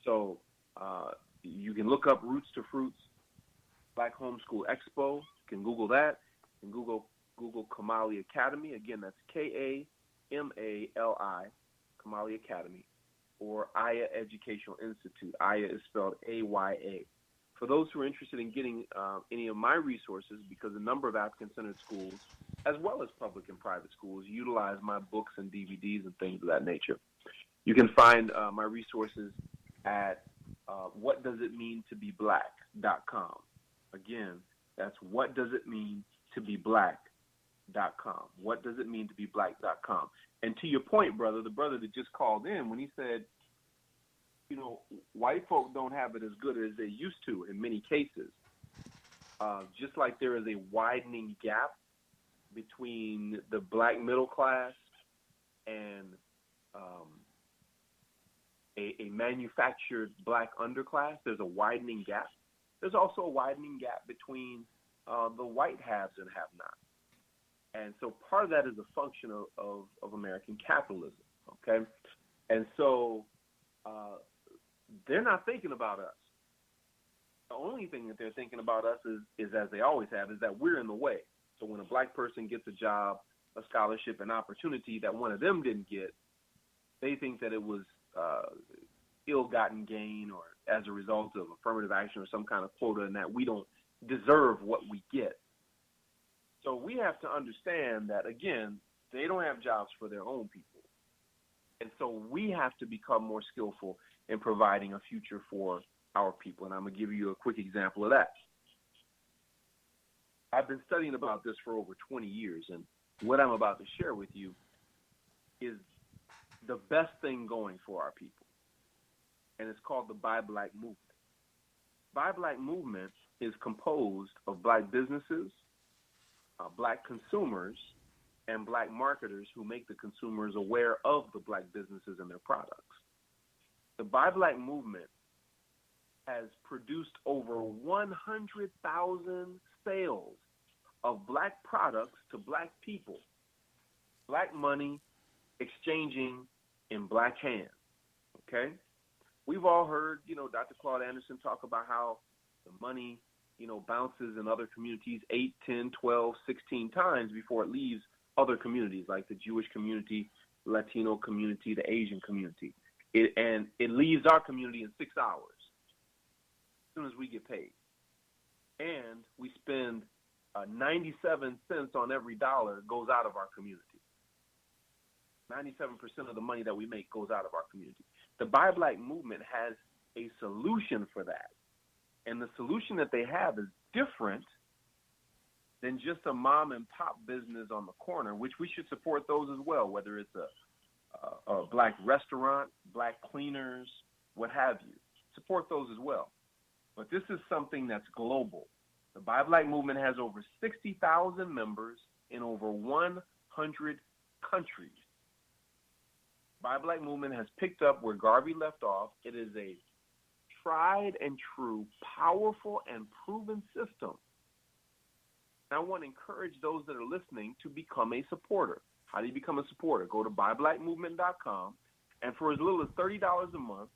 So you can look up Roots to Fruits Black Homeschool Expo. You can Google that. You can Google Kamali Academy. Again, that's Kamali, Kamali Academy, or AYA Educational Institute. AYA is spelled AYA. For those who are interested in getting any of my resources, because a number of African-centered schools, as well as public and private schools, utilize my books and DVDs and things of that nature. You can find my resources at whatdoesitmeantobeblack.com. Again, that's whatdoesitmeantobeblack.com. Whatdoesitmeantobeblack.com. And to your point, brother, the brother that just called in, when he said, white folk don't have it as good as they used to in many cases, just like there is a widening gap between the black middle class and a manufactured black underclass, there's a widening gap. There's also a widening gap between the white haves and have-nots. And so part of that is a function of American capitalism, okay? And so they're not thinking about us. The only thing that they're thinking about us is as they always have, is that we're in the way. So when a black person gets a job, a scholarship, an opportunity that one of them didn't get, they think that it was ill-gotten gain or as a result of affirmative action or some kind of quota, and that we don't deserve what we get. So we have to understand that, again, they don't have jobs for their own people. And so we have to become more skillful in providing a future for our people. And I'm going to give you a quick example of that. I've been studying about this for over 20 years, and what I'm about to share with you is the best thing going for our people. And it's called the Buy Black Movement. Buy Black Movement is composed of black businesses, black consumers, and black marketers who make the consumers aware of the black businesses and their products. The Buy Black Movement has produced over 100,000 sales of black products to black people, black money exchanging in black hands, okay? We've all heard, Dr. Claude Anderson talk about how the money, bounces in other communities 8, 10, 12, 16 times before it leaves other communities like the Jewish community, Latino community, the Asian community. and it leaves our community in 6 hours as soon as we get paid. And we spend 97 cents on every dollar goes out of our community. 97% of the money that we make goes out of our community. The Buy Black movement has a solution for that. And the solution that they have is different than just a mom and pop business on the corner, which we should support those as well, whether it's a black restaurant, black cleaners, what have you. Support those as well. But this is something that's global. The Buy Black movement has over 60,000 members in over 100 countries. Buy Black movement has picked up where Garvey left off. It is a tried and true, powerful and proven system. I want to encourage those that are listening to become a supporter. How do you become a supporter? Go to buyblackmovement.com, and for as little as $30 a month,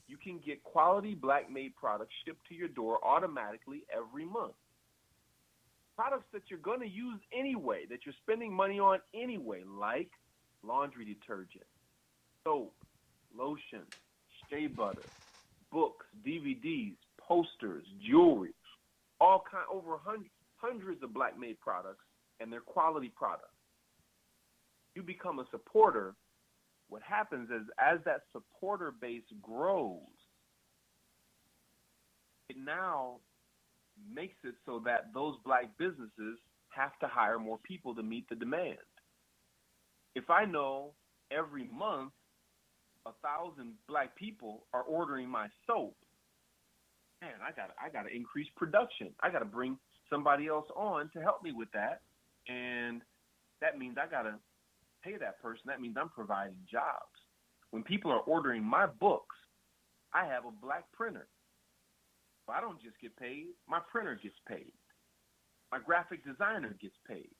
you can get quality black-made products shipped to your door automatically every month. Products that you're going to use anyway, that you're spending money on anyway, like laundry detergent, soap, lotion, shea butter, books, DVDs, posters, jewelry, all kind, over hundreds of black-made products, and they're quality products. You become a supporter. What happens is, as that supporter base grows, it now makes it so that those black businesses have to hire more people to meet the demand. If I know every month 1,000 black people are ordering my soap, man, I gotta increase production. I gotta bring somebody else on to help me with that, and that means I gotta pay that person. That means I'm providing jobs. When people are ordering my books, I have a black printer. So I don't just get paid. My printer gets paid. My graphic designer gets paid.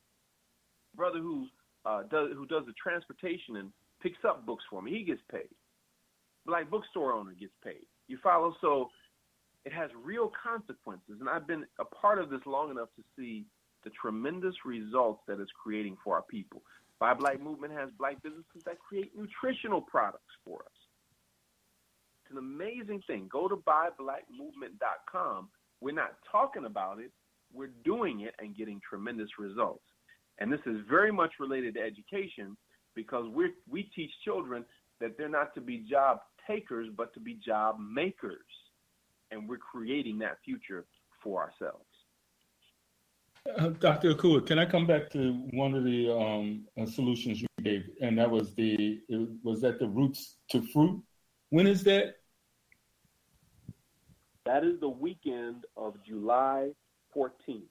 Brother who does the transportation and picks up books for me, he gets paid. Black bookstore owner gets paid. You follow? So it has real consequences, and I've been a part of this long enough to see the tremendous results that it's creating for our people. Buy Black movement has black businesses that create nutritional products for us. It's an amazing thing. Go to buyblackmovement.com. We're not talking about it. We're doing it and getting tremendous results. And this is very much related to education, because we teach children that they're not to be job takers, but to be job makers. And we're creating that future for ourselves. Dr. Akua, can I come back to one of the solutions you gave, and that was the Roots to Fruit? When is that? That is the weekend of July 14th.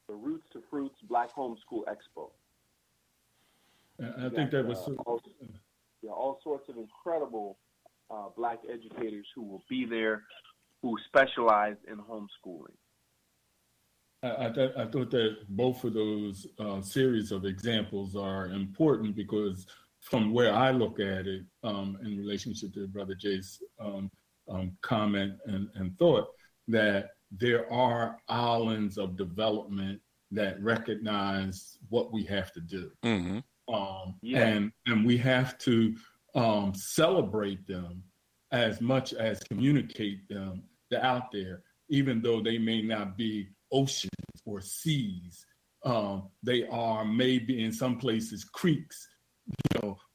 The Roots to Fruits Black Homeschool Expo. I think that was all sorts of incredible black educators who will be there, who specialize in homeschooling. I thought that both of those series of examples are important, because from where I look at it, in relationship to Brother Jay's comment and thought, that there are islands of development that recognize what we have to do. Mm-hmm. And we have to celebrate them as much as communicate them out there, even though they may not be oceans or seas. They are maybe in some places creeks,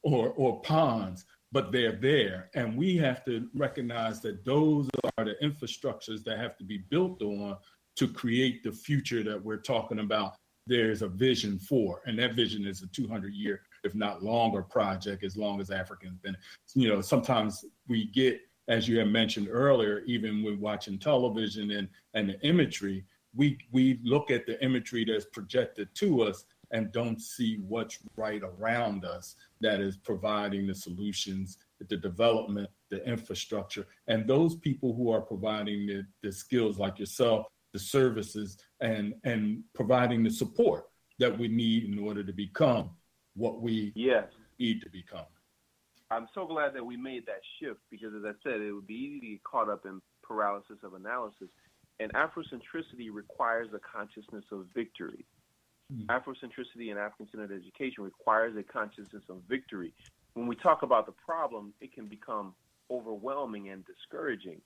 or ponds, but they're there. And we have to recognize that those are the infrastructures that have to be built on to create the future that we're talking about. There's a vision for, and that vision is a 200-year, if not longer, project, as long as Africans been. Sometimes we get, as you had mentioned earlier, even when watching television and the imagery, we look at the imagery that's projected to us and don't see what's right around us that is providing the solutions, the development, the infrastructure, and those people who are providing the skills like yourself, the services, and providing the support that we need in order to become what we need to become. I'm so glad that we made that shift, because, as I said, it would be easy to get caught up in paralysis of analysis. And Afrocentricity requires a consciousness of victory. Afrocentricity and African-centered education requires a consciousness of victory. When we talk about the problem, it can become overwhelming and discouraging.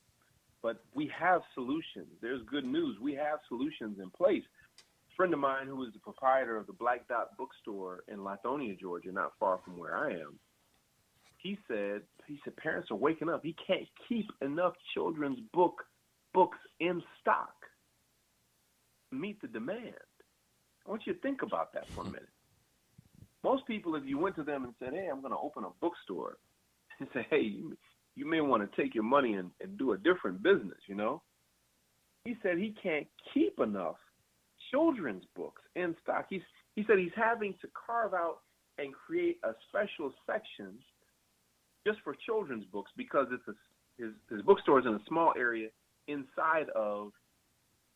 But we have solutions. There's good news. We have solutions in place. A friend of mine who is the proprietor of the Black Dot bookstore in Lithonia, Georgia, not far from where I am, he said parents are waking up. He can't keep enough children's books in stock to meet the demand. I want you to think about that for a minute. Most people, if you went to them and said, hey, I'm going to open a bookstore, and say, hey, you may want to take your money and do a different business, you know? He said he can't keep enough children's books in stock. He said he's having to carve out and create a special section just for children's books because his bookstore is in a small area inside of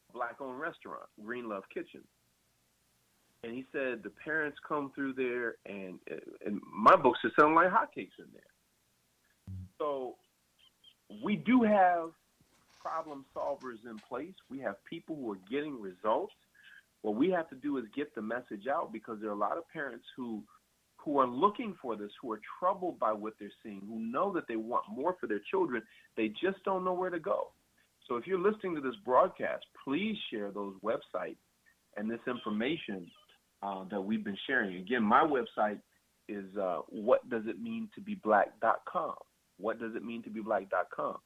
a Black-owned restaurant, Green Love Kitchen. And he said the parents come through there, and my books are selling like hotcakes in there. So we do have problem solvers in place. We have people who are getting results. What we have to do is get the message out, because there are a lot of parents who are looking for this, who are troubled by what they're seeing, who know that they want more for their children. They just don't know where to go. So if you're listening to this broadcast, please share those websites and this information that we've been sharing. Again, my website is whatdoesitmeantobeblack.com. What does it mean to be black.com?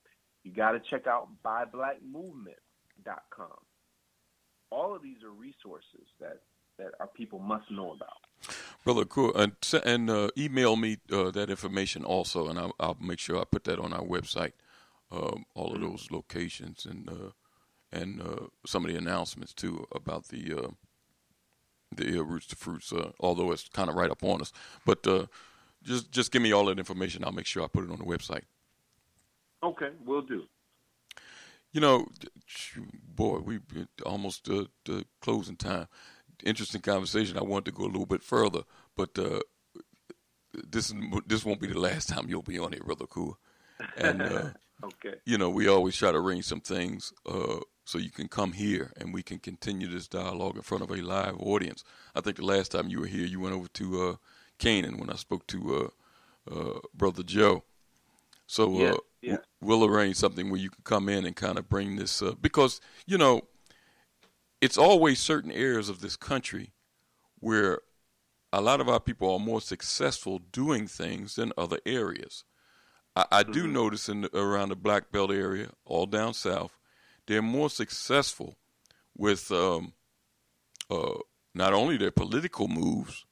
You got to check out buyblackmovement.com. All of these are resources that our people must know about. Brother Akua, and email me that information also, and I'll make sure I put that on our website. All of those locations and some of the announcements too about the Roots to Fruits. Although it's kind of right up on us, but just give me all that information. I'll make sure I put it on the website. Okay, will do. You know, boy, we almost the closing time. Interesting conversation. I wanted to go a little bit further, but this won't be the last time you'll be on here, Brother Akua. And okay, you know, we always try to arrange some things so you can come here and we can continue this dialogue in front of a live audience. I think the last time you were here, you went over to Canaan when I spoke to Brother Joe. So we'll arrange something where you can come in and kind of bring this because, you know, it's always certain areas of this country where a lot of our people are more successful doing things than other areas. I do notice around the Black Belt area, all down south, they're more successful with not only their political moves,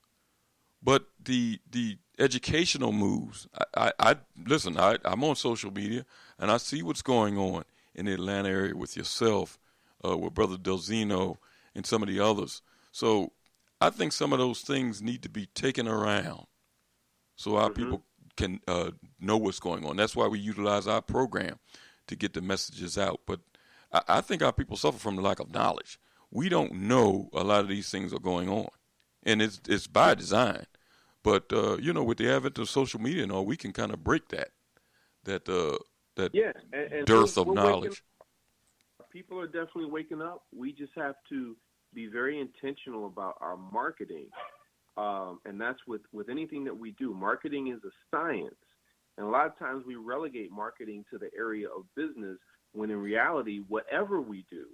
but the educational moves. Listen, I'm on social media, and I see what's going on in the Atlanta area with yourself, with Brother Delzino, and some of the others. So I think some of those things need to be taken around so our people can know what's going on. That's why we utilize our program to get the messages out. But I think our people suffer from the lack of knowledge. We don't know a lot of these things are going on, and it's by design. But you know, with the advent of social media and all, we can kind of break that and dearth of knowledge. People are definitely waking up. We just have to be very intentional about our marketing. And that's with anything that we do. Marketing is a science. And a lot of times we relegate marketing to the area of business when in reality, whatever we do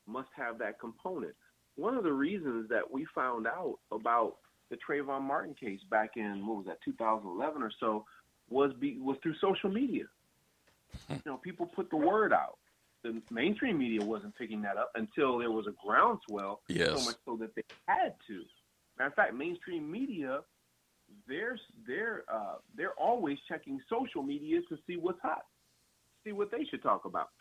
must have that component. One of the reasons that we found out about the Trayvon Martin case back in, 2011 or so, was through social media. You know, people put the word out. The mainstream media wasn't picking that up until there was a groundswell, so much so that they had to. Matter of fact, mainstream media, they're always checking social media to see what's hot, see what they should talk about.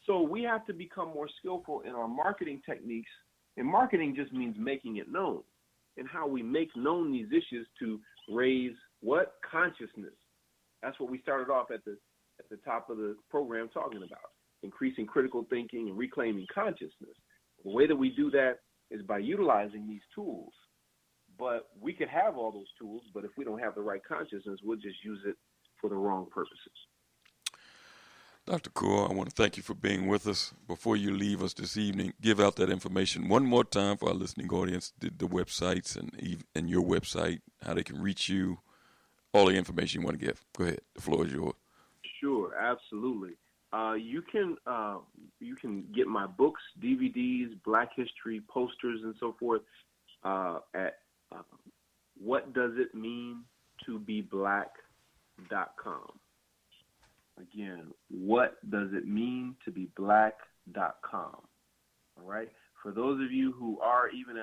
So we have to become more skillful in our marketing techniques, and marketing just means making it known, and how we make known these issues to raise what? Consciousness. That's what we started off at the top of the program talking about, increasing critical thinking and reclaiming consciousness. The way that we do that is by utilizing these tools. But we could have all those tools, but if we don't have the right consciousness, we'll just use it for the wrong purposes. Dr. Akua, I want to thank you for being with us. Before you leave us this evening, give out that information one more time for our listening audience, the websites and your website, how they can reach you, all the information you want to give. Go ahead. The floor is yours. Sure, absolutely. You can get my books, DVDs, Black History posters, and so forth at whatdoesitmeantobeblack.com. Again, whatdoesitmeantobeblack.com. All right. For those of you who are, even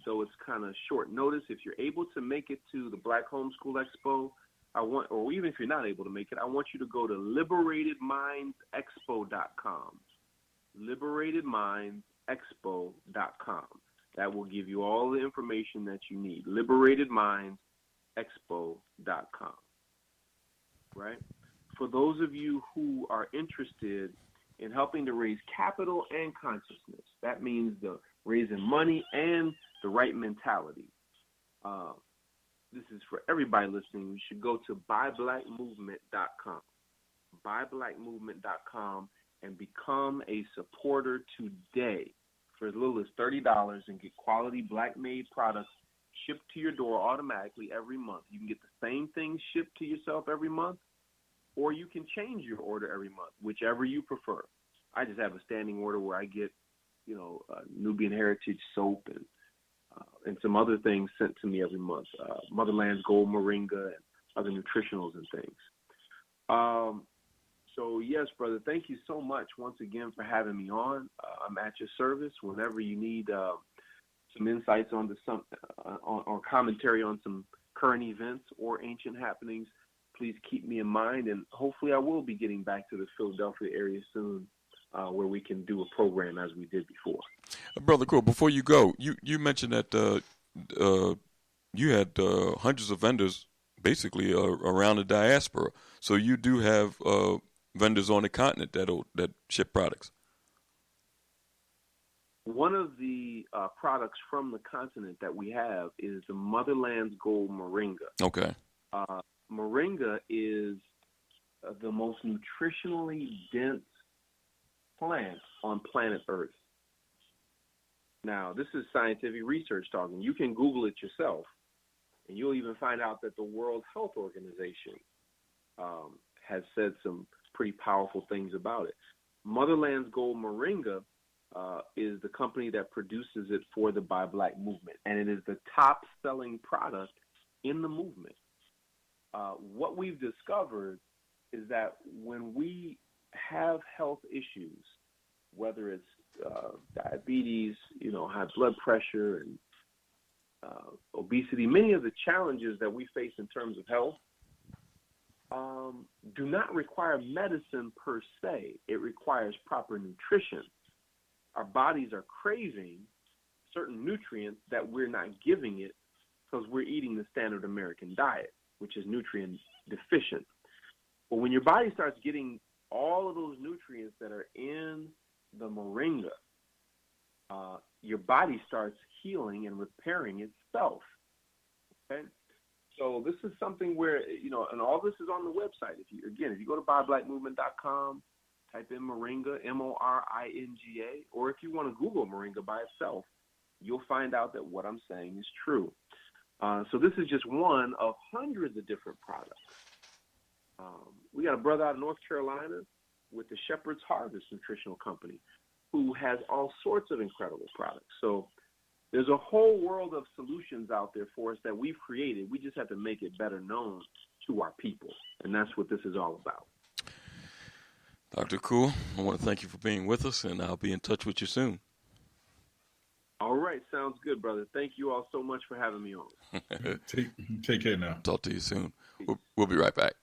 though it's kind of short notice, if you're able to make it to the Black Homeschool Expo, or even if you're not able to make it, I want you to go to liberatedmindsexpo.com. liberatedmindsexpo.com. That will give you all the information that you need. liberatedmindsexpo.com. Right? For those of you who are interested in helping to raise capital and consciousness, that means the raising money and the right mentality. This is for everybody listening. You should go to buyblackmovement.com. buyblackmovement.com and become a supporter today for as little as $30 and get quality black-made products shipped to your door automatically every month. You can get the same thing shipped to yourself every month, or you can change your order every month, whichever you prefer. I just have a standing order where I get, Nubian Heritage soap and some other things sent to me every month. Motherland's Gold Moringa and other nutritionals and things. So yes, brother, thank you so much once again for having me on. I'm at your service whenever you need some insights on or commentary on some current events or ancient happenings. Please keep me in mind, and hopefully I will be getting back to the Philadelphia area soon, where we can do a program as we did before. Brother Cool, before you go, you mentioned that you had hundreds of vendors basically around the diaspora. So you do have vendors on the continent that ship products. One of the products from the continent that we have is the Motherland's Gold Moringa. Okay. Moringa is the most nutritionally dense plant on planet Earth. Now, this is scientific research talking. You can Google it yourself, and you'll even find out that the World Health Organization has said some pretty powerful things about it. Motherland's Gold Moringa is the company that produces it for the Buy Black movement, and it is the top-selling product in the movement. What we've discovered is that when we have health issues, whether it's diabetes, high blood pressure, and obesity, many of the challenges that we face in terms of health do not require medicine per se. It requires proper nutrition. Our bodies are craving certain nutrients that we're not giving it because we're eating the standard American diet, which is nutrient deficient. But when your body starts getting all of those nutrients that are in the moringa, your body starts healing and repairing itself. Okay? So this is something where, and all this is on the website. If you go to buyblackmovement.com, type in moringa, Moringa, or if you want to Google moringa by itself, you'll find out that what I'm saying is true. So this is just one of hundreds of different products. We got a brother out of North Carolina with the Shepherd's Harvest Nutritional Company who has all sorts of incredible products. So there's a whole world of solutions out there for us that we've created. We just have to make it better known to our people, and that's what this is all about. Dr. Cool, I want to thank you for being with us, and I'll be in touch with you soon. All right. Sounds good, brother. Thank you all so much for having me on. Take care now. Talk to you soon. We'll be right back.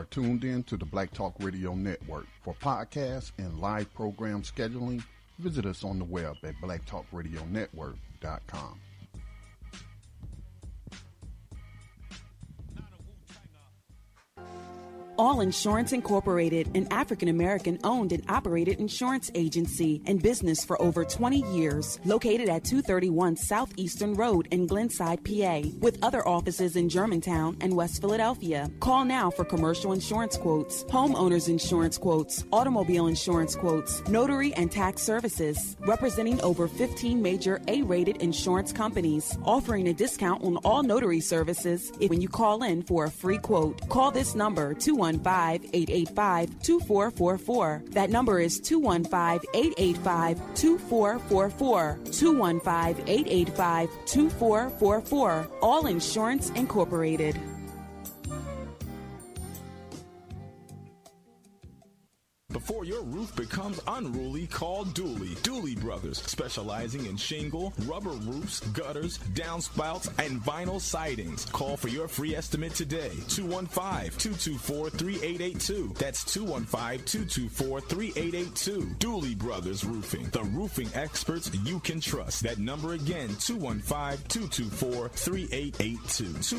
are tuned in to the Black Talk Radio Network. For podcasts and live program scheduling, visit us on the web at blacktalkradionetwork.com. All Insurance Incorporated, an African-American owned and operated insurance agency and business for over 20 years, located at 231 Southeastern Road in Glenside, PA, with other offices in Germantown and West Philadelphia. Call now for commercial insurance quotes, homeowners insurance quotes, automobile insurance quotes, notary and tax services, representing over 15 major A-rated insurance companies, offering a discount on all notary services when you call in for a free quote. Call this number, 215-885-2444. That number is 215-885-2444. 215-885-2444. All Insurance Incorporated. Before your roof becomes unruly, call Dooley. Dooley Brothers, specializing in shingle, rubber roofs, gutters, downspouts, and vinyl sidings. Call for your free estimate today. 215-224-3882. That's 215-224-3882. Dooley Brothers Roofing, the roofing experts you can trust. That number again, 215-224-3882.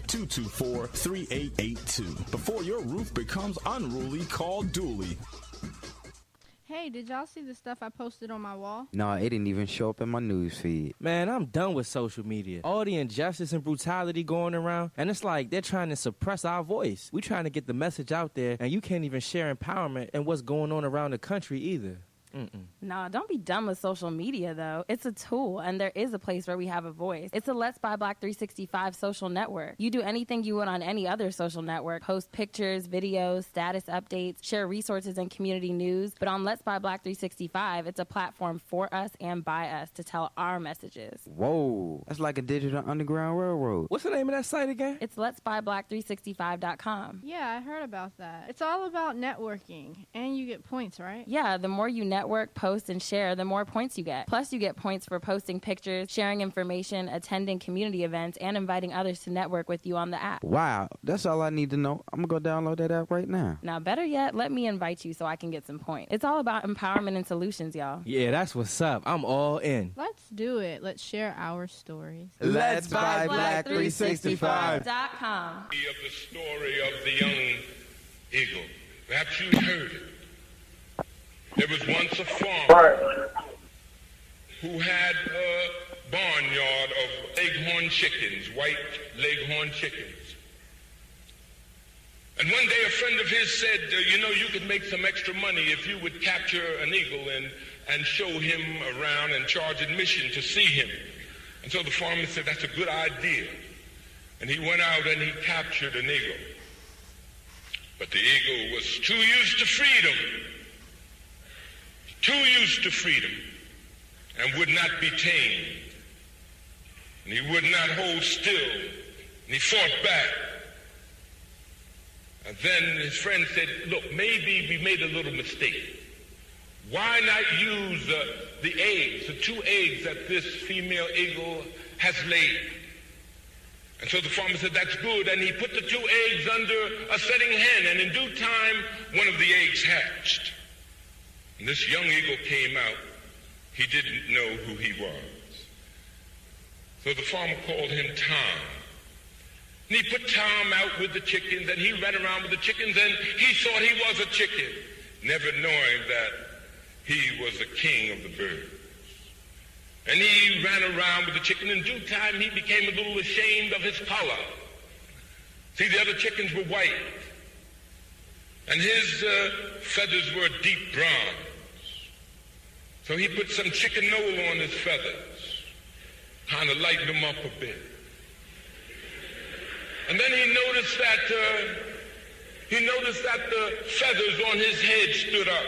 215-224-3882. Before your roof becomes unruly, call Dooley. Hey, did y'all see the stuff I posted on my wall? No, it didn't even show up in my news feed. Man, I'm done with social media. All the injustice and brutality going around, and it's like they're trying to suppress our voice. We trying to get the message out there, and you can't even share empowerment and what's going on around the country either. Nah, don't be dumb with social media, though. It's a tool, and there is a place where we have a voice. It's a Let's Buy Black 365 social network. You do anything you would on any other social network. Post pictures, videos, status updates, share resources and community news. But on Let's Buy Black 365, it's a platform for us and by us to tell our messages. Whoa, that's like a digital underground railroad. What's the name of that site again? It's letsbuyblack365.com. Yeah, I heard about that. It's all about networking, and you get points, right? Yeah, the more you network, post, and share, the more points you get. Plus, you get points for posting pictures, sharing information, attending community events, and inviting others to network with you on the app. Wow, that's all I need to know. I'm going to go download that app right now. Now, better yet, let me invite you so I can get some points. It's all about empowerment and solutions, y'all. Yeah, that's what's up. I'm all in. Let's do it. Let's share our stories. Let's buy Black365.com. Of the story of the young eagle. Perhaps you heard it. There was once a farmer who had a barnyard of leghorn chickens, white leghorn chickens. And one day a friend of his said, you could make some extra money if you would capture an eagle and show him around and charge admission to see him. And so the farmer said, that's a good idea. And he went out and he captured an eagle. But the eagle was too used to freedom. Too used to freedom, and would not be tamed. And he would not hold still, and he fought back. And then his friend said, look, maybe we made a little mistake. Why not use the eggs, the 2 eggs that this female eagle has laid? And so the farmer said, that's good, and he put the 2 eggs under a setting hen, and in due time, one of the eggs hatched. And this young eagle came out. He didn't know who he was. So the farmer called him Tom. And he put Tom out with the chickens, and he ran around with the chickens, and he thought he was a chicken, never knowing that he was the king of the birds. And he ran around with the chicken. In due time, he became a little ashamed of his color. See, the other chickens were white, and his feathers were deep brown. So he put some chicken oil on his feathers, kind of lightened them up a bit. And then he noticed that the feathers on his head stood up,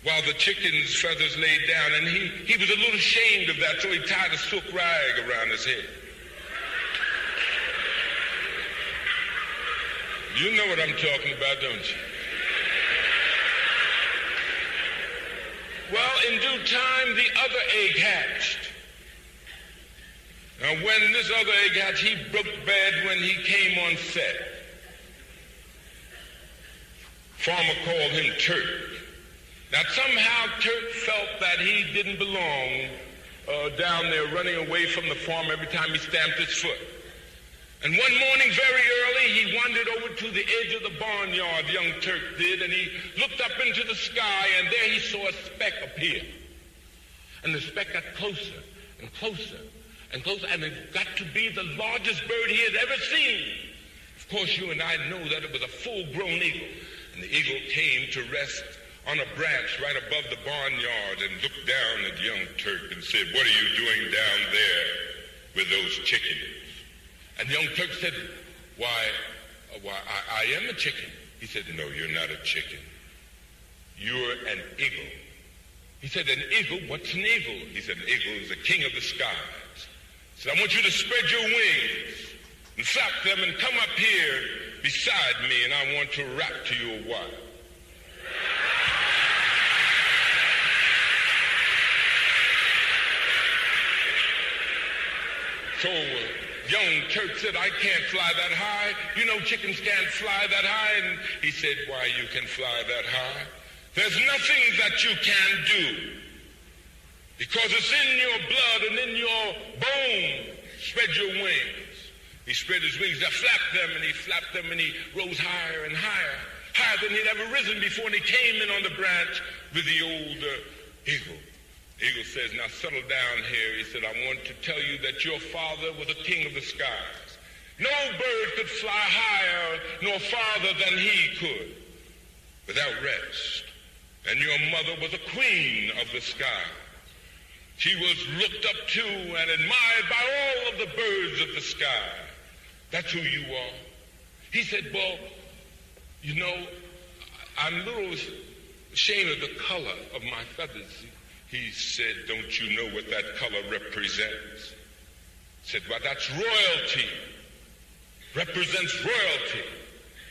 while the chicken's feathers laid down. And he was a little ashamed of that, so he tied a silk rag around his head. You know what I'm talking about, don't you? Well, in due time, the other egg hatched. Now, when this other egg hatched, he broke bad when he came on set. farmer called him Turk. Now somehow Turk felt that he didn't belong down there running away from the farm every time he stamped his foot. And one morning very early he wandered over to the edge of the barnyard, young Turk did, and he looked up into the sky, and there he saw a speck appear. And the speck got closer and closer and closer, and it got to be the largest bird he had ever seen. Of course, you and I know that it was a full-grown eagle, and the eagle came to rest on a branch right above the barnyard and looked down at young Turk and said, "What are you doing down there with those chickens?" And young Turk said, why, I am a chicken. He said, "No, you're not a chicken. You're an eagle." He said, "An eagle? What's an eagle?" He said, "An eagle is the king of the skies." He said, "I want you to spread your wings and flap them and come up here beside me, and I want to rap to you a while." So young Turk said, "I can't fly that high. You know chickens can't fly that high." And he said, "Why, you can fly that high? There's nothing that you can do because it's in your blood and in your bone. Spread your wings." He spread his wings, I flapped them, and he flapped them, and he rose higher and higher, higher than he'd ever risen before, and he came in on the branch with the old eagle. The eagle says, "Now settle down here." He said, "I want to tell you that your father was a king of the skies. No bird could fly higher nor farther than he could without rest. And your mother was a queen of the sky. She was looked up to and admired by all of the birds of the sky. That's who you are." He said, "Well, you know, I'm a little ashamed of the color of my feathers." He said, "Don't you know what that color represents?" He said, "Well, that's royalty. Represents royalty."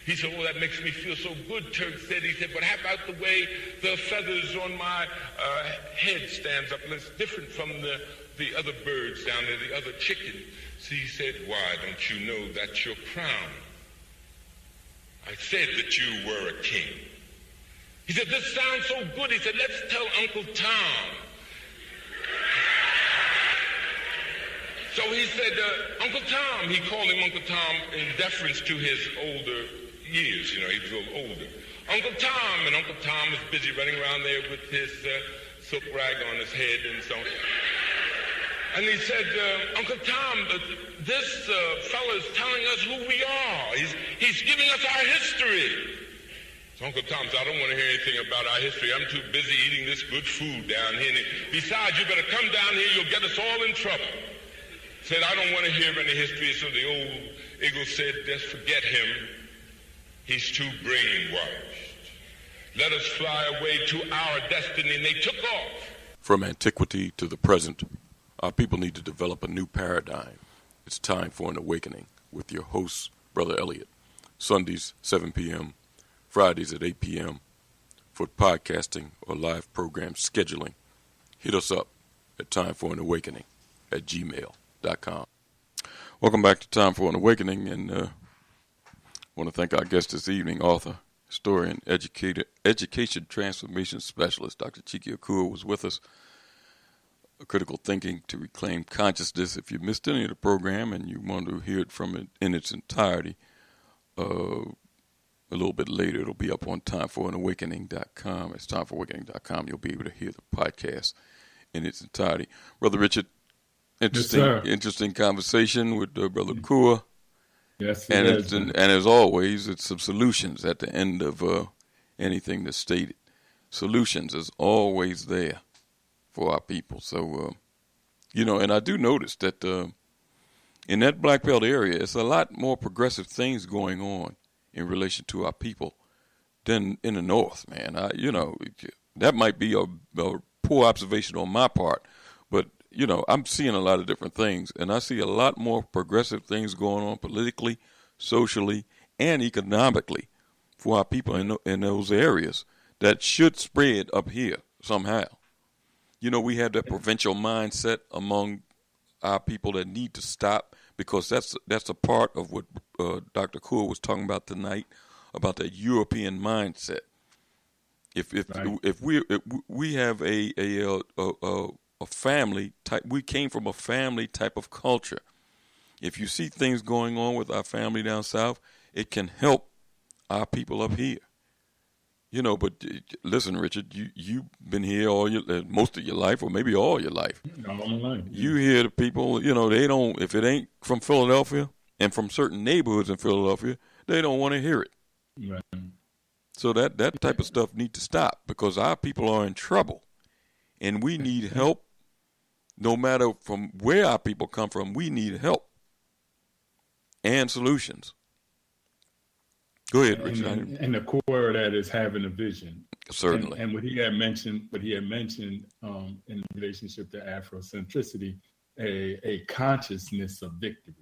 He said, "Oh, that makes me feel so good," Turk said. He said, "But how about the way the feathers on my head stands up? And it's different from the other birds down there, the other chickens." So he said, "Why, don't you know that's your crown? I said that you were a king." He said, "This sounds so good." He said, "Let's tell Uncle Tom." So he said, "Uncle Tom," he called him Uncle Tom in deference to his older years. You know, he was a little older. "Uncle Tom," and Uncle Tom was busy running around there with his silk rag on his head and so on. And he said, "Uncle Tom, this fellow is telling us who we are. He's giving us our history." So Uncle Tom said, "I don't want to hear anything about our history. I'm too busy eating this good food down here. And besides, you better come down here. You'll get us all in trouble." Said, "I don't want to hear any history." So the old eagle said, "Just forget him. He's too brainwashed. Let us fly away to our destiny." And they took off. From antiquity to the present, our people need to develop a new paradigm. It's time for an awakening with your host, Brother Elliot. Sundays, 7 p.m., Fridays at 8 p.m. For podcasting or live program scheduling, hit us up at timeforanawakening@gmail.com. Welcome back to Time for an Awakening, and I want to thank our guest this evening, author, historian, education transformation specialist, Dr. Chike Akua was with us. Critical Thinking to Reclaim Consciousness. If you missed any of the program and you want to hear it from it in its entirety, a little bit later, it'll be up on timeforanawakening.com. It's timeforawakening.com. You'll be able to hear the podcast in its entirety. Brother Richard, interesting conversation with Brother Akua. Yes, and as always, it's some solutions at the end of anything that's stated. Solutions is always there for our people. So, and I do notice that in that Black Belt area, it's a lot more progressive things going on in relation to our people than in the North, man. That might be a poor observation on my part, but, I'm seeing a lot of different things, and I see a lot more progressive things going on politically, socially, and economically for our people in those areas that should spread up here somehow. We have that provincial mindset among our people that need to stop, because that's a part of what Dr. Akua was talking about tonight, about that European mindset. If we have a family type, we came from a family type of culture. If you see things going on with our family down south, it can help our people up here. But listen, Richard, you've been here most of your life, or maybe all your life. All my life. You hear the people, they don't, if it ain't from Philadelphia and from certain neighborhoods in Philadelphia, they don't want to hear it. Right. So that type of stuff needs to stop, because our people are in trouble, and we need help. No matter from where our people come from, we need help and solutions. Go ahead, Richard. And the core of that is having a vision. Certainly. And what he had mentioned in relationship to Afrocentricity, a consciousness of victory.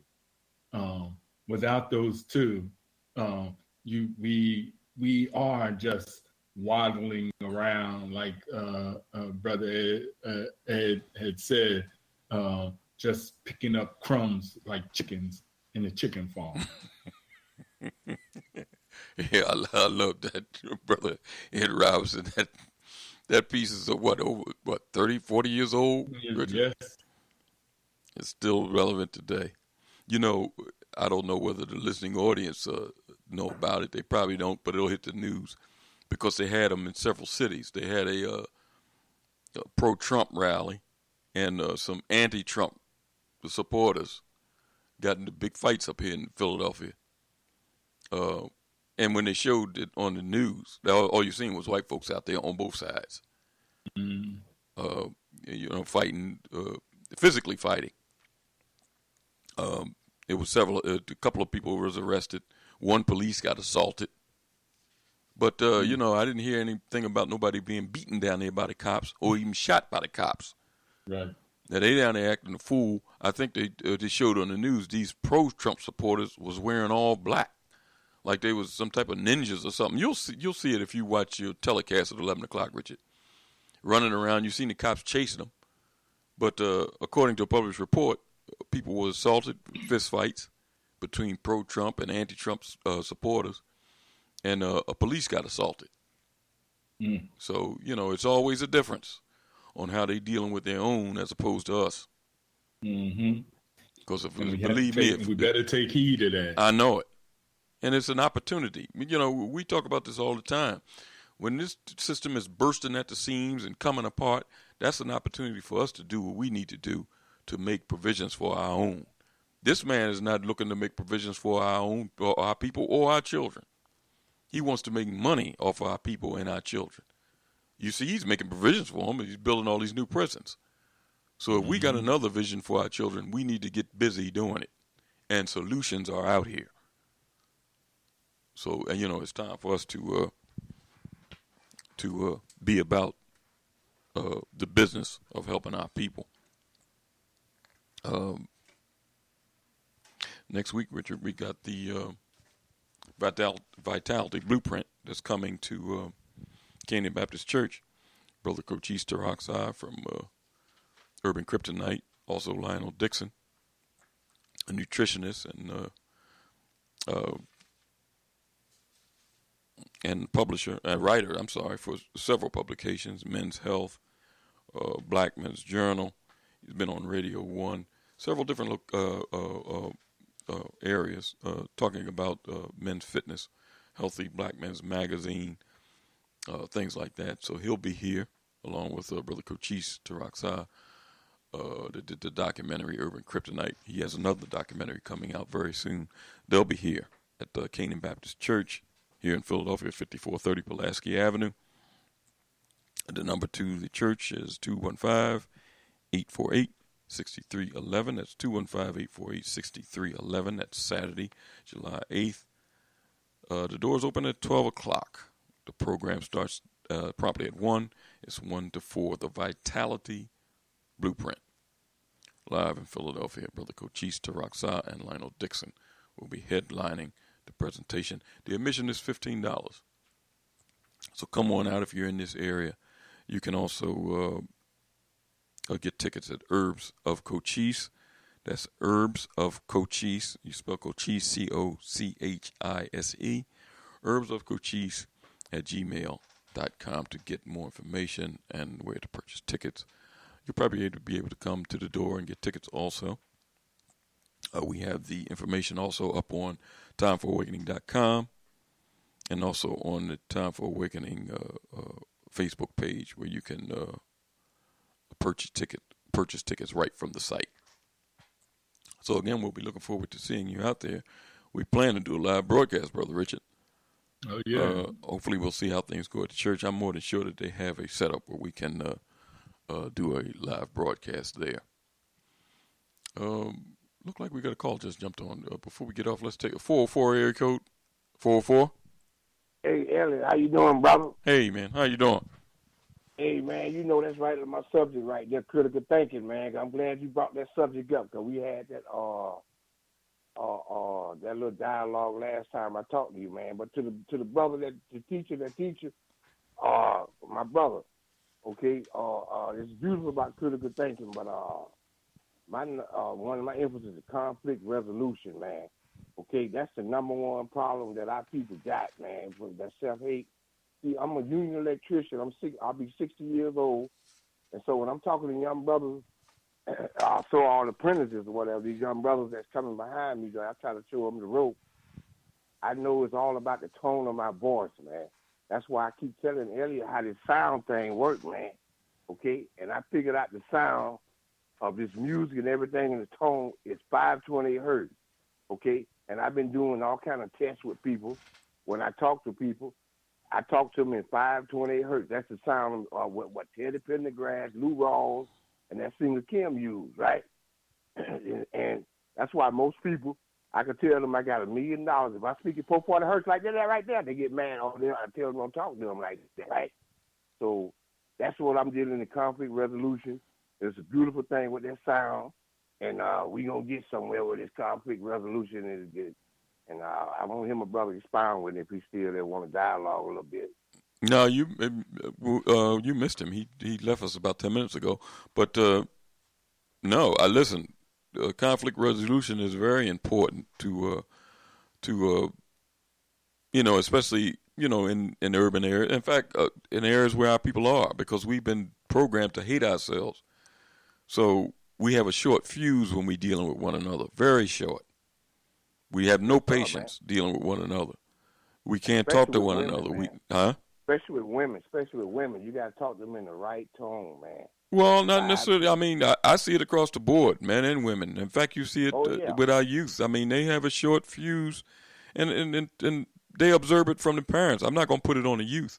Without those two, we are just waddling around, like Brother Ed had said, just picking up crumbs like chickens in a chicken farm. Yeah, I love that, Brother Ed Robinson. That piece is over 30, 40 years old? Yes. It's still relevant today. I don't know whether the listening audience know about it. They probably don't, but it'll hit the news because they had them in several cities. They had a pro-Trump rally, and some anti-Trump supporters got into big fights up here in Philadelphia. And when they showed it on the news, all you seen was white folks out there on both sides, fighting, physically fighting. It was a couple of people was arrested. One police got assaulted. But, I didn't hear anything about nobody being beaten down there by the cops or even shot by the cops. Right. Now, they down there acting a fool. I think they showed on the news these pro-Trump supporters was wearing all black, like they was some type of ninjas or something. You'll see it if you watch your telecast at 11 o'clock, Richard. Running around, you've seen the cops chasing them. But according to a published report, people were assaulted, fist fights between pro-Trump and anti-Trump supporters, and a police got assaulted. So, it's always a difference on how they dealing with their own as opposed to us. Mm-hmm. Because we better take heed of that. I know it. And it's an opportunity. We talk about this all the time. When this system is bursting at the seams and coming apart, that's an opportunity for us to do what we need to do to make provisions for our own. This man is not looking to make provisions for our own, or our people, or our children. He wants to make money off of our people and our children. You see, he's making provisions for them, and he's building all these new prisons. So if we got another vision for our children, we need to get busy doing it. And solutions are out here. So, it's time for us to be about the business of helping our people. Next week, Richard, we got the Vitality Blueprint that's coming to Canaan Baptist Church. Brother Cochise Taroxai from Urban Kryptonite, also Lionel Dixon, a nutritionist and publisher, writer, for several publications, Men's Health, Black Men's Journal. He's been on Radio 1, several different areas, talking about men's fitness, Healthy Black Men's Magazine, things like that. So he'll be here along with Brother Cochise Taroxai, that did the documentary Urban Kryptonite. He has another documentary coming out very soon. They'll be here at the Canaan Baptist Church here in Philadelphia, 5430 Pulaski Avenue. The number to the church is 215-848-6311. That's 215-848-6311. That's Saturday, July 8th. The doors open at 12 o'clock. The program starts promptly at 1. It's 1 to 4. The Vitality Blueprint. Live in Philadelphia, Brother Cochise Taroxai and Lionel Dixon will be headlining the presentation. The admission is $15. So come on out if you're in this area. You can also get tickets at Herbs of Cochise. That's Herbs of Cochise. You spell Cochise, C-O-C-H-I-S-E. herbsofcochise@gmail.com to get more information and where to purchase tickets. You'll probably be able to come to the door and get tickets also. We have the information also up on timeforowakening.com and also on the Time for Awakening Facebook page where you can purchase tickets right from the site. So again, we'll be looking forward to seeing you out there. We plan to do a live broadcast, Brother Richard. Oh, yeah. Hopefully we'll see how things go at the church. I'm more than sure that they have a setup where we can do a live broadcast there. Look like we got a call just jumped on. Before we get off, let's take a 404 area code. 404. Hey, Elliot, how you doing, brother? Hey, man, how you doing? Hey, man, you know that's right on my subject right there, critical thinking, man. I'm glad you brought that subject up because we had that that little dialogue last time I talked to you, man. But to the brother the teacher, my brother, okay, it's beautiful about critical thinking, but one of my emphasis is conflict resolution, man. Okay, that's the number one problem that our people got, man. That self-hate. See, I'm a union electrician. I'll be 60 years old, and so when I'm talking to young brothers, so all the apprentices or whatever, these young brothers that's coming behind me, I try to show them the rope. I know it's all about the tone of my voice, man. That's why I keep telling Elliot how this sound thing works, man. Okay, and I figured out the sound of this music and everything, and the tone is 528 hertz. Okay, and I've been doing all kind of tests with people. When I talk to people, I talk to them in 528 hertz. That's the sound of what Teddy Pendergrass, Lou Rawls, and that singer Kim used, right? and that's why most people, I can tell them I got $1 million. If I speak at 440 hertz like that right there, they get mad. Oh, I tell them don't talk to them like that, right? So that's what I'm dealing in conflict resolution. It's a beautiful thing with that sound, and we gonna get somewhere with this conflict resolution. And I want him, a brother, expound with it if he still there want to dialogue a little bit. No, you missed him. He left us about 10 minutes ago. But no, I listen. Conflict resolution is very important to especially in urban areas. In fact, in areas where our people are, because we've been programmed to hate ourselves. So we have a short fuse when we're dealing with one another, very short. We have no patience dealing with one another. We can't talk to one another. Especially with women, you got to talk to them in the right tone, man. Well, not necessarily. I mean, I see it across the board, men and women. In fact, you see it with our youth. I mean, they have a short fuse, and they observe it from the parents. I'm not going to put it on the youth.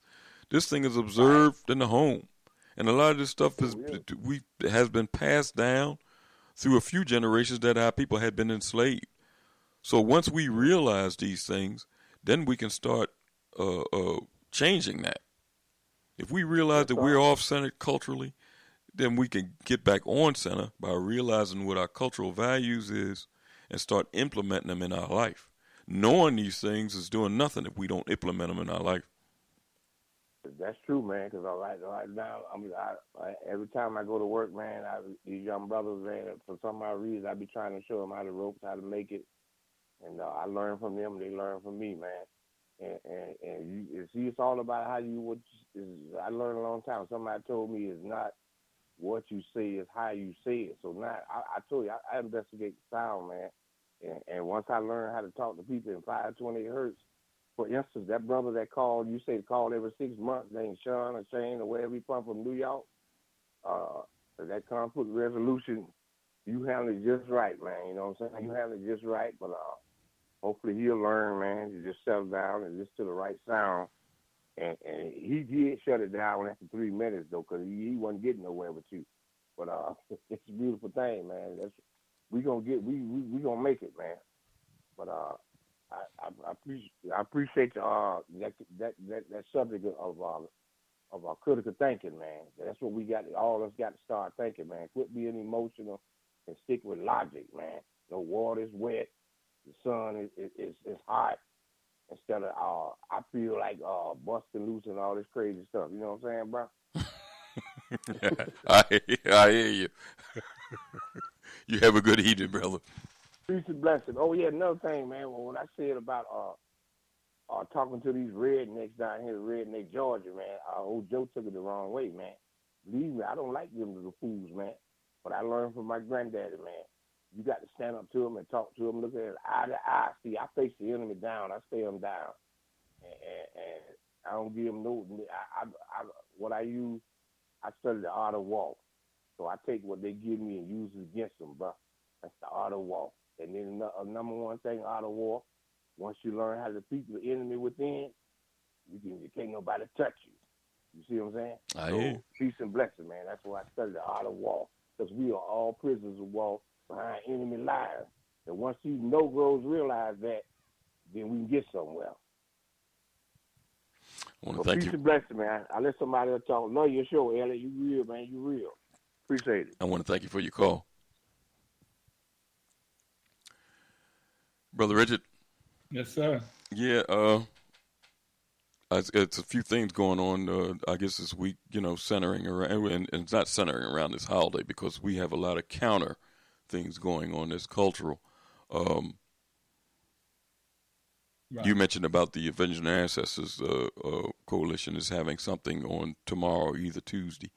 This thing is observed in the home, and a lot of this stuff has been passed down through a few generations that our people had been enslaved. So once we realize these things, then we can start changing that. If we realize that we're off-centered culturally, then we can get back on center by realizing what our cultural values is and start implementing them in our life. Knowing these things is doing nothing if we don't implement them in our life. That's true, man, because right now, every time I go to work, man, these young brothers, man, for some odd reason, I be trying to show them how to ropes, how to make it. And I learn from them, they learn from me, man. And you see, it's all about how you I learned a long time. Somebody told me it's not what you say, it's how you say it. So now, I told you, I investigate the sound, man. And once I learned how to talk to people in 528 hertz, for instance, that brother that called, you say called every 6 months, named Sean or Shane or wherever he from New York, that conflict resolution, you handle it just right, man. You know what I'm saying? You handle it just right, but hopefully he'll learn, man, to just settle down and listen to the right sound. And he did shut it down after 3 minutes, though, because he wasn't getting nowhere with you. But it's a beautiful thing, man. We gonna make it, man. But I appreciate that subject of our critical thinking, man. That's what we got. All of us got to start thinking, man. Quit being emotional and stick with logic, man. The water's wet, the sun is hot. Instead of I feel like busting loose and all this crazy stuff. You know what I'm saying, bro? I hear you. You have a good evening, brother. Peace and blessing. Oh yeah, another thing, man. When I said about talking to these rednecks down here in Redneck, Georgia, man. Old Joe took it the wrong way, man. Believe me, I don't like them little fools, man. But I learned from my granddaddy, man. You got to stand up to them and talk to them, look at it eye to eye. See, I face the enemy down. I stay them down. And I don't give them no, what I use, I study the art of war. So I take what they give me and use it against them, bro. That's the art of war. And then number one thing, art of war, once you learn how to defeat the enemy within, you can't nobody touch you. You see what I'm saying? I hear. Peace and blessing, man. That's why I study the art of war. Because we are all prisoners of war behind enemy lines. And once these no-gros realize that, then we can get somewhere. I want to thank peace you. and blessing, man. I let somebody else talk. Love your show, Elliot. You real, man. You real. Appreciate it. I want to thank you for your call. Brother Richard. Yes, sir. Yeah, it's a few things going on, I guess, this week, centering around, and it's not centering around this holiday because we have a lot of counter things going on that's cultural. Right. You mentioned about the Avenging Ancestors Coalition is having something on tomorrow, either Tuesday,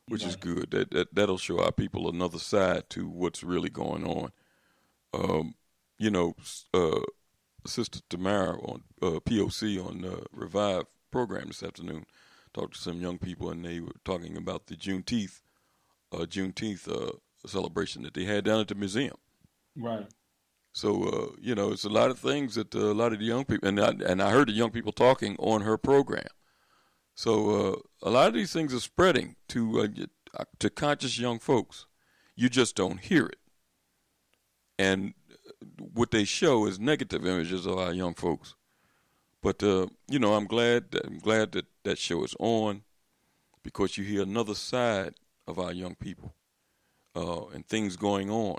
which is good. That'll show our people another side to what's really going on. Sister Tamara on POC on Revive program this afternoon talked to some young people, and they were talking about the Juneteenth celebration that they had down at the museum. Right. So it's a lot of things that a lot of the young people, and I heard the young people talking on her program. So a lot of these things are spreading to conscious young folks. You just don't hear it, and what they show is negative images of our young folks. But I'm glad that show is on, because you hear another side of our young people and things going on,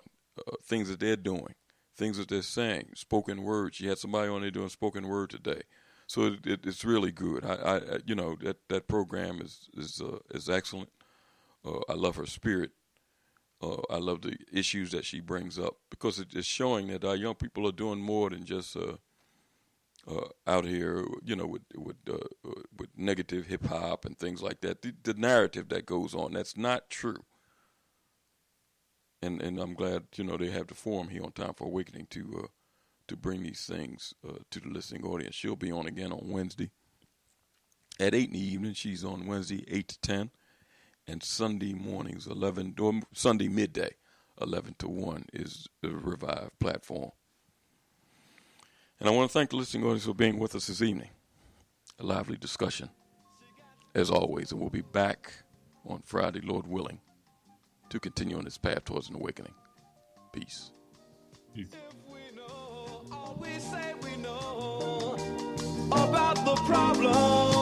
things that they're doing, things that they're saying, spoken word. She had somebody on there doing spoken word today, so it's really good. That program is excellent. I love her spirit. I love the issues that she brings up, because it's showing that our young people are doing more than just out here, with negative hip hop and things like that. The narrative that goes on, that's not true. And I'm glad they have the forum here on Time for Awakening to bring these things to the listening audience. She'll be on again on Wednesday at 8 in the evening. She's on Wednesday 8 to 10. And Sunday mornings, Sunday midday, 11 to 1 is the Revive platform. And I want to thank the listening audience for being with us this evening. A lively discussion, as always. And we'll be back on Friday, Lord willing, to continue on this path towards an awakening. Peace. If we know, all we say we know about the problem.